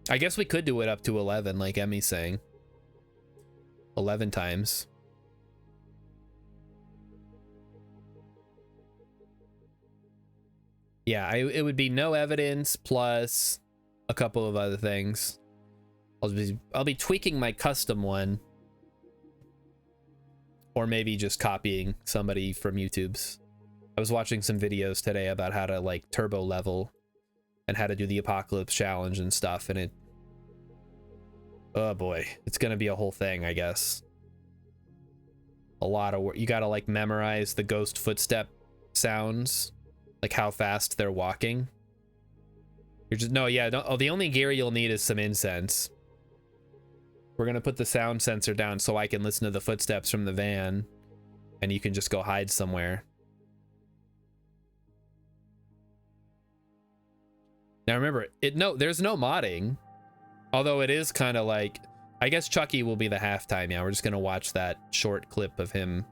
I guess we could do it up to 11, like Emmy's saying. 11 times. Yeah, it would be no evidence plus a couple of other things. I'll be tweaking my custom one, or maybe just copying somebody from YouTube's. I was watching some videos today about how to like turbo level and how to do the apocalypse challenge and stuff, and it, oh boy, it's gonna be a whole thing, I guess. A lot of work. You gotta like memorize the ghost footstep sounds, like how fast they're walking. You're just, no, yeah, don't, oh, the only gear you'll need is some incense. We're gonna put the sound sensor down so I can listen to the footsteps from the van, and you can just go hide somewhere. Now remember, there's no modding, although it is kind of like, I guess Chucky will be the halftime. Yeah, we're just gonna watch that short clip of him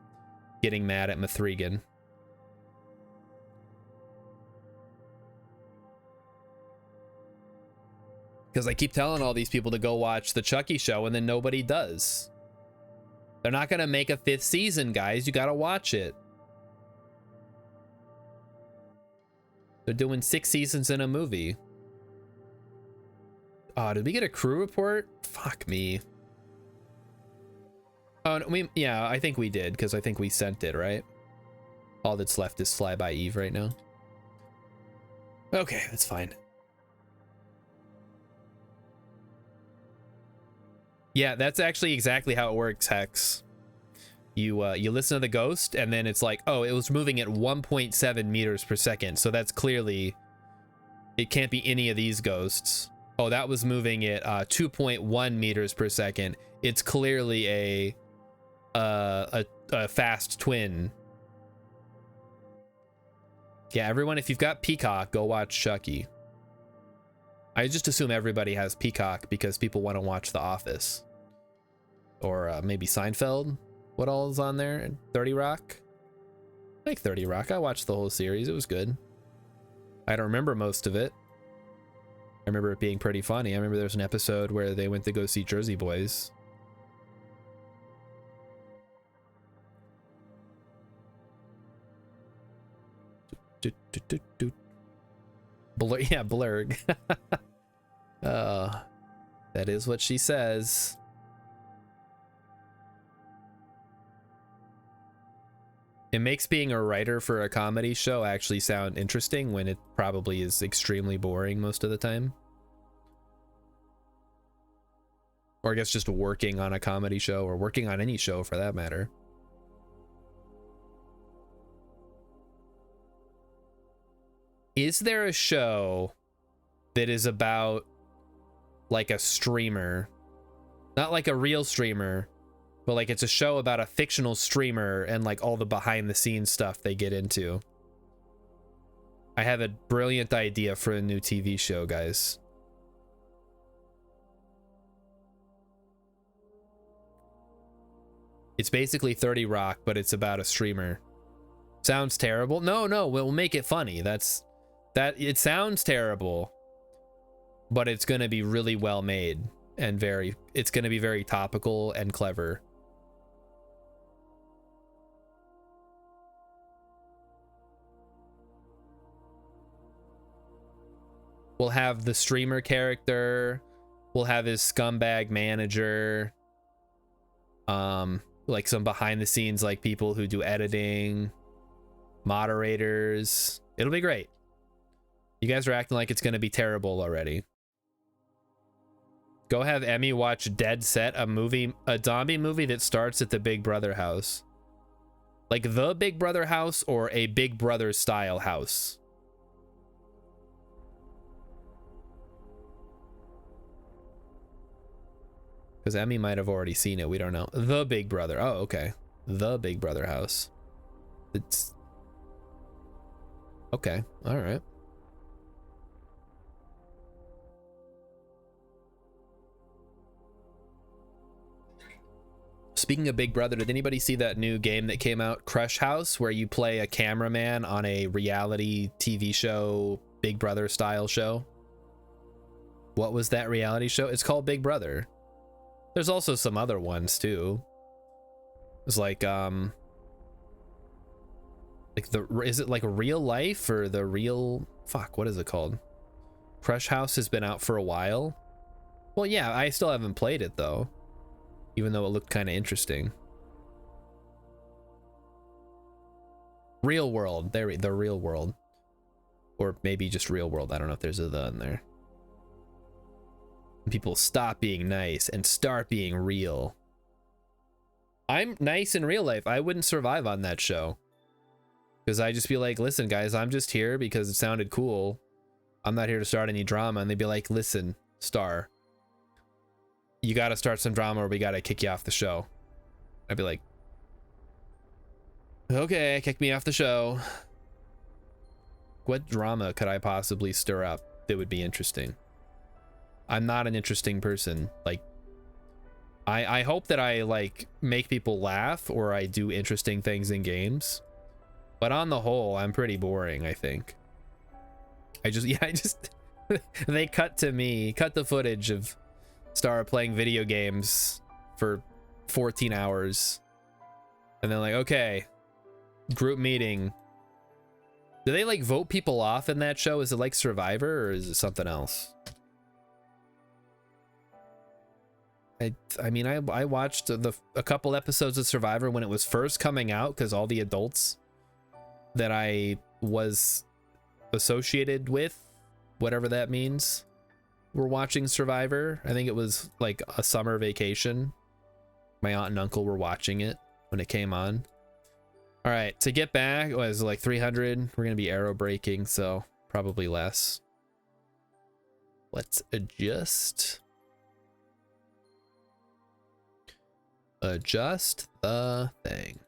getting mad at Mithrigan. Because I keep telling all these people to go watch the Chucky show, and then nobody does. They're not gonna make a 5th season, guys. You gotta watch it. They're doing 6 seasons in a movie. Oh, did we get a crew report? Fuck me. Oh, no, yeah, I think we did, because I think we sent it, right? All that's left is Fly By Eve right now. Okay, that's fine. Yeah, that's actually exactly how it works, Hex. You listen to the ghost, and then it's like, oh, it was moving at 1.7 meters per second. So that's clearly, it can't be any of these ghosts. Oh, that was moving at 2.1 meters per second. It's clearly a fast twin. Yeah, everyone, if you've got Peacock, go watch Chucky. I just assume everybody has Peacock because people want to watch The Office. Or maybe Seinfeld. What all is on there? 30 Rock? I like 30 Rock. I watched the whole series. It was good. I don't remember most of it. I remember it being pretty funny. I remember there was an episode where they went to go see Jersey Boys. Blur, yeah, Blurg. That is what she says. It makes being a writer for a comedy show actually sound interesting when it probably is extremely boring most of the time. Or I guess just working on a comedy show, or working on any show for that matter. Is there a show that is about like a streamer, not like a real streamer, but like it's a show about a fictional streamer and like all the behind the scenes stuff they get into? I have a brilliant idea for a new TV show, guys. It's basically 30 Rock, but it's about a streamer. Sounds terrible. No, we'll make it funny. That's That it sounds terrible, but it's going to be really well made and it's going to be very topical and clever. We'll have the streamer character, we'll have his scumbag manager, like some behind the scenes, like people who do editing, moderators. It'll be great. You guys are acting like it's going to be terrible already. Go have Emmy watch Dead Set, a zombie movie that starts at the Big Brother house. Like the Big Brother house or a Big Brother style house. Because Emmy might have already seen it. We don't know. The Big Brother. Oh, okay. The Big Brother house. It's... Okay. All right. Speaking of Big Brother, did anybody see that new game that came out, Crush House, where you play a cameraman on a reality TV show, Big Brother style show? What was that reality show? It's called Big Brother. There's also some other ones too. It's like is it like real life or the real fuck, what is it called? Crush House has been out for a while. Well, yeah, I still haven't played it though, even though it looked kind of interesting. Real World, the Real World, or maybe just Real World. I don't know if there's a the in there. People stop being nice and start being real. I'm nice in real life. I wouldn't survive on that show, because I just be like, listen guys, I'm just here because it sounded cool. I'm not here to start any drama. And they'd be like, listen, Star, you got to start some drama or we got to kick you off the show. I'd be like, okay, kick me off the show. What drama could I possibly stir up that would be interesting? I'm not an interesting person. Like, I hope that I like make people laugh or I do interesting things in games, but on the whole, I'm pretty boring, I think. I just they cut the footage of Star playing video games for 14 hours and then like, okay, group meeting. Do they like vote people off in that show? Is it like Survivor or is it something else? I mean, I watched a couple episodes of Survivor when it was first coming out, because all the adults that I was associated with, whatever that means, were watching Survivor. I think it was like a summer vacation. My aunt and uncle were watching it when it came on. All right, to get back, was it like 300? We're gonna be arrow braking, so probably less. Let's adjust the thing.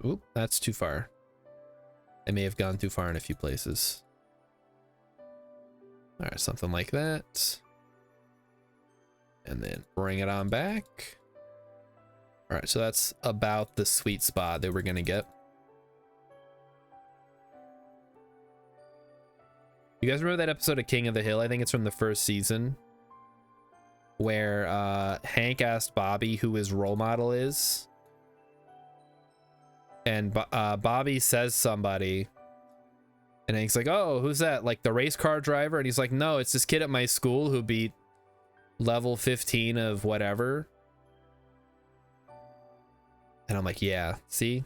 Oop, that's too far. I may have gone too far in a few places. All right, something like that. And then bring it on back. All right, so that's about the sweet spot that we're gonna get. You guys remember that episode of King of the Hill? I think it's from the first season, where Hank asked Bobby who his role model is, and Bobby says somebody, and Hank's like, oh, who's that? Like the race car driver? And he's like, no, it's this kid at my school who beat level 15 of whatever. And I'm like, yeah, see,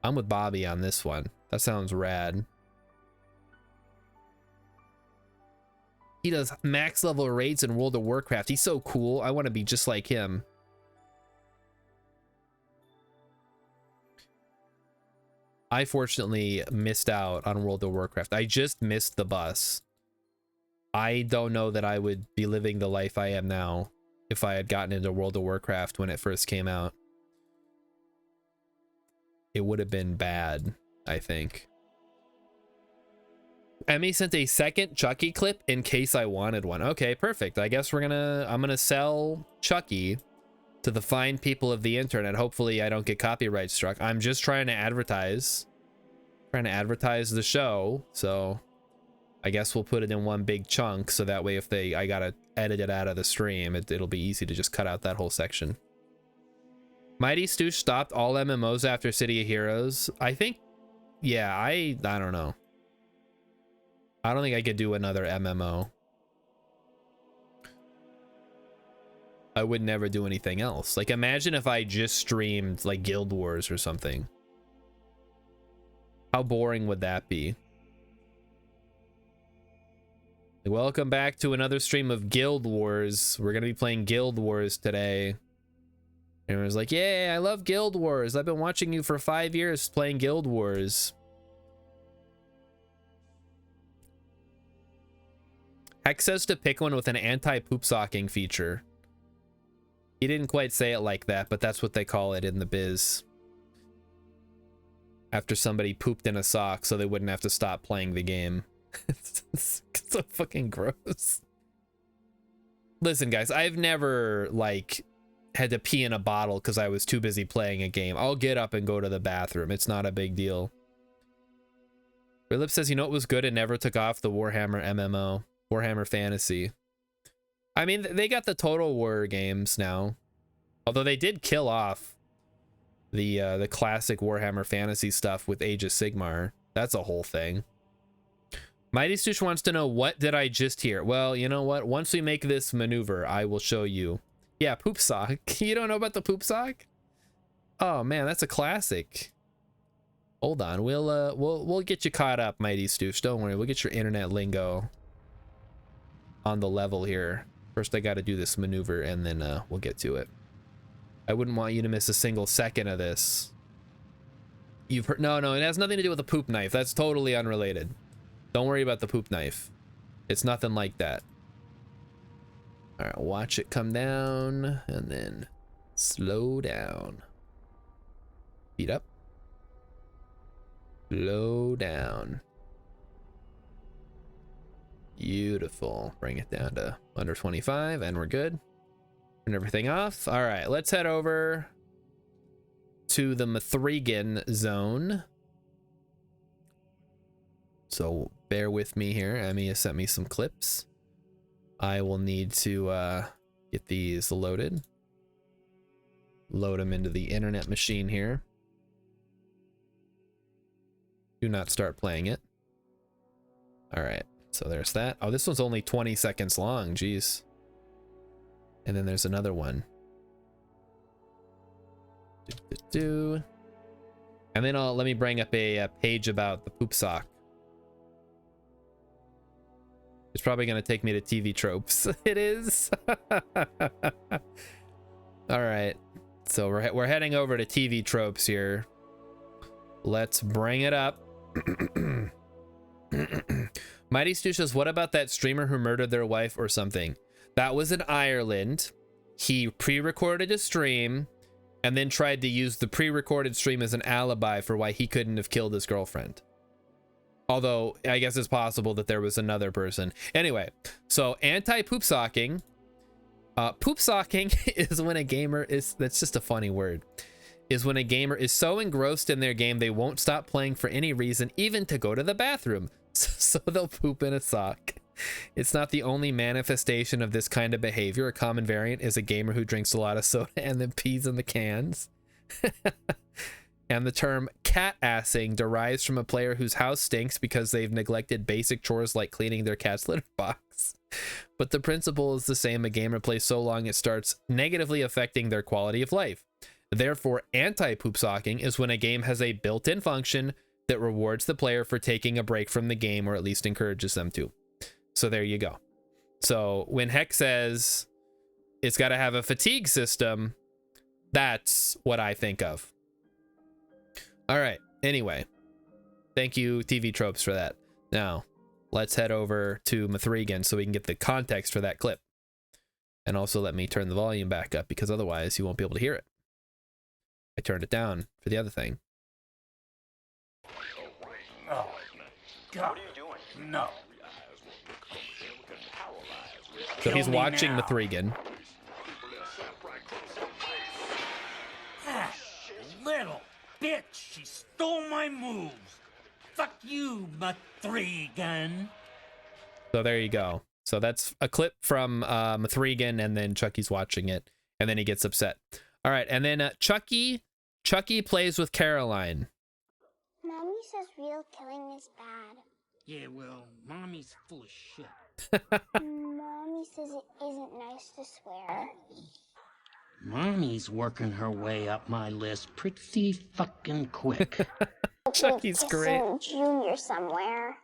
I'm with Bobby on this one. That sounds rad. He does max level raids in World of Warcraft. He's so cool. I want to be just like him. I fortunately missed out on World of Warcraft. I just missed the bus. I don't know that I would be living the life I am now if I had gotten into World of Warcraft when it first came out. It would have been bad, I think. Emmy sent a second Chucky clip in case I wanted one. Okay, perfect. I guess I'm gonna sell Chucky to the fine people of the internet. Hopefully I don't get copyright struck. I'm just trying to advertise the show, so I guess we'll put it in one big chunk, so that way if I gotta edit it out of the stream, it'll be easy to just cut out that whole section. Mighty Stoosh stopped all MMOs after City of Heroes. I think, yeah, I don't know. I don't think I could do another MMO. I would never do anything else. Like, imagine if I just streamed like Guild Wars or something. How boring would that be? Welcome back to another stream of Guild Wars. We're gonna be playing Guild Wars today. Everyone's like, yay, I love Guild Wars. I've been watching you for 5 years playing Guild Wars. Hex says to pick one with an anti-poop socking feature. He didn't quite say it like that, but that's what they call it in the biz. After somebody pooped in a sock so they wouldn't have to stop playing the game. It's so fucking gross. Listen, guys, I've never, like, had to pee in a bottle because I was too busy playing a game. I'll get up and go to the bathroom. It's not a big deal. Philip says, you know what was good and never took off? The Warhammer MMO. Warhammer Fantasy. I mean, they got the Total War games now. Although they did kill off the classic Warhammer Fantasy stuff with Age of Sigmar. That's a whole thing. Mighty Stoosh wants to know, what did I just hear? Well, you know what? Once we make this maneuver, I will show you. Yeah, poop sock. You don't know about the poop sock? Oh man, that's a classic. Hold on, we'll get you caught up, Mighty Stoosh. Don't worry, we'll get your internet lingo on the level here. First, I got to do this maneuver, and then we'll get to it. I wouldn't want you to miss a single second of this. You've heard? No, it has nothing to do with the poop knife. That's totally unrelated. Don't worry about the poop knife. It's nothing like that. All right, watch it come down and then slow down. Speed up. Slow down. Beautiful. Bring it down to under 25 and we're good. Turn everything off. All right, let's head over to the Mithrigan zone. So bear with me here. Emmy has sent me some clips. I will need to get these loaded. Load them into the internet machine here. Do not start playing it. All right, so there's that. Oh, this one's only 20 seconds long. Jeez. And then there's another one. And then let me bring up a page about the poop sock. It's probably going to take me to TV tropes. It is. All right. So we're heading over to TV tropes here. Let's bring it up. Mighty Stu says, what about that streamer who murdered their wife or something? That was in Ireland. He pre-recorded a stream and then tried to use the pre-recorded stream as an alibi for why he couldn't have killed his girlfriend. Although, I guess it's possible that there was another person. Anyway, so anti-poop socking. Poop socking is when a gamer is, that's just a funny word, is when a gamer is so engrossed in their game they won't stop playing for any reason, even to go to the bathroom. So they'll poop in a sock. It's not the only manifestation of this kind of behavior. A common variant is a gamer who drinks a lot of soda and then pees in the cans. And the term cat-assing derives from a player whose house stinks because they've neglected basic chores like cleaning their cat's litter box. But the principle is the same. A gamer plays so long it starts negatively affecting their quality of life. Therefore, anti-poop socking is when a game has a built-in function that rewards the player for taking a break from the game, or at least encourages them to. So there you go. So when Hex says it's got to have a fatigue system, that's what I think of. All right. Anyway, thank you, TV Tropes, for that. Now, let's head over to Mithrigan so we can get the context for that clip. And also let me turn the volume back up, because otherwise you won't be able to hear it. I turned it down for the other thing. Oh, God. What are you doing? No. So he's watching Mithrigan. She stole my moves. Fuck you, Mathregan. So there you go. So that's a clip from Mathregan, and then Chucky's watching it, and then he gets upset. All right, and then Chucky plays with Caroline. Mommy says real killing is bad. Yeah, well, Mommy's full of shit. Mommy says it isn't nice to swear. Mommy's working her way up my list pretty fucking quick. Chucky's great. Junior somewhere.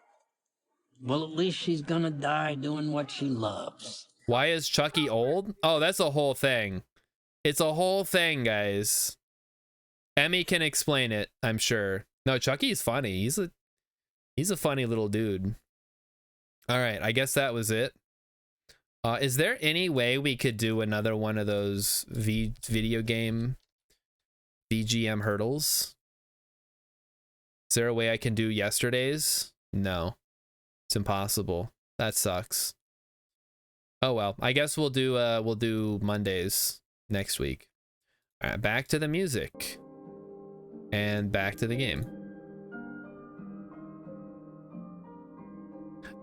Well, at least she's gonna die doing what she loves. Why is Chucky old? Oh, that's a whole thing. It's a whole thing, guys. Emmy can explain it, I'm sure. No, Chucky's funny. He's a funny little dude. All right, I guess that was it. Is there any way we could do another one of those video game VGM hurdles? Is there a way I can do yesterday's? No, it's impossible. That sucks. Oh well, I guess we'll do Mondays next week. All right, back to the music and back to the game.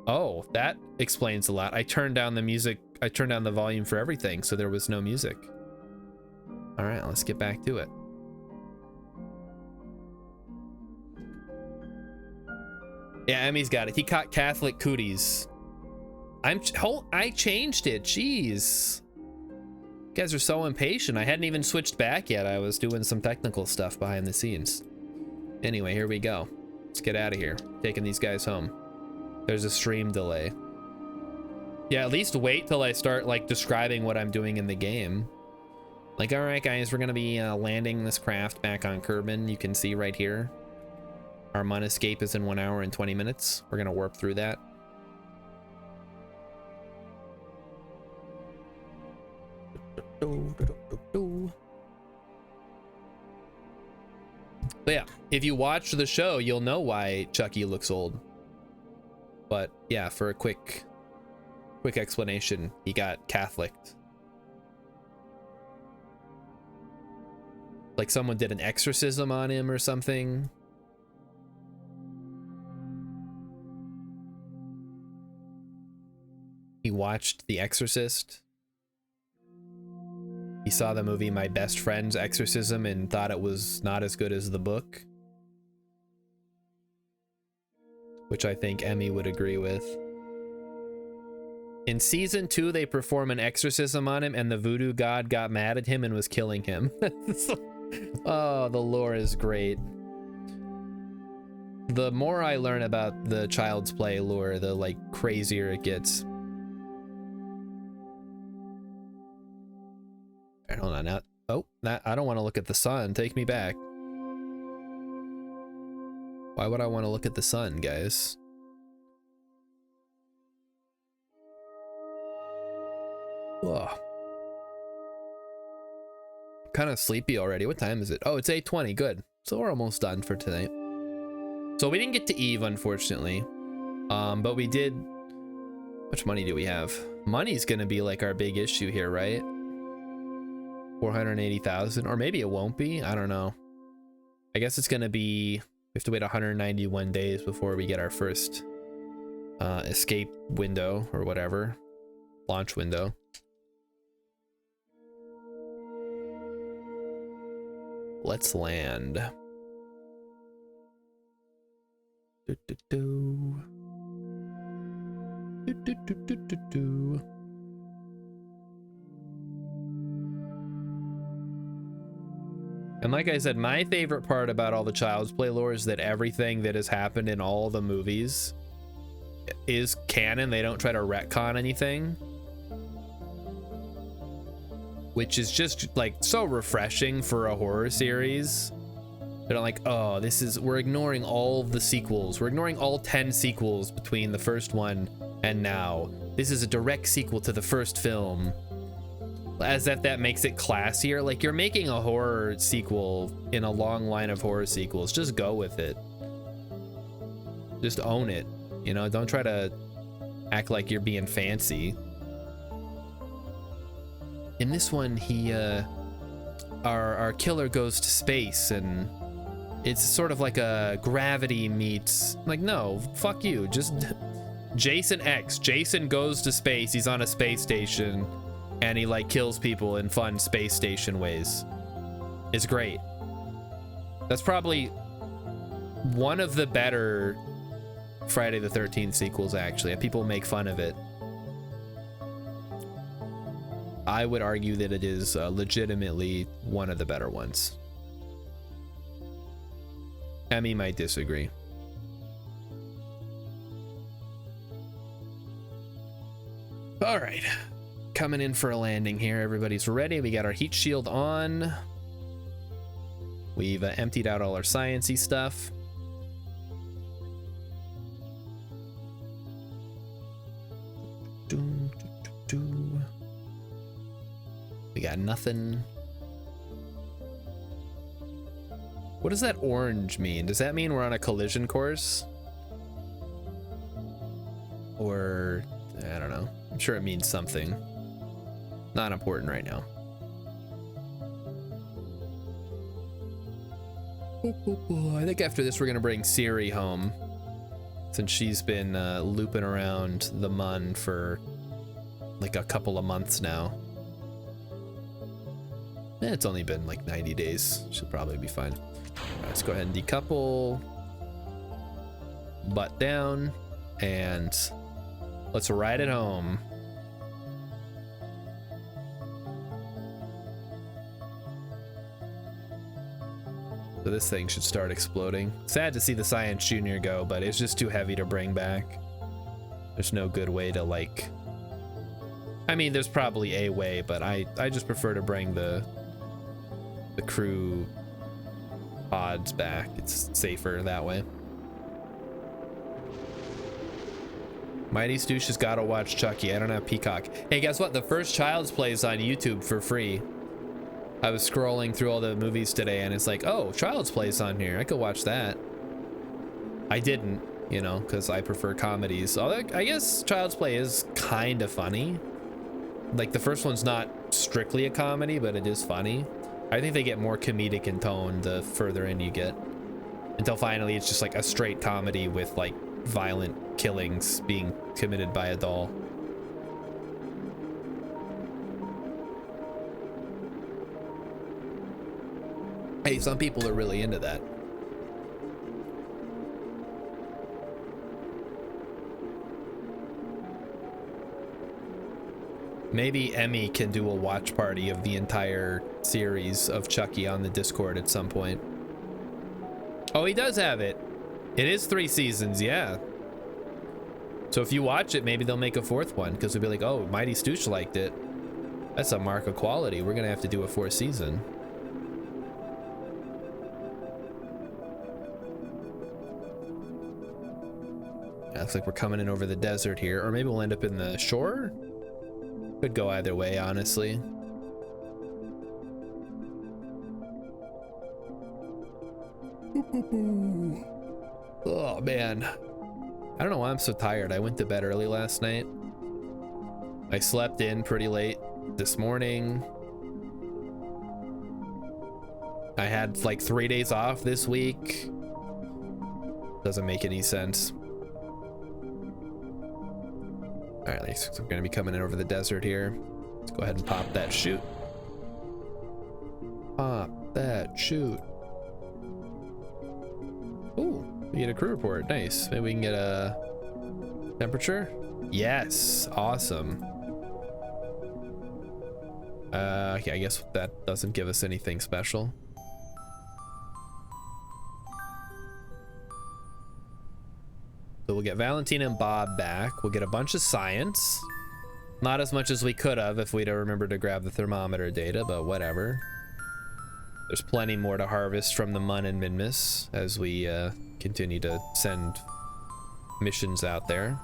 Oh, that explains a lot. I turned down the music. I turned down the volume for everything, so there was no music. All right, let's get back to it. Yeah, Emmy's got it. He caught Catholic cooties. I changed it. Jeez. You guys are so impatient. I hadn't even switched back yet. I was doing some technical stuff behind the scenes. Anyway, here we go. Let's get out of here. Taking these guys home. There's a stream delay. Yeah, at least wait till I start like describing what I'm doing in the game. Like, all right, guys, we're gonna be landing this craft back on Kerbal. You can see right here. Our Mun escape is in 1 hour and 20 minutes. We're gonna warp through that. But yeah, if you watch the show, you'll know why Chucky looks old. But yeah, for a quick explanation, he got Catholicked. Like someone did an exorcism on him or something. He watched The Exorcist. He saw the movie My Best Friend's Exorcism and thought it was not as good as the book. Which I think Emmy would agree with. In season 2, they perform an exorcism on him and the voodoo god got mad at him and was killing him. Oh, the lore is great. The more I learn about the Child's Play lore, the like crazier it gets. All right, hold on now. Oh, I don't want to look at the sun. Take me back. Why would I want to look at the sun, guys? Whoa. Kind of sleepy already. What time is it? Oh, it's 8:20. Good. So we're almost done for tonight. So we didn't get to Eve, unfortunately. But we did. How much money do we have? Money's gonna be like our big issue here, right? 480,000, or maybe it won't be. I don't know. I guess it's gonna be. We have to wait 191 days before we get our first escape window or whatever, launch window. Let's land. Do, do, do. Do, do, do, do, do, do. And like I said, my favorite part about all the Child's Play lore is that everything that has happened in all the movies is canon. They don't try to retcon anything. Which is just like so refreshing for a horror series. They're like, oh, we're ignoring all of the sequels. We're ignoring all 10 sequels between the first one and now. This is a direct sequel to the first film. As if that makes it classier. Like, you're making a horror sequel in a long line of horror sequels. Just go with it. Just own it. You know, don't try to act like you're being fancy. In this one, our killer goes to space and It's sort of like a Gravity meets, like, no, fuck you. Just Jason X. Jason goes to space. He's on a space station and he like kills people in fun space station ways. It's great. That's probably one of the better Friday the 13th sequels, actually. People make fun of it. I would argue that it is legitimately one of the better ones. Emmy might disagree. All right, coming in for a landing here. Everybody's ready. We got our heat shield on. We've emptied out all our sciencey stuff. We got nothing. What does that orange mean? Does that mean we're on a collision course? Or, I don't know. I'm sure it means something. Not important right now. I think after this we're gonna bring Siri home, since she's been looping around the mun for like a couple of months now. It's only been like 90 days. She'll probably be fine. Right, let's go ahead and decouple. Butt down. And let's ride it home. So this thing should start exploding. Sad to see the Science Junior go, but it's just too heavy to bring back. There's no good way to like... I mean, there's probably a way, but I just prefer to bring the crew pods back. It's safer that way. Mighty Stoosh has got to watch Chucky. I don't have Peacock. Hey, guess what? The first Child's Play is on YouTube for free. I was scrolling through all the movies today and it's like, oh, Child's Play's on here. I could watch that. I didn't, you know, because I prefer comedies. Although I guess Child's Play is kind of funny. Like the first one's not strictly a comedy, but it is funny. I think they get more comedic in tone the further in you get, until finally it's just like a straight comedy with like violent killings being committed by a doll. Hey, some people are really into that. Maybe Emmy can do a watch party of the entire series of Chucky on the Discord at some point. Oh, he does have it. It is 3 seasons, yeah. So if you watch it, maybe they'll make a 4th one, because they'll be like, oh, Mighty Stoosh liked it. That's a mark of quality. We're gonna have to do a 4th season. Yeah, looks like we're coming in over the desert here, or maybe we'll end up in the shore. Could go either way, honestly. Oh man, I don't know why I'm so tired. I went to bed early last night. I slept in pretty late this morning. I had like 3 days off this week. Doesn't make any sense. All right, so we're gonna be coming in over the desert here. Let's go ahead and pop that chute. Pop that chute. Ooh, we get a crew report. Nice. Maybe we can get a temperature. Yes, awesome. Okay, I guess that doesn't give us anything special. So we'll get Valentina and Bob back. We'll get a bunch of science. Not as much as we could have if we'd have remembered to grab the thermometer data, but whatever. There's plenty more to harvest from the Mun and Minmus as we continue to send missions out there.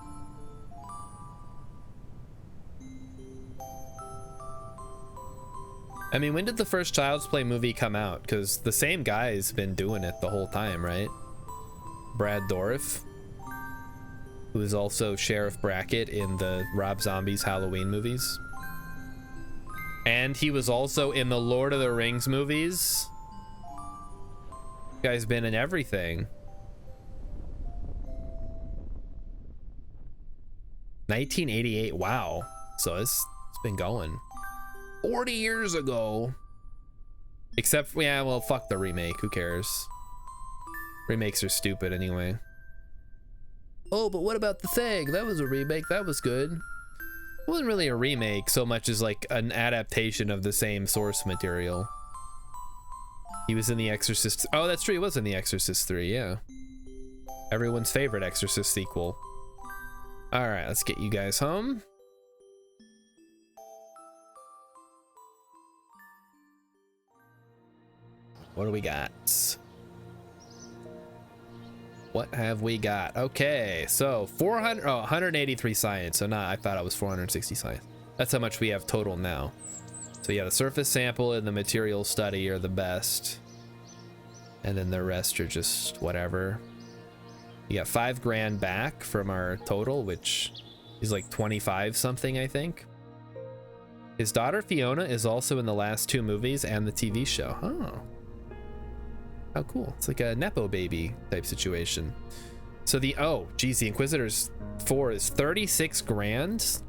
I mean, when did the first Child's Play movie come out? Because the same guy's been doing it the whole time, right? Brad Dourif, who is also Sheriff Brackett in the Rob Zombie's Halloween movies. And he was also in the Lord of the Rings movies. Guy's been in everything. 1988. Wow. So it's been going 40 years ago. Except, yeah, well, fuck the remake. Who cares? Remakes are stupid anyway. Oh, but what about The Thing? That was a remake. That was good. It wasn't really a remake so much as like an adaptation of the same source material. He was in The Exorcist. Oh, that's true. He was in The Exorcist 3, yeah. Everyone's favorite Exorcist sequel. All right, let's get you guys home. What do we got? What have we got? Okay, so 183 science. So I thought it was 460 science. That's how much we have total now. So yeah, the surface sample and the material study are the best. And then the rest are just whatever. You got 5 grand back from our total, which is like 25 something, I think. His daughter Fiona is also in the last 2 movies and the TV show. Oh. How cool. It's like a Nepo baby type situation. So the Inquisitors 4 is 36 grand.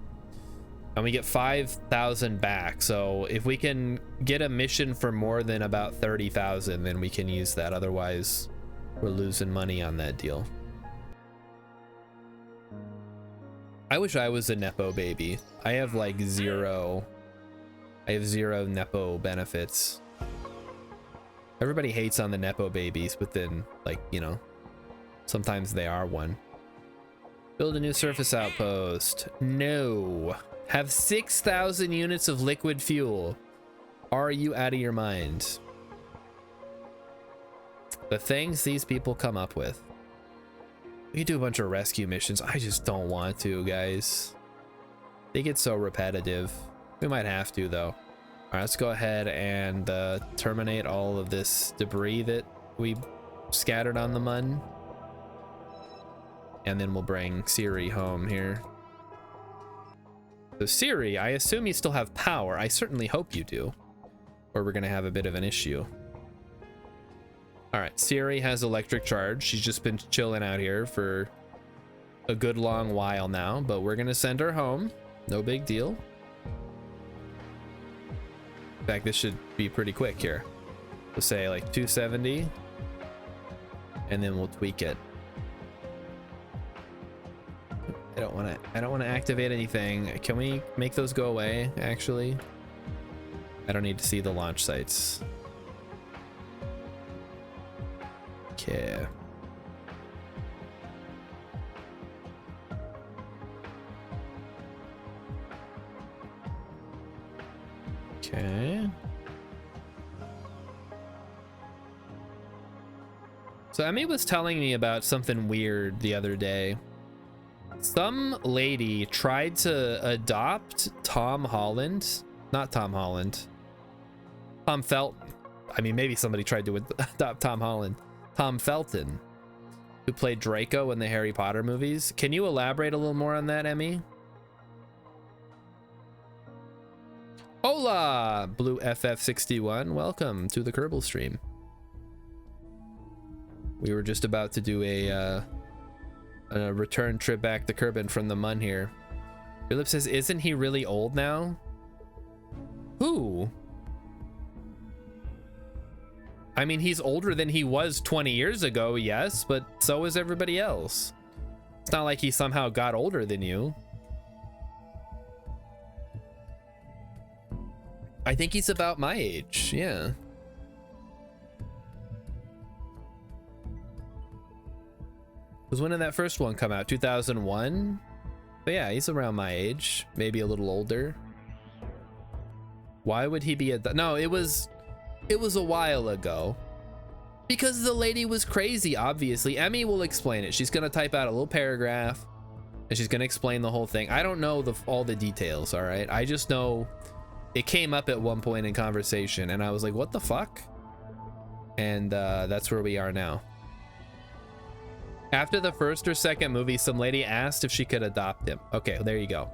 And we get 5,000 back. So if we can get a mission for more than about 30,000, then we can use that. Otherwise, we're losing money on that deal. I wish I was a Nepo baby. I have like zero Nepo benefits. Everybody hates on the Nepo babies, but then, like, you know, sometimes they are one. Build a new surface outpost. No. Have 6,000 units of liquid fuel. Are you out of your mind? The things these people come up with. We do a bunch of rescue missions. I just don't want to, guys. They get so repetitive. We might have to, though. All right, let's go ahead and terminate all of this debris that we scattered on the mud. And then we'll bring Siri home here. So Siri, I assume you still have power. I certainly hope you do, or we're gonna have a bit of an issue. All right, Siri has electric charge. She's just been chilling out here for a good long while now, but we're gonna send her home. No big deal. In fact, this should be pretty quick here. We'll say like 270, and then we'll tweak it. I don't want to activate anything. Can we make those go away, actually? I don't need to see the launch sites. Okay. Okay. So Emmy was telling me about something weird the other day. Some lady tried to adopt Tom Holland. Not Tom Holland. Tom Felton. I mean, maybe somebody tried to adopt Tom Holland. Tom Felton, who played Draco in the Harry Potter movies. Can you elaborate a little more on that, Emmy? Hola, Blue FF61. Welcome to the Kerbal stream. We were just about to do a return trip back to Kerbin from the Mun here. Philip says, isn't he really old now? Who? I mean, he's older than he was 20 years ago, yes, but so is everybody else. It's not like he somehow got older than you. I think he's about my age, yeah. Because when did that first one come out? 2001? But yeah, he's around my age, maybe a little older. Why would he be a... No, it was a while ago. Because the lady was crazy, obviously. Emmy will explain it. She's going to type out a little paragraph, and she's going to explain the whole thing. I don't know all the details, all right? I just know it came up at one point in conversation, and I was like, what the fuck? And that's where we are now. After the first or second movie, some lady asked if she could adopt him. Okay, there you go.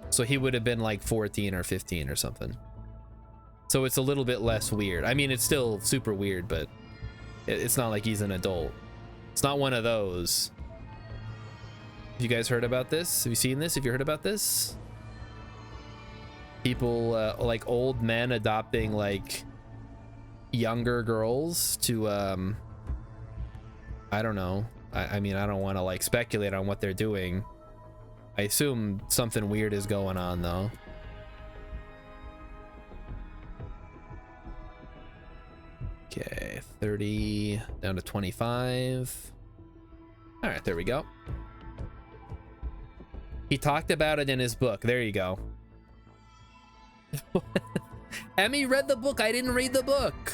So he would have been like 14 or 15 or something. So it's a little bit less weird. I mean, it's still super weird, but It's not like he's an adult. It's not one of those. Have you guys heard about this? Have you seen this? Have you heard about this? People like old men adopting like younger girls to I don't know. I mean, I don't want to like speculate on what they're doing. I assume something weird is going on though. Okay, 30 down to 25. All right, there we go. He talked about it in his book. There you go. Emmy read the book. I didn't read the book.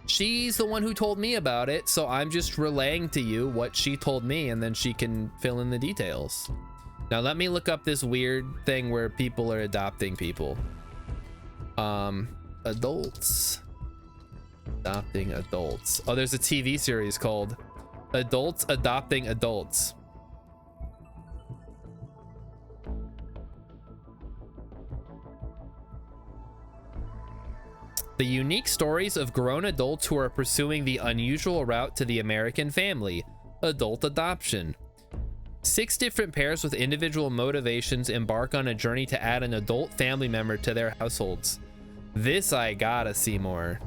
She's the one who told me about it, so I'm just relaying to you what she told me, and then she can fill in the details. Now let me look up this weird thing where people are adopting people. Adults. Adopting adults. Oh, there's a TV series called Adults Adopting Adults. The unique stories of grown adults who are pursuing the unusual route to the American family, adult adoption. 6 different pairs with individual motivations embark on a journey to add an adult family member to their households. This I gotta see more.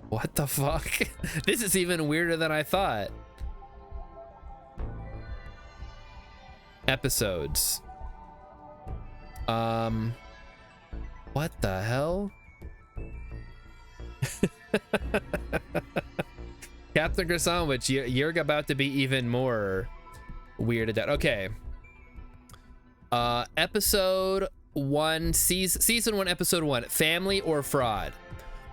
What the fuck? This is even weirder than I thought. Episodes. What the hell? Captain Krasowicz, you're about to be even more weirded out. Okay. Episode 1, season 1, episode 1, Family or Fraud.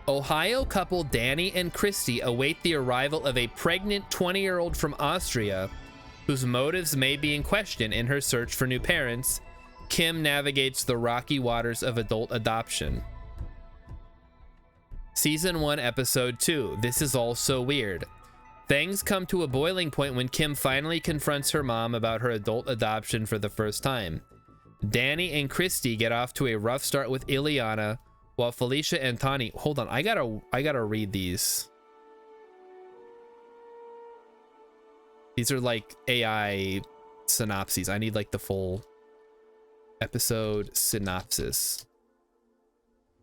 Ohio couple Danny and Christy await the arrival of a pregnant 20-year-old from Austria whose motives may be in question in her search for new parents. Kim navigates the rocky waters of adult adoption. Season 1, episode 2. This is all so weird. Things come to a boiling point when Kim finally confronts her mom about her adult adoption for the first time. Danny and Christy get off to a rough start with Ileana, while Felicia and Tani... Hold on, I gotta read these. These are like AI synopses. I need like the full episode synopsis.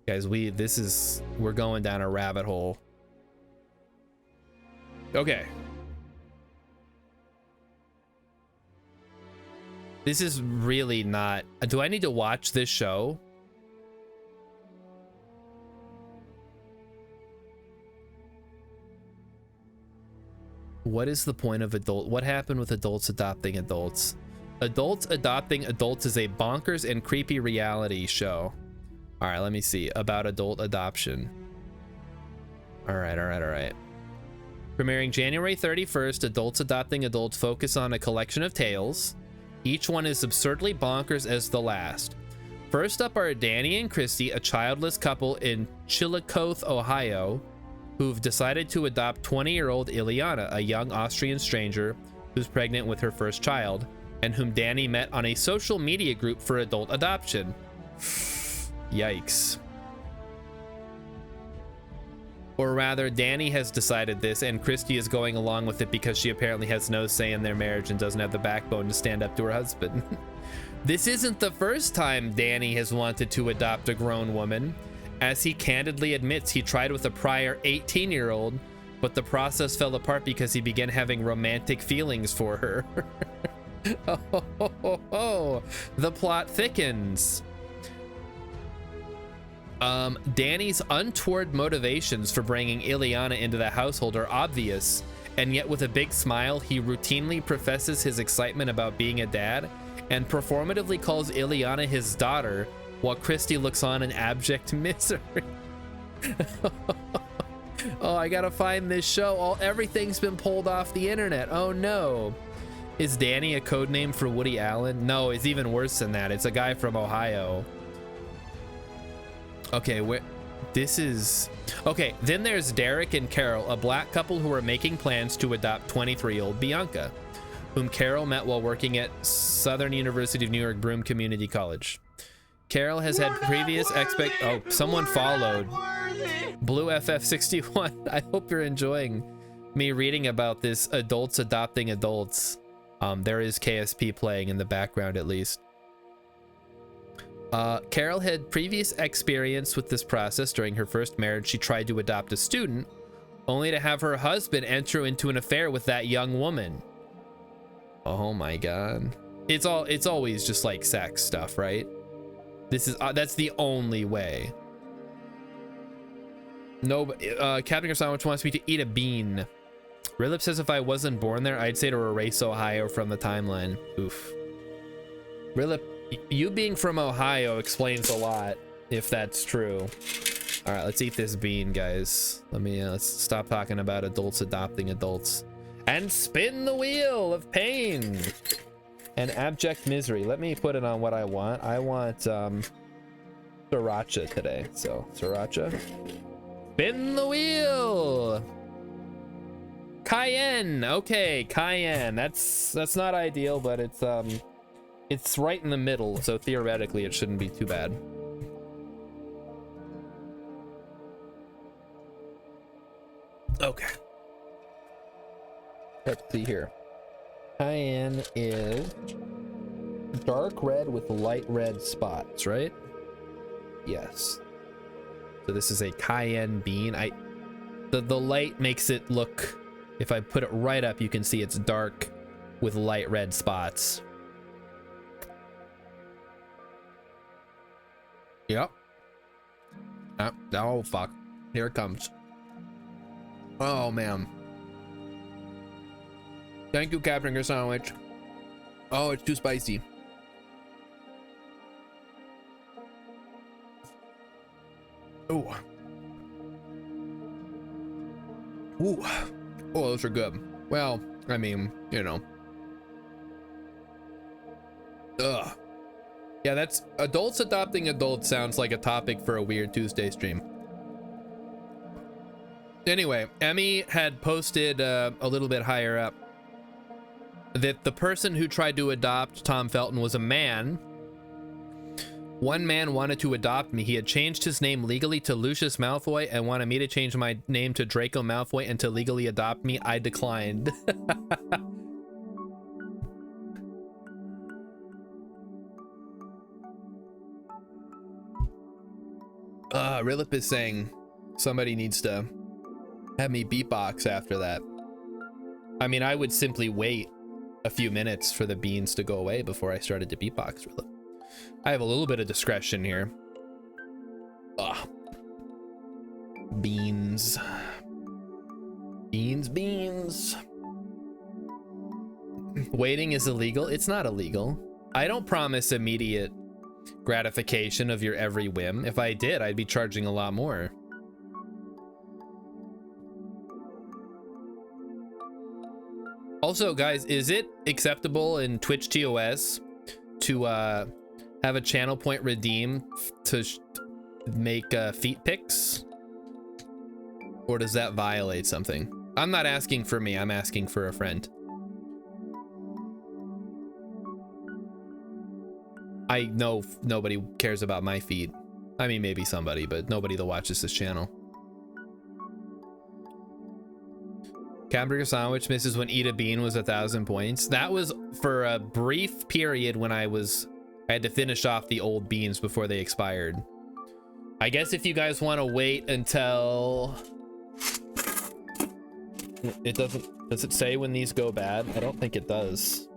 Guys, we're going down a rabbit hole. Okay. This is really not... Do I need to watch this show? What is the point of adult? What happened with adults adopting adults? Adults Adopting Adults is a bonkers and creepy reality show. All right, let me see. About adult adoption. All right. Premiering January 31st, Adults Adopting Adults focus on a collection of tales. Each one is absurdly bonkers as the last. First up are Danny and Christy, a childless couple in Chillicothe, Ohio, who've decided to adopt 20-year-old Ileana, a young Austrian stranger who's pregnant with her first child, and whom Danny met on a social media group for adult adoption. Yikes. Or rather, Danny has decided this, and Christy is going along with it because she apparently has no say in their marriage and doesn't have the backbone to stand up to her husband. This isn't the first time Danny has wanted to adopt a grown woman. As he candidly admits, he tried with a prior 18-year-old, but the process fell apart because he began having romantic feelings for her. The plot thickens. Danny's untoward motivations for bringing Ileana into the household are obvious, and yet with a big smile, he routinely professes his excitement about being a dad and performatively calls Ileana his daughter, while Christy looks on in abject misery. Oh, I gotta find this show. Everything's been pulled off the internet. Oh no. Is Danny a code name for Woody Allen? No, it's even worse than that. It's a guy from Ohio. Okay, okay, then there's Derek and Carol, a black couple who are making plans to adopt 23-year-old Bianca, whom Carol met while working at Southern University of New York Broome Community College. Carol has had previous someone followed. Blue FF61, I hope you're enjoying me reading about this adults adopting adults. There is KSP playing in the background at least. Carol had previous experience with this process. During her first marriage, she tried to adopt a student, only to have her husband enter into an affair with that young woman. Oh my god. It's always just like sex stuff, right? This is that's the only way. No, Captain Sandwich wants me to eat a bean. Rilip says if I wasn't born there, I'd say to erase Ohio from the timeline. Oof. Rilip, you being from Ohio explains a lot, if that's true. All right, let's eat this bean, guys. Let's stop talking about adults adopting adults. And spin the wheel of pain and abject misery. Let me put it on what I want. I want sriracha today. So sriracha. Spin the wheel. Cayenne. Okay, cayenne. That's not ideal, but it's right in the middle, so theoretically it shouldn't be too bad. Okay. Let's see here. Cayenne is dark red with light red spots, right? Yes. So this is a cayenne bean. The light makes it look, if I put it right up, you can see it's dark with light red spots. Yep. Oh fuck. Here it comes. Oh man. Thank you, Captain Your Sandwich. Oh, it's too spicy. Oh. Ooh. Oh, those are good. Well, I mean, you know. Ugh. Yeah, that's adults adopting adults sounds like a topic for a Weird Tuesday stream. Anyway, Emmy had posted a little bit higher up that the person who tried to adopt Tom Felton was a man. One man wanted to adopt me. He had changed his name legally to Lucius Malfoy and wanted me to change my name to Draco Malfoy and to legally adopt me. I declined. Rilip is saying somebody needs to have me beatbox after that. I mean, I would simply wait a few minutes for the beans to go away before I started to beatbox. Rilip. I have a little bit of discretion here. Ugh. Beans. Beans. Waiting is illegal. It's not illegal. I don't promise immediate gratification of your every whim. If I did, I'd be charging a lot more. Also, guys, is it acceptable in Twitch TOS to have a channel point redeem to make feet pics? Or does that violate something? I'm not asking for me, I'm asking for a friend. I know nobody cares about my feet. I mean, maybe somebody, but nobody that watches this channel. Hamburger sandwich misses when eat a bean was 1,000 points. That was for a brief period when I had to finish off the old beans before they expired. I guess if you guys want to wait until it does it say when these go bad? I don't think it does.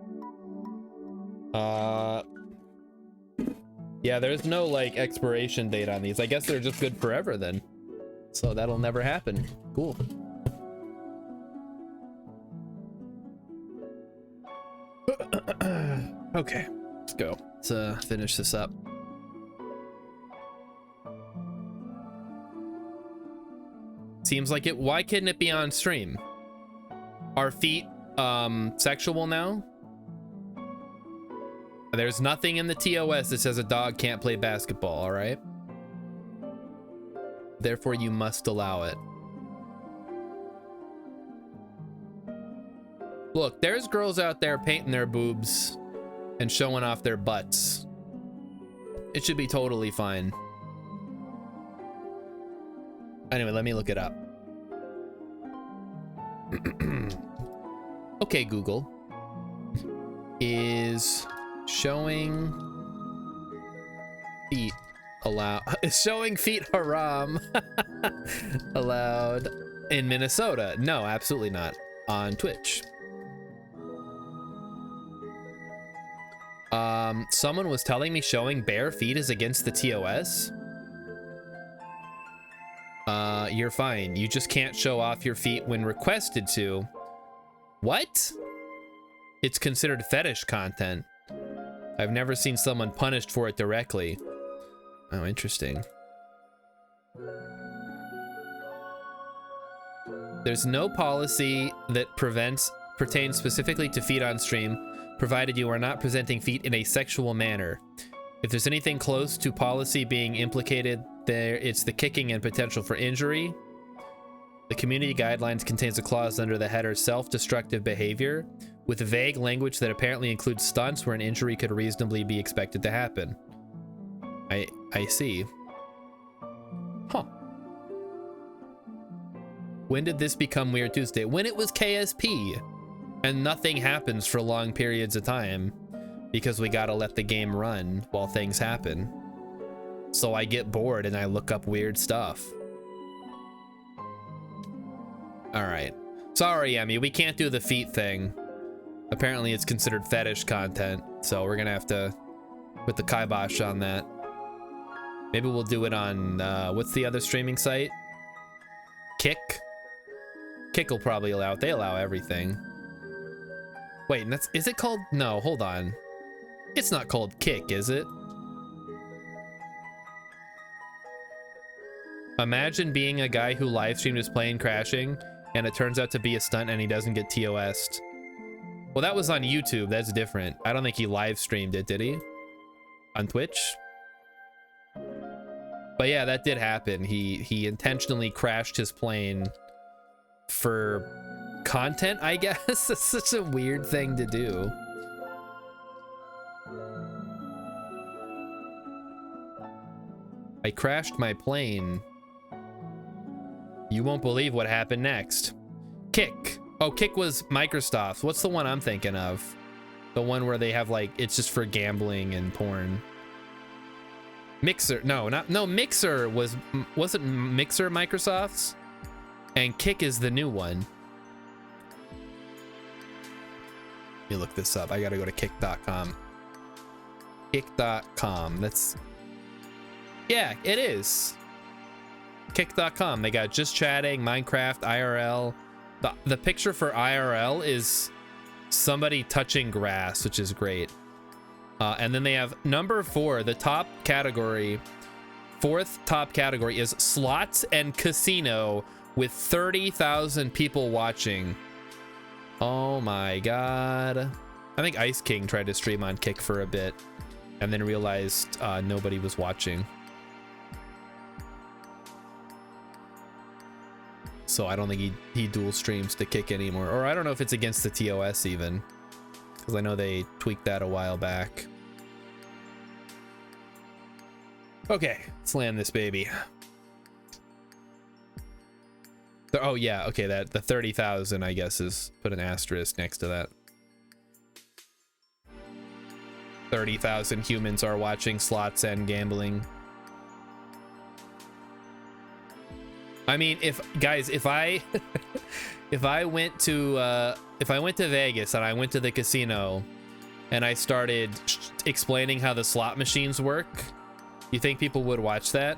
Yeah, there's no like expiration date on these. I guess they're just good forever then. So that'll never happen. Cool. Okay, let's go. Let's finish this up. Seems like it. Why couldn't it be on stream? Are feet sexual now? There's nothing in the TOS that says a dog can't play basketball, all right? Therefore, you must allow it. Look, there's girls out there painting their boobs and showing off their butts. It should be totally fine. Anyway, let me look it up. Okay, Google. Is showing feet allowed? Is showing feet haram allowed in Minnesota? No, absolutely not. On Twitch. Someone was telling me showing bare feet is against the TOS. You're fine. You just can't show off your feet when requested to. What? It's considered fetish content. I've never seen someone punished for it directly. Oh, interesting. There's no policy that pertains specifically to feet on stream, provided you are not presenting feet in a sexual manner. If there's anything close to policy being implicated, it's the kicking and potential for injury. The community guidelines contains a clause under the header self-destructive behavior, with vague language that apparently includes stunts where an injury could reasonably be expected to happen. I see. Huh. When did this become Weird Tuesday? When it was KSP, and nothing happens for long periods of time because we gotta let the game run while things happen. So I get bored and I look up weird stuff. All right. Sorry, Emmy, we can't do the feet thing. Apparently it's considered fetish content, so we're gonna have to put the kibosh on that. Maybe we'll do it on, what's the other streaming site? Kick? Kick will probably allow it. They allow everything. Wait, and is it called? No, hold on. It's not called Kick, is it? Imagine being a guy who live streamed his plane crashing, and it turns out to be a stunt and he doesn't get TOS'd. Well, that was on YouTube. That's different. I don't think he live streamed it, did he? On Twitch? But yeah, that did happen. He intentionally crashed his plane for content, I guess. It's such a weird thing to do. I crashed my plane. You won't believe what happened next. Kick. Oh, Kick was Microsoft. What's the one I'm thinking of? The one where they have like, it's just for gambling and porn. Mixer. No, Mixer wasn't Mixer Microsoft's? And Kick is the new one. Let me look this up. I gotta go to kick.com. Kick.com. That's... Yeah, it is. Kick.com. They got Just Chatting, Minecraft, IRL. The picture for IRL is somebody touching grass, which is great. And then they have number 4, the top category. 4th top category is slots and casino with 30,000 people watching. Oh my god. I think Ice King tried to stream on Kick for a bit and then realized nobody was watching. So I don't think he dual streams to Kick anymore. Or I don't know if it's against the TOS even, because I know they tweaked that a while back. Okay, let's land this baby. Oh yeah, okay, the 30,000 I guess is, put an asterisk next to that. 30,000 humans are watching slots and gambling. I mean, if I if I went to Vegas and I went to the casino and I started explaining how the slot machines work, you think people would watch that?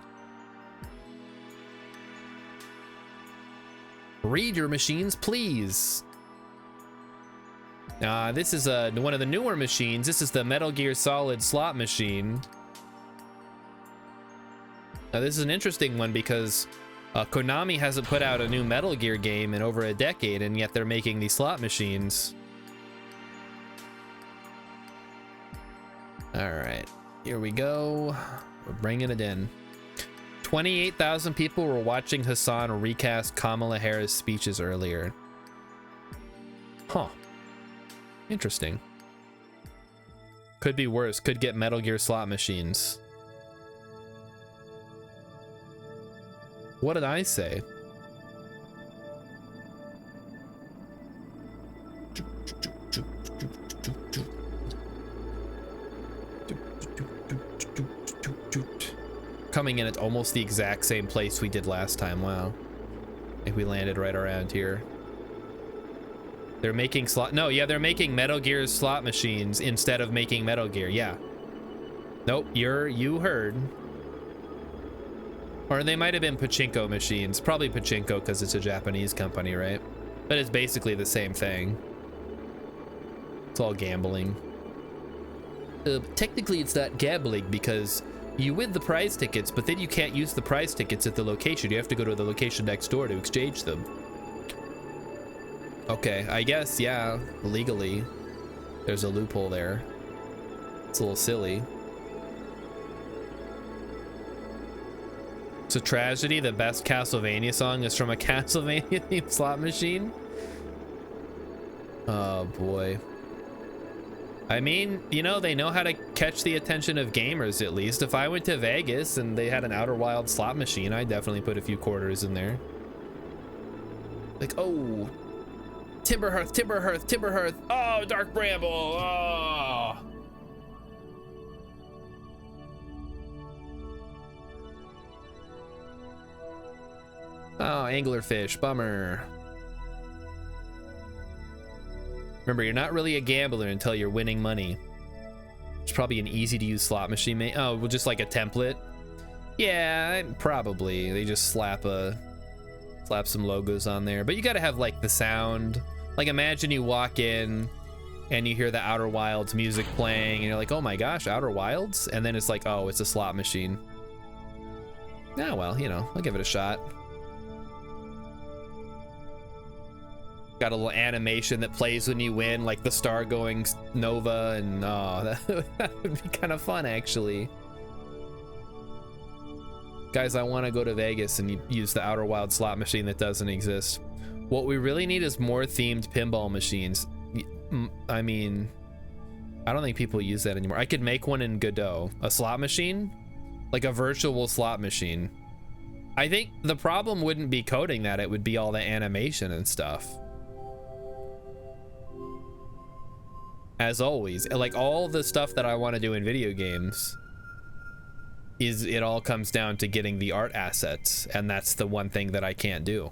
Read your machines, please. This is one of the newer machines. This is the Metal Gear Solid slot machine. Now this is an interesting one because Konami hasn't put out a new Metal Gear game in over a decade, and yet they're making these slot machines. All right, here we go. We're bringing it in. 28,000 people were watching Hassan recast Kamala Harris speeches earlier. Huh. Interesting. Could be worse. Could get Metal Gear slot machines. What did I say? Coming in at almost the exact same place we did last time. Wow. I think we landed right around here. They're making slot. No, yeah, they're making Metal Gear's slot machines instead of making Metal Gear. Yeah. Nope, you heard. Or they might have been pachinko machines. Probably pachinko because it's a Japanese company, right? But it's basically the same thing. It's all gambling. Technically, it's not gambling because you win the prize tickets, but then you can't use the prize tickets at the location. You have to go to the location next door to exchange them. Okay, I guess, yeah, legally, there's a loophole there. It's a little silly. It's a tragedy. The best Castlevania song is from a Castlevania themed slot machine. Oh boy. I mean, you know, they know how to catch the attention of gamers, at least. If I went to Vegas and they had an Outer Wild slot machine, I'd definitely put a few quarters in there. Like, oh, Timber Hearth, Timber Hearth, Timber Hearth. Oh, Dark Bramble. Oh. Oh, anglerfish, bummer. Remember, you're not really a gambler until you're winning money. It's probably an easy to use slot machine. Oh, well, just like a template. Yeah, probably. They just slap some logos on there. But you gotta have like the sound. Like imagine you walk in and you hear the Outer Wilds music playing and you're like, oh my gosh, Outer Wilds? And then it's like, oh, it's a slot machine. Ah, well, you know, I'll give it a shot. Got a little animation that plays when you win, like the star going nova, and oh, that would be kind of fun, actually. Guys, I want to go to Vegas and use the Outer Wild slot machine that doesn't exist. What we really need is more themed pinball machines. I mean, I don't think people use that anymore. I could make one in Godot, a slot machine, like a virtual slot machine. I think the problem wouldn't be coding that, it would be all the animation and stuff. As always, like all the stuff that I want to do in video games, it all comes down to getting the art assets, and that's the one thing that I can't do.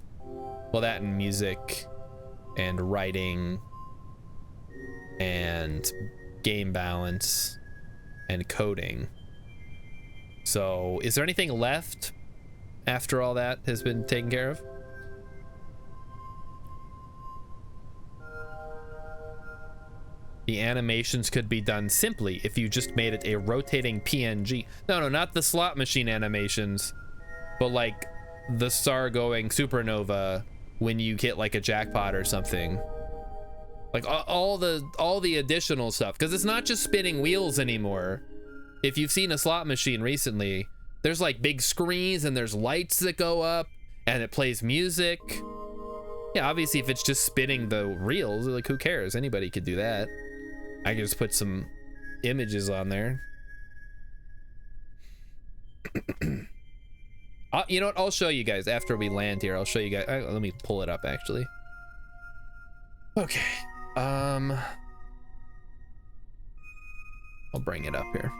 Well, that and music and writing and game balance and coding. So is there anything left after all that has been taken care of? The animations could be done simply if you just made it a rotating PNG. No, not the slot machine animations, but like the star going supernova when you hit like a jackpot or something. Like all the additional stuff, because it's not just spinning wheels anymore. If you've seen a slot machine recently, there's like big screens and there's lights that go up and it plays music. Yeah, obviously if it's just spinning the reels, like who cares? Anybody could do that. I can just put some images on there. You know what? I'll show you guys after we land here. I'll show you guys. Let me pull it up actually. Okay. I'll bring it up here.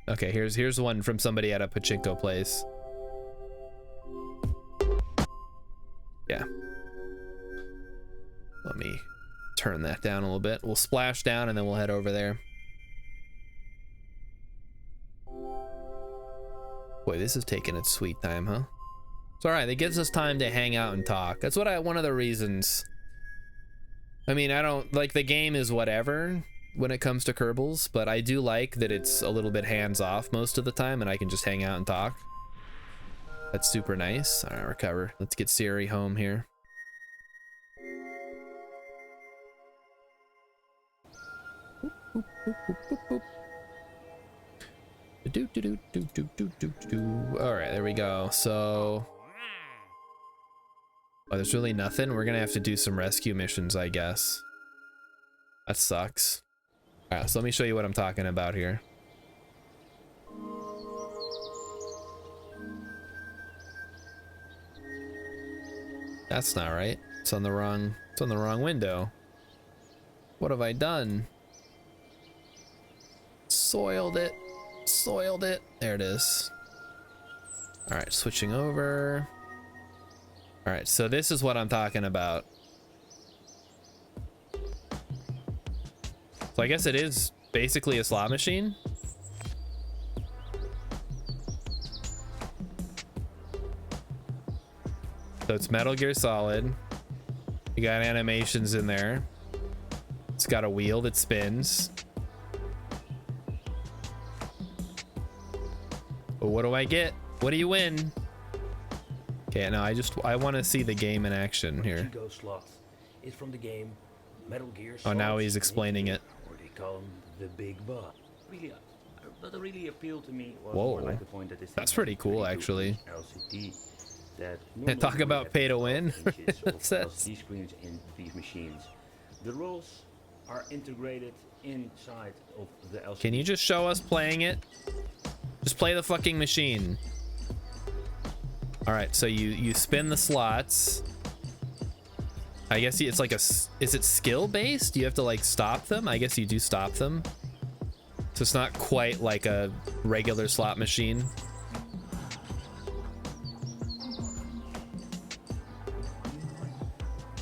Okay, here's one from somebody at a pachinko place. Yeah. Let me turn that down a little bit. We'll splash down and then we'll head over there. Boy, this is taking its sweet time, huh? It's all right. It gives us time to hang out and talk. That's one of the reasons. I mean, I don't like the game is whatever when it comes to Kerbals, but I do like that it's a little bit hands off most of the time and I can just hang out and talk. That's super nice. All right, recover. Let's get Siri home here. All right, there we go. So, oh, there's really nothing. We're gonna have to do some rescue missions, I guess. That sucks. All right, so let me show you what I'm talking about here. That's not right. It's on the wrong window. What have I done? Soiled it. Soiled it. There it is. All right, switching over. All right, so this is what I'm talking about. So I guess it is basically a slot machine. So it's Metal Gear Solid. You got animations in there. It's got a wheel that spins. But what do I get? What do you win? Okay, no, I want to see the game in action here. Is from the game Metal Gear Oh, now he's explaining it. Or they call him the Big Boss. Really, that really appealed to me. Was Whoa, more like the point that that's pretty cool, actually. LCD that Talk about pay to win. LCD screens in these machines. The rules are integrated inside of the LCD. Can you just show us playing it? Just play the fucking machine. All right, so you spin the slots. I guess it's like is it skill based? Do you have to like stop them? I guess you do stop them. So it's not quite like a regular slot machine.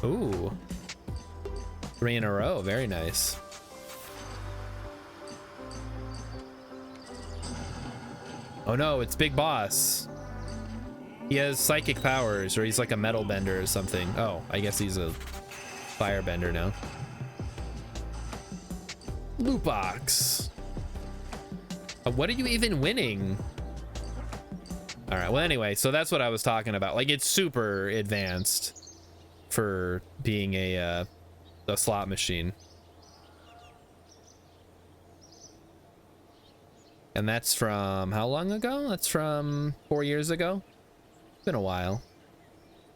Ooh. 3 in a row, very nice. Oh no, it's Big Boss. He has psychic powers, or he's like a metal bender or something. Oh, I guess he's a firebender now. Loot box. What are you even winning? All right, well anyway, so that's what I was talking about. Like, it's super advanced for being a slot machine. And that's from how long ago? That's from 4 years ago. Been a while.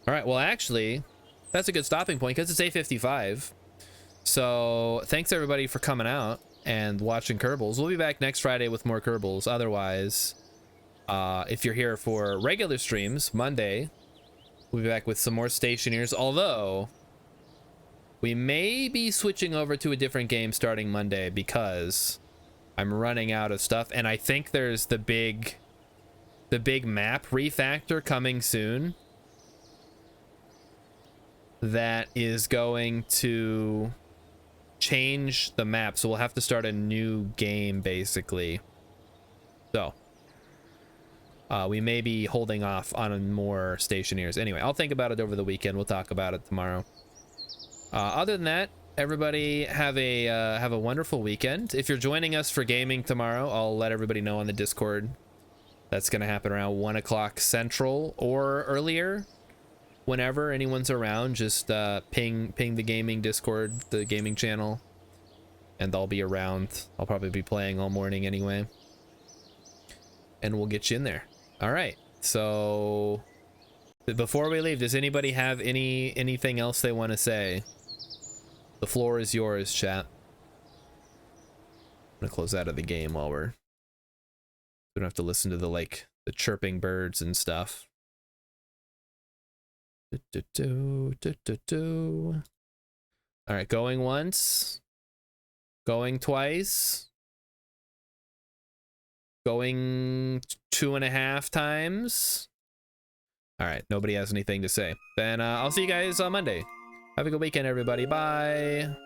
All right, well actually that's a good stopping point because it's 8:55. So thanks everybody for coming out and watching Kerbals. We'll be back next Friday with more Kerbals. Otherwise, if you're here for regular streams, Monday we'll be back with some more Stationeers, although we may be switching over to a different game starting Monday because I'm running out of stuff, and I think there's the big map refactor coming soon that is going to change the map, so we'll have to start a new game basically. So we may be holding off on more Stationeers. Anyway, I'll think about it over the weekend. We'll talk about it tomorrow. Other than that, everybody have a wonderful weekend. If you're joining us for gaming tomorrow, I'll let everybody know on the Discord. That's gonna happen around 1 o'clock Central or earlier. Whenever anyone's around, just ping the gaming Discord, the gaming channel, and I'll be around. I'll probably be playing all morning anyway, and we'll get you in there. All right, so before we leave, does anybody have anything else they want to say? The floor is yours, chat. I'm gonna close out of the game while we don't have to listen to the chirping birds and stuff. All right, going once, going twice, going 2.5 times. All right, nobody has anything to say. Then I'll see you guys on Monday. Have a good weekend, everybody. Bye.